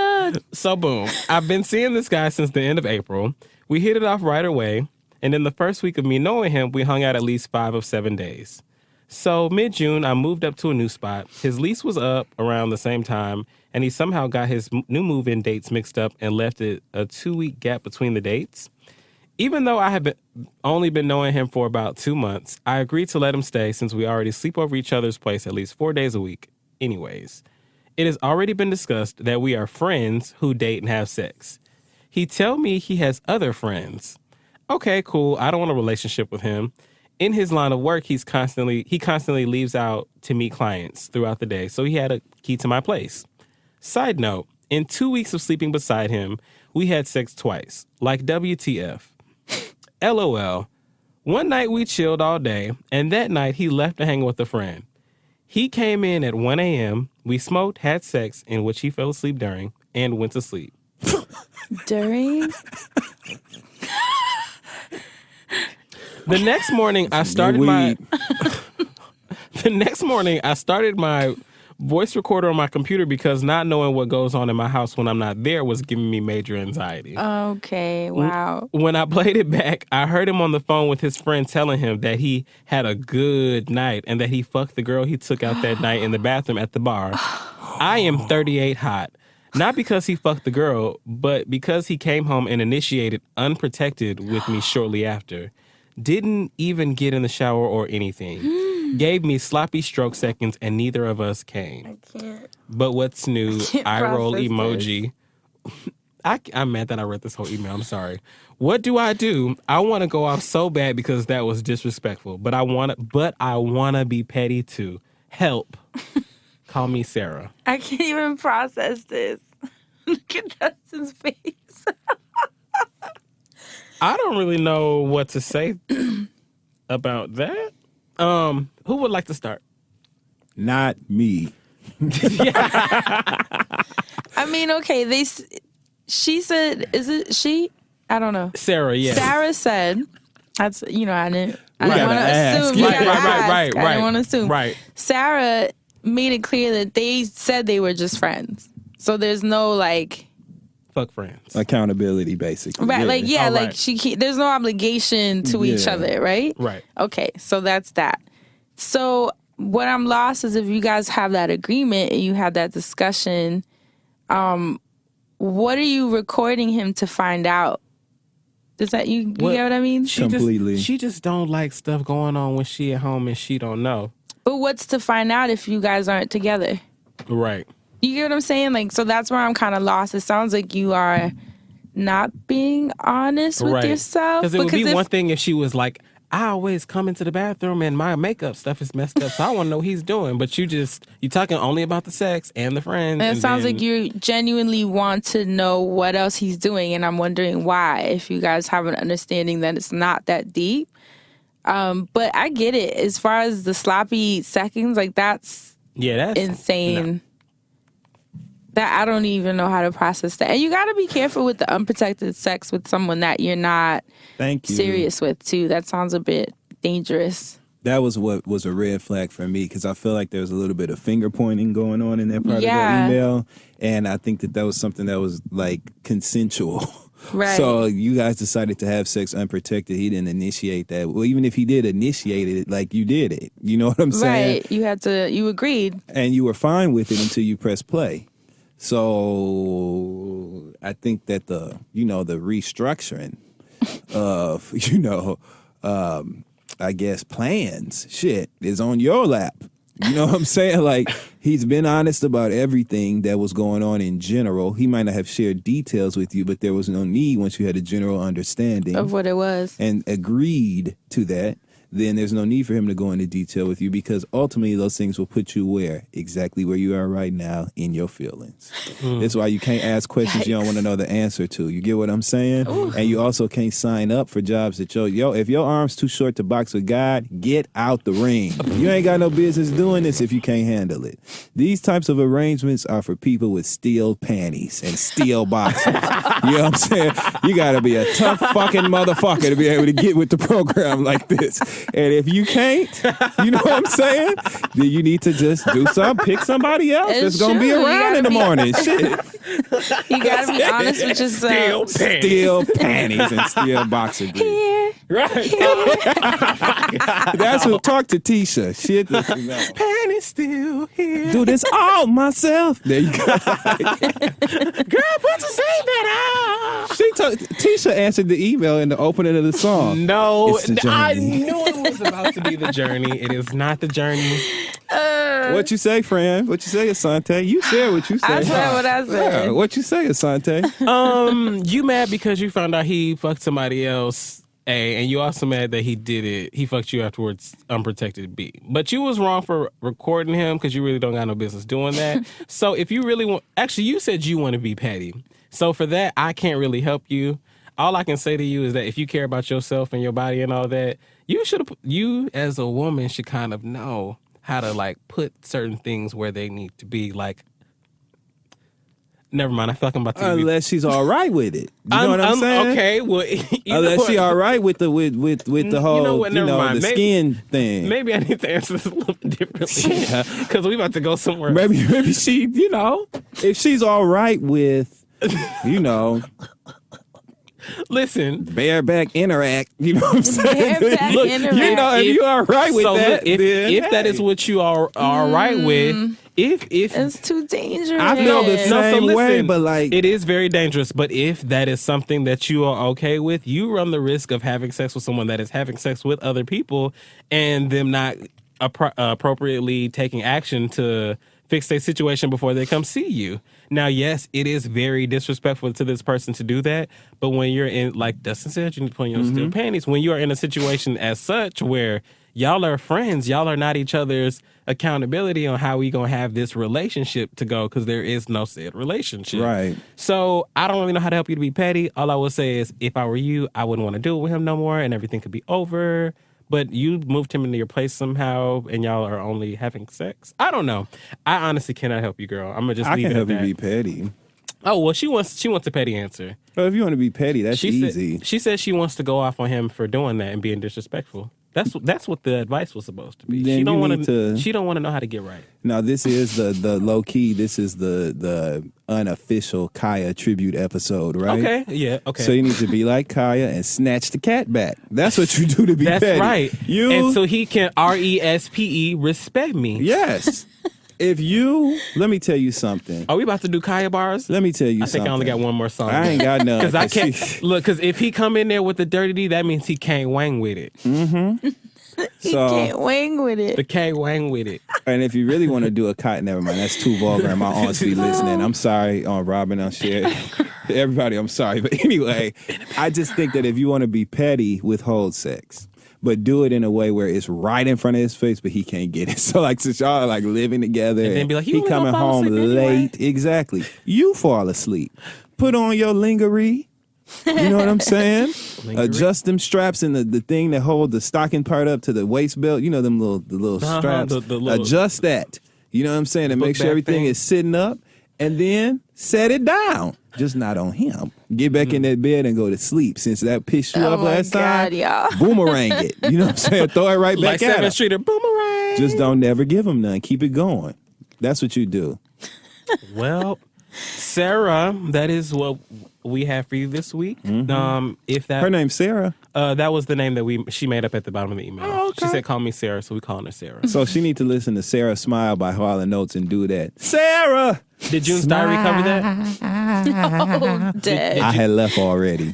So boom. I've been seeing this guy since the end of April. We hit it off right away. And in the first week of me knowing him, we hung out at least 5 of 7 days. So mid-June, I moved up to a new spot. His lease was up around the same time, and he somehow got his new move-in dates mixed up and left it a 2-week gap between the dates. Even though I had only been knowing him for about 2 months, I agreed to let him stay since we already sleep over each other's place at least 4 days a week. Anyways, it has already been discussed that we are friends who date and have sex. He tell me he has other friends. Okay, cool. I don't want a relationship with him. In his line of work, he constantly leaves out to meet clients throughout the day, so he had a key to my place. Side note, in 2 weeks of sleeping beside him, we had sex twice. Like WTF. LOL. One night we chilled all day, and that night he left to hang with a friend. He came in at 1 a.m., we smoked, had sex, in which he fell asleep during, and went to sleep. During? The next morning I started my voice recorder on my computer because not knowing what goes on in my house when I'm not there was giving me major anxiety. Okay, wow. When I played it back, I heard him on the phone with his friend telling him that he had a good night and that he fucked the girl he took out that night in the bathroom at the bar. I am 38 hot. Not because he fucked the girl, but because he came home and initiated unprotected with me shortly after. Didn't even get in the shower or anything. Gave me sloppy stroke seconds and neither of us came. I can't. But what's new? Eye roll process emoji. I'm mad that I read this whole email. I'm sorry. What do? I want to go off so bad because that was disrespectful. But I want to be petty too. Help. Call me Sarah. I can't even process this. Look at Dustin's face. I don't really know what to say about that. Who would like to start? Not me. I mean, okay, she said, is it she? I don't know. Sarah, yeah. Sarah said, that's, I didn't want to assume. Right. I didn't want to assume. Right. Sarah made it clear that they said they were just friends. So there's no fuck friends. Accountability, basically. Right, right. there's no obligation to each other, right? Right. Okay, so that's that. So what I'm lost is if you guys have that agreement and you have that discussion, what are you recording him to find out? Does that you get what I mean? Completely. She just don't like stuff going on when she at home and she don't know. But what's to find out if you guys aren't together? Right. You get what I'm saying? So that's where I'm kind of lost. It sounds like you are not being honest with yourself. Because it would be one thing if she was like, I always come into the bathroom and my makeup stuff is messed up, so I want to know what he's doing. But you talking only about the sex and the friends. And it sounds like you genuinely want to know what else he's doing, and I'm wondering why, if you guys have an understanding that it's not that deep. But I get it. As far as the sloppy seconds, that's insane. No. That I don't even know how to process that. And you got to be careful with the unprotected sex with someone that you're not serious with, too. That sounds a bit dangerous. That was what was a red flag for me because I feel like there was a little bit of finger pointing going on in that part of the email. And I think that was something that was like consensual. Right. So you guys decided to have sex unprotected. He didn't initiate that. Well, even if he did initiate it, like you did it. You know what I'm saying? Right. You agreed. And you were fine with it until you pressed play. So I think that the restructuring of, I guess plans, shit, is on your lap. You know what I'm saying? Like, he's been honest about everything that was going on in general. He might not have shared details with you, but there was no need once you had a general understanding of what it was and agreed to that. Then there's no need for him to go into detail with you because ultimately those things will put you where? Exactly where you are right now in your feelings. That's why you can't ask questions you don't want to know the answer to. You get what I'm saying? Ooh. And you also can't sign up for jobs that if your arm's too short to box with God, get out the ring. You ain't got no business doing this if you can't handle it. These types of arrangements are for people with steel panties and steel boxers. You know what I'm saying? You got to be a tough fucking motherfucker to be able to get with the program like this. And if you can't, you know what I'm saying? Then you need to just do something, pick somebody else that's going to be around in the morning. Shit. You got to be honest with yourself. Steel panties and steel boxer briefs. Here. Right. That's what talk to Tisha. Shit. Panties still here. Do this all myself. There you go. Girl, put your say that out. Tisha answered the email in the opening of the song. No, I knew it was about to be the journey. It is not the journey. What you say, friend? What you say, Asante? You said what you said. I said what I said. Yeah, what you say, Asante? You mad because you found out he fucked somebody else, A, and you also mad that he did it. He fucked you afterwards, unprotected, B. But you was wrong for recording him because you really don't got no business doing that. So if you really want, actually, you said you want to be petty. So for that, I can't really help you. All I can say to you is that if you care about yourself and your body and all that, you as a woman should kind of know how to like put certain things where they need to be. Like, never mind. I feel like I'm about to. Unless she's all right with it, you know what I'm saying? Okay, well, unless she's all right with the whole the skin thing. Maybe I need to answer this a little bit differently because we about to go somewhere. Maybe she, if she's all right with, listen, bareback interact. You know what I'm saying? Look, if you are right with that, if that is what you are right with, if it's too dangerous. I feel the same way, but like it is very dangerous. But if that is something that you are okay with, you run the risk of having sex with someone that is having sex with other people and them not appropriately taking action to fix their situation before they come see you. Now, yes, it is very disrespectful to this person to do that, but when you're in, like Dustin said, you need to put on your steel panties. When you are in a situation as such where y'all are friends, y'all are not each other's accountability on how we gonna have this relationship to go, because there is no said relationship. Right. So I don't really know how to help you to be petty. All I will say is, if I were you, I wouldn't want to do it with him no more, and everything could be over. But you moved him into your place somehow, and y'all are only having sex. I don't know. I honestly cannot help you, girl. I'm gonna just leave it at that. I can help you be petty. Oh well, she wants a petty answer. Well, if you want to be petty, that's easy. She said she wants to go off on him for doing that and being disrespectful. That's what the advice was supposed to be. Then she don't want to. She don't want to know how to get right. Now this is the low key. This is the unofficial Kaya tribute episode, right? Okay. Yeah. Okay. So you need to be like Kaya and snatch the cat back. That's what you do to be petty. That's right. And so he can RESPE respect me. Yes. Let me tell you something. Are we about to do Kaya bars? Let me tell you something. I think I only got one more song. I ain't got none. Because I can't. Because if he come in there with the dirty D, that means he can't wang with it. Mm-hmm. He can't wang with it. The can't wang with it. And if you really want to do a Kaya, never mind. That's too vulgar. My aunts be listening. I'm sorry, Robin. I'm sure. Everybody, I'm sorry. But anyway, I just think that if you want to be petty, withhold sex. But do it in a way where it's right in front of his face, but he can't get it. So like, since y'all are like living together, and then be like, he coming home late. Anyway. Exactly. You fall asleep. Put on your lingerie. You know what I'm saying? Adjust them straps and the thing that hold the stocking part up to the waist belt. You know the little straps. The little, adjust that. You know what I'm saying? And make sure everything is sitting up. and then set it down. Just not on him. Get back in that bed and go to sleep. Since that pissed you off last time, y'all. boomerang it. You know what I'm saying? Throw it right back Like at him. 7th Street or boomerang. Just don't never give him none. Keep it going. That's what you do. Well, Sarah, that is what we have for you this week. Her name's Sarah. That was the name that she made up at the bottom of the email. Oh, okay. She said, "Call me Sarah," so we calling her Sarah. So she need to listen to Sarah Smile by Harlan Oates and do that. Sarah! Did June's Diary cover that? Oh, dead. I had left already.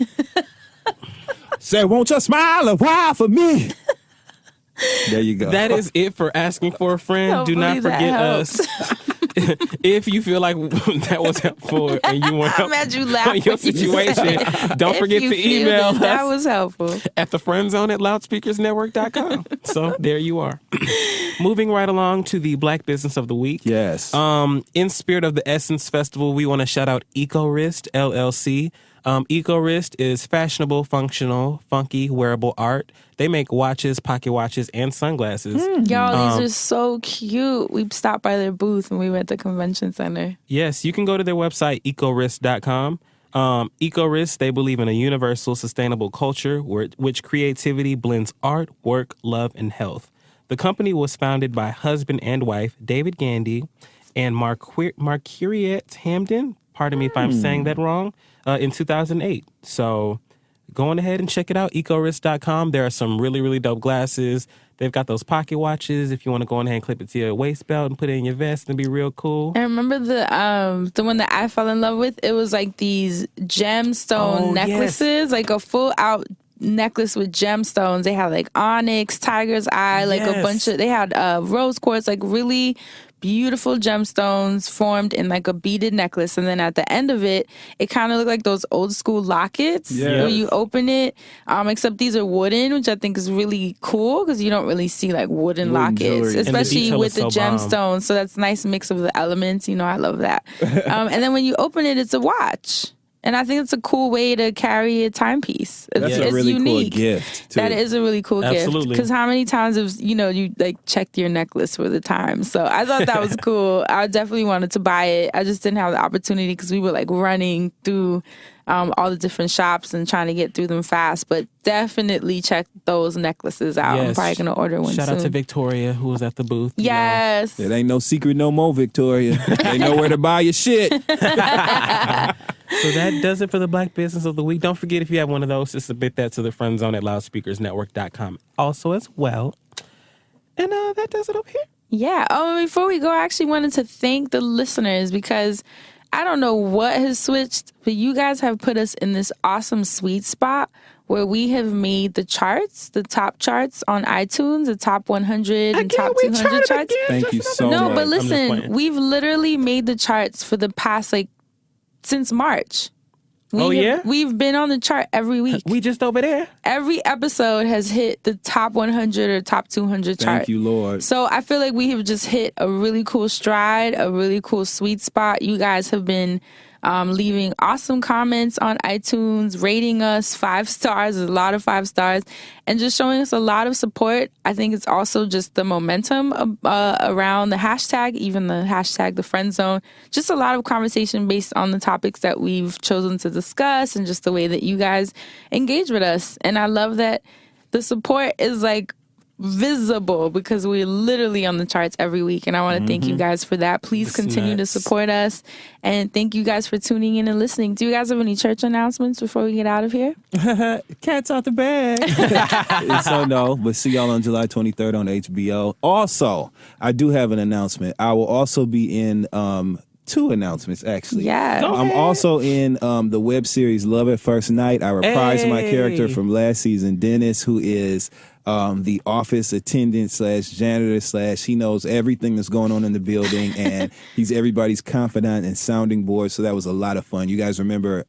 Say, won't you smile a while for me? There you go. That is it for asking for a friend. Do not Hopefully that forget helps. us. If you feel like that was helpful and you want help I'm mad you laughed on your when you said situation, it. don't If forget you to feel email that us was helpful. at TheFriendZone@loudspeakersnetwork.com. So there you are. Moving right along to the Black Business of the Week. Yes. In spirit of the Essence Festival, we want to shout out EcoWrist LLC. EcoWrist is fashionable, functional, funky, wearable art. They make watches, pocket watches, and sunglasses. Y'all, these are so cute. We stopped by their booth when we were at the convention center. Yes, you can go to their website, ecowrist.com. EcoWrist, they believe in a universal, sustainable culture which creativity blends art, work, love, and health. The company was founded by husband and wife David Gandy and Marquariette Hamden. Pardon me if I'm saying that wrong. In 2008. So go on ahead and check it out, ecowrist.com. There are some really, really dope glasses. They've got those pocket watches if you want to go on ahead and clip it to your waist belt and put it in your vest and be real cool. And remember the one that I fell in love with? It was like these gemstone necklaces, like a full out necklace with gemstones. They had like onyx, tiger's eye, like a bunch of, they had rose quartz, like really beautiful gemstones formed in like a beaded necklace. And then at the end of it, it kind of looked like those old school lockets where you open it, except these are wooden, which I think is really cool because you don't really see like wooden lockets, jewelry. especially detail with is the so bomb. gemstones. So that's a nice mix of the elements. You know, I love that. And then when you open it, it's a watch. And I think it's a cool way to carry a timepiece. That's It's a really unique. cool gift, too. That is a really cool gift. Absolutely. Because how many times have, you like checked your necklace for the time? So I thought that was cool. I definitely wanted to buy it. I just didn't have the opportunity because we were like running through all the different shops and trying to get through them fast. But definitely check those necklaces out. I'm Yes. probably going to order one Shout soon. out to Victoria, who was at the booth. Yes. It ain't no secret no more, Victoria. They know where to buy your shit. So that does it for the Black Business of the Week. Don't forget, if you have one of those, to submit that to the Friend Zone at loudspeakersnetwork.com also as well. And that does it over here. Yeah. Oh, and before we go, I actually wanted to thank the listeners because I don't know what has switched, but you guys have put us in this awesome sweet spot where we have made the charts, the top charts on iTunes, the top 100 and top 200 charts. Thank you so much. No, but I'm just listen, playing. we've literally made the charts for the past, since March. We've been on the chart every week. We just over there. Every episode has hit the top 100 or top 200 chart. Thank you, Lord. So I feel like we have just hit a really cool stride, a really cool sweet spot. You guys have been leaving awesome comments on iTunes, rating us 5 stars, a lot of 5 stars, and just showing us a lot of support. I think it's also just the momentum around the hashtag, even the hashtag TheFriendZone. Just a lot of conversation based on the topics that we've chosen to discuss and just the way that you guys engage with us. And I love that the support is visible because we're literally on the charts every week, and I want to thank you guys for that. Please continue to support us, and thank you guys for tuning in and listening. Do you guys have any church announcements before we get out of here? Cat's out the bag. So no, but see y'all on July 23rd on HBO. Also, I do have an announcement. I will also be in 2 announcements, actually. Yeah. I'm also in the web series Love at First Night. I reprise my character from last season, Dennis, who is the office attendant / janitor / he knows everything that's going on in the building, and he's everybody's confidant and sounding board. So that was a lot of fun. You guys remember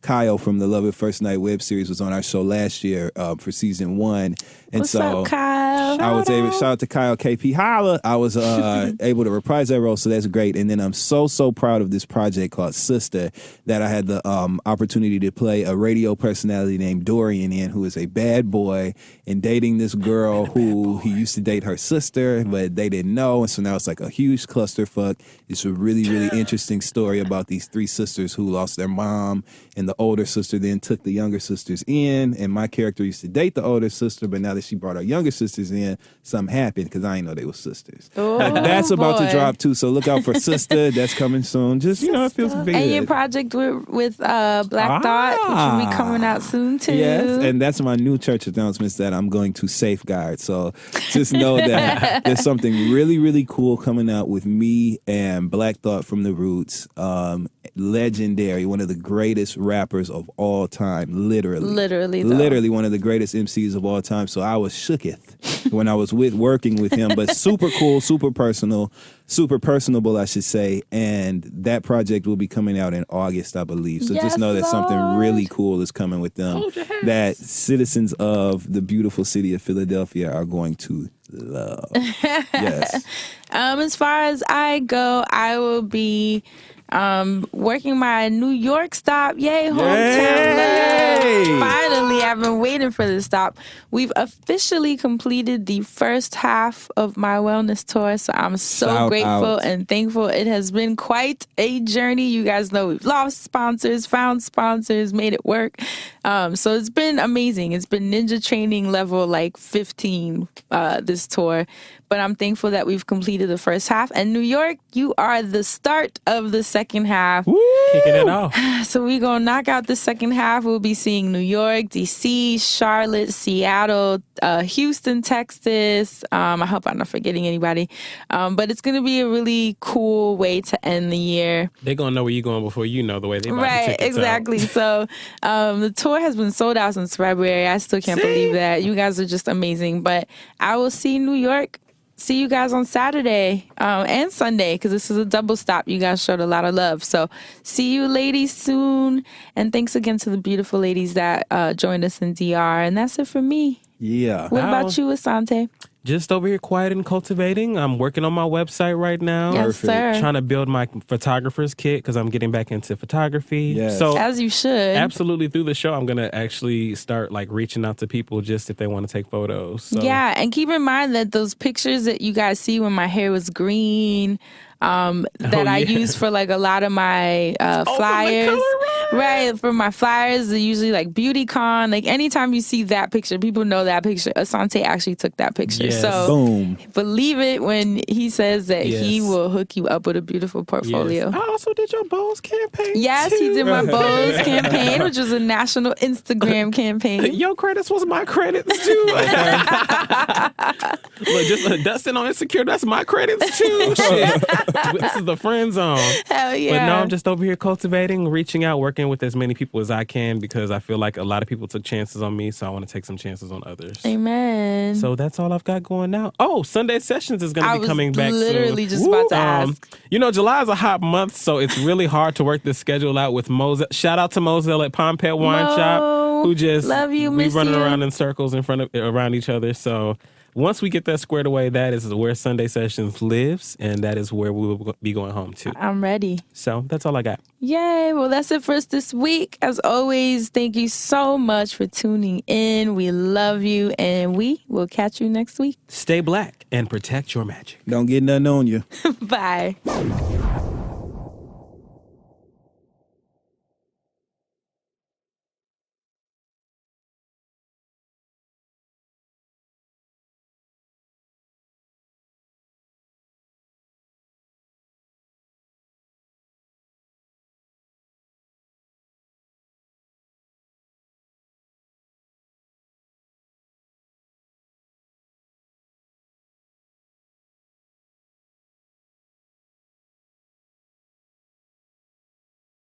Kyle from the Love at First Night web series was on our show last year for season 1. And What's up, Kyle? I was able, shout out to Kyle KP Holla. I was able to reprise that role, so that's great. And then I'm so proud of this project called Sister that I had the opportunity to play a radio personality named Dorian in, who is a bad boy and dating this girl who he used to date her sister, but they didn't know. And so now it's like a huge clusterfuck. It's a really, really interesting story about these 3 sisters who lost their mom, and the older sister then took the younger sisters in. And my character used to date the older sister, but now that she brought her younger sisters in, something happened because I didn't know they were sisters. Oh, that's about to boy. drop too, so look out for Sister. That's coming soon. Just, it feels good. And your project with Black Thought, which will be coming out soon too. Yes, and that's my new church announcements that I'm going to safeguard. So just know that there's something really, really cool coming out with me and Black Thought from the Roots. Legendary, one of the greatest rappers of all time, literally one of the greatest MCs of all time. So I was shooketh when I was working with him, but super cool, super personable, I should say. And that project will be coming out in August, I believe. So just know that something really cool is coming with them that citizens of the beautiful city of Philadelphia are going to love. Yes. As far as I go, I will be working my New York stop. Yay, hometown love. Finally, I've been waiting for this stop. We've officially completed the first half of my wellness tour, so I'm so grateful and thankful. It has been quite a journey. You guys know we've lost sponsors, found sponsors, made it work. So it's been amazing. It's been ninja training level like 15 this tour. But I'm thankful that we've completed the first half. And New York, you are the start of the second half. Woo! Kicking it off. So we're going to knock out the second half. We'll be seeing New York, D.C., Charlotte, Seattle, Houston, Texas. I hope I'm not forgetting anybody. But it's going to be a really cool way to end the year. They're going to know where you're going before you know the way they buy the tickets exactly. So the tour has been sold out since February. I still can't believe that. You guys are just amazing. But I will see New York. See you guys on Saturday and Sunday, because this is a double stop. You guys showed a lot of love. So see you ladies soon. And thanks again to the beautiful ladies that joined us in DR. And that's it for me. Yeah. What about you, Asante? Just over here quiet and cultivating. I'm working on my website right now. Yes, sir. Trying to build my photographer's kit because I'm getting back into photography. Yes. So as you should. Absolutely. Through the show, I'm going to actually start like reaching out to people just if they want to take photos. So. Yeah. And keep in mind that those pictures that you guys see when my hair was green, I use for like a lot of my flyers. Right, for my flyers, they're usually like BeautyCon. Like anytime you see that picture, people know that picture. Asante actually took that picture. Yes. So boom. Believe it when he says that he will hook you up with a beautiful portfolio. Yes. I also did your Bose campaign. Yes, too. he did my Bose campaign, which was a national Instagram campaign. Your credits was my credits too. Look, just Dustin on Insecure, that's my credits too. Shit. This is the friend zone. Hell yeah. But no, I'm just over here cultivating, reaching out, working with as many people as I can because I feel like a lot of people took chances on me, so I want to take some chances on others. Amen. So that's all I've got going now. Oh, Sunday Sessions is going to be coming back soon. I was literally just about to ask. You know, July is a hot month, so it's really hard to work this schedule out with Moselle. Shout out to Moselle at Pompet Wine Shop, who just love you, we miss running you. around in circles around each other. So once we get that squared away, that is where Sunday Sessions lives, and that is where we will be going home to. I'm ready. So that's all I got. Yay. Well, that's it for us this week. As always, thank you so much for tuning in. We love you, and we will catch you next week. Stay black and protect your magic. Don't get nothing on you. Bye.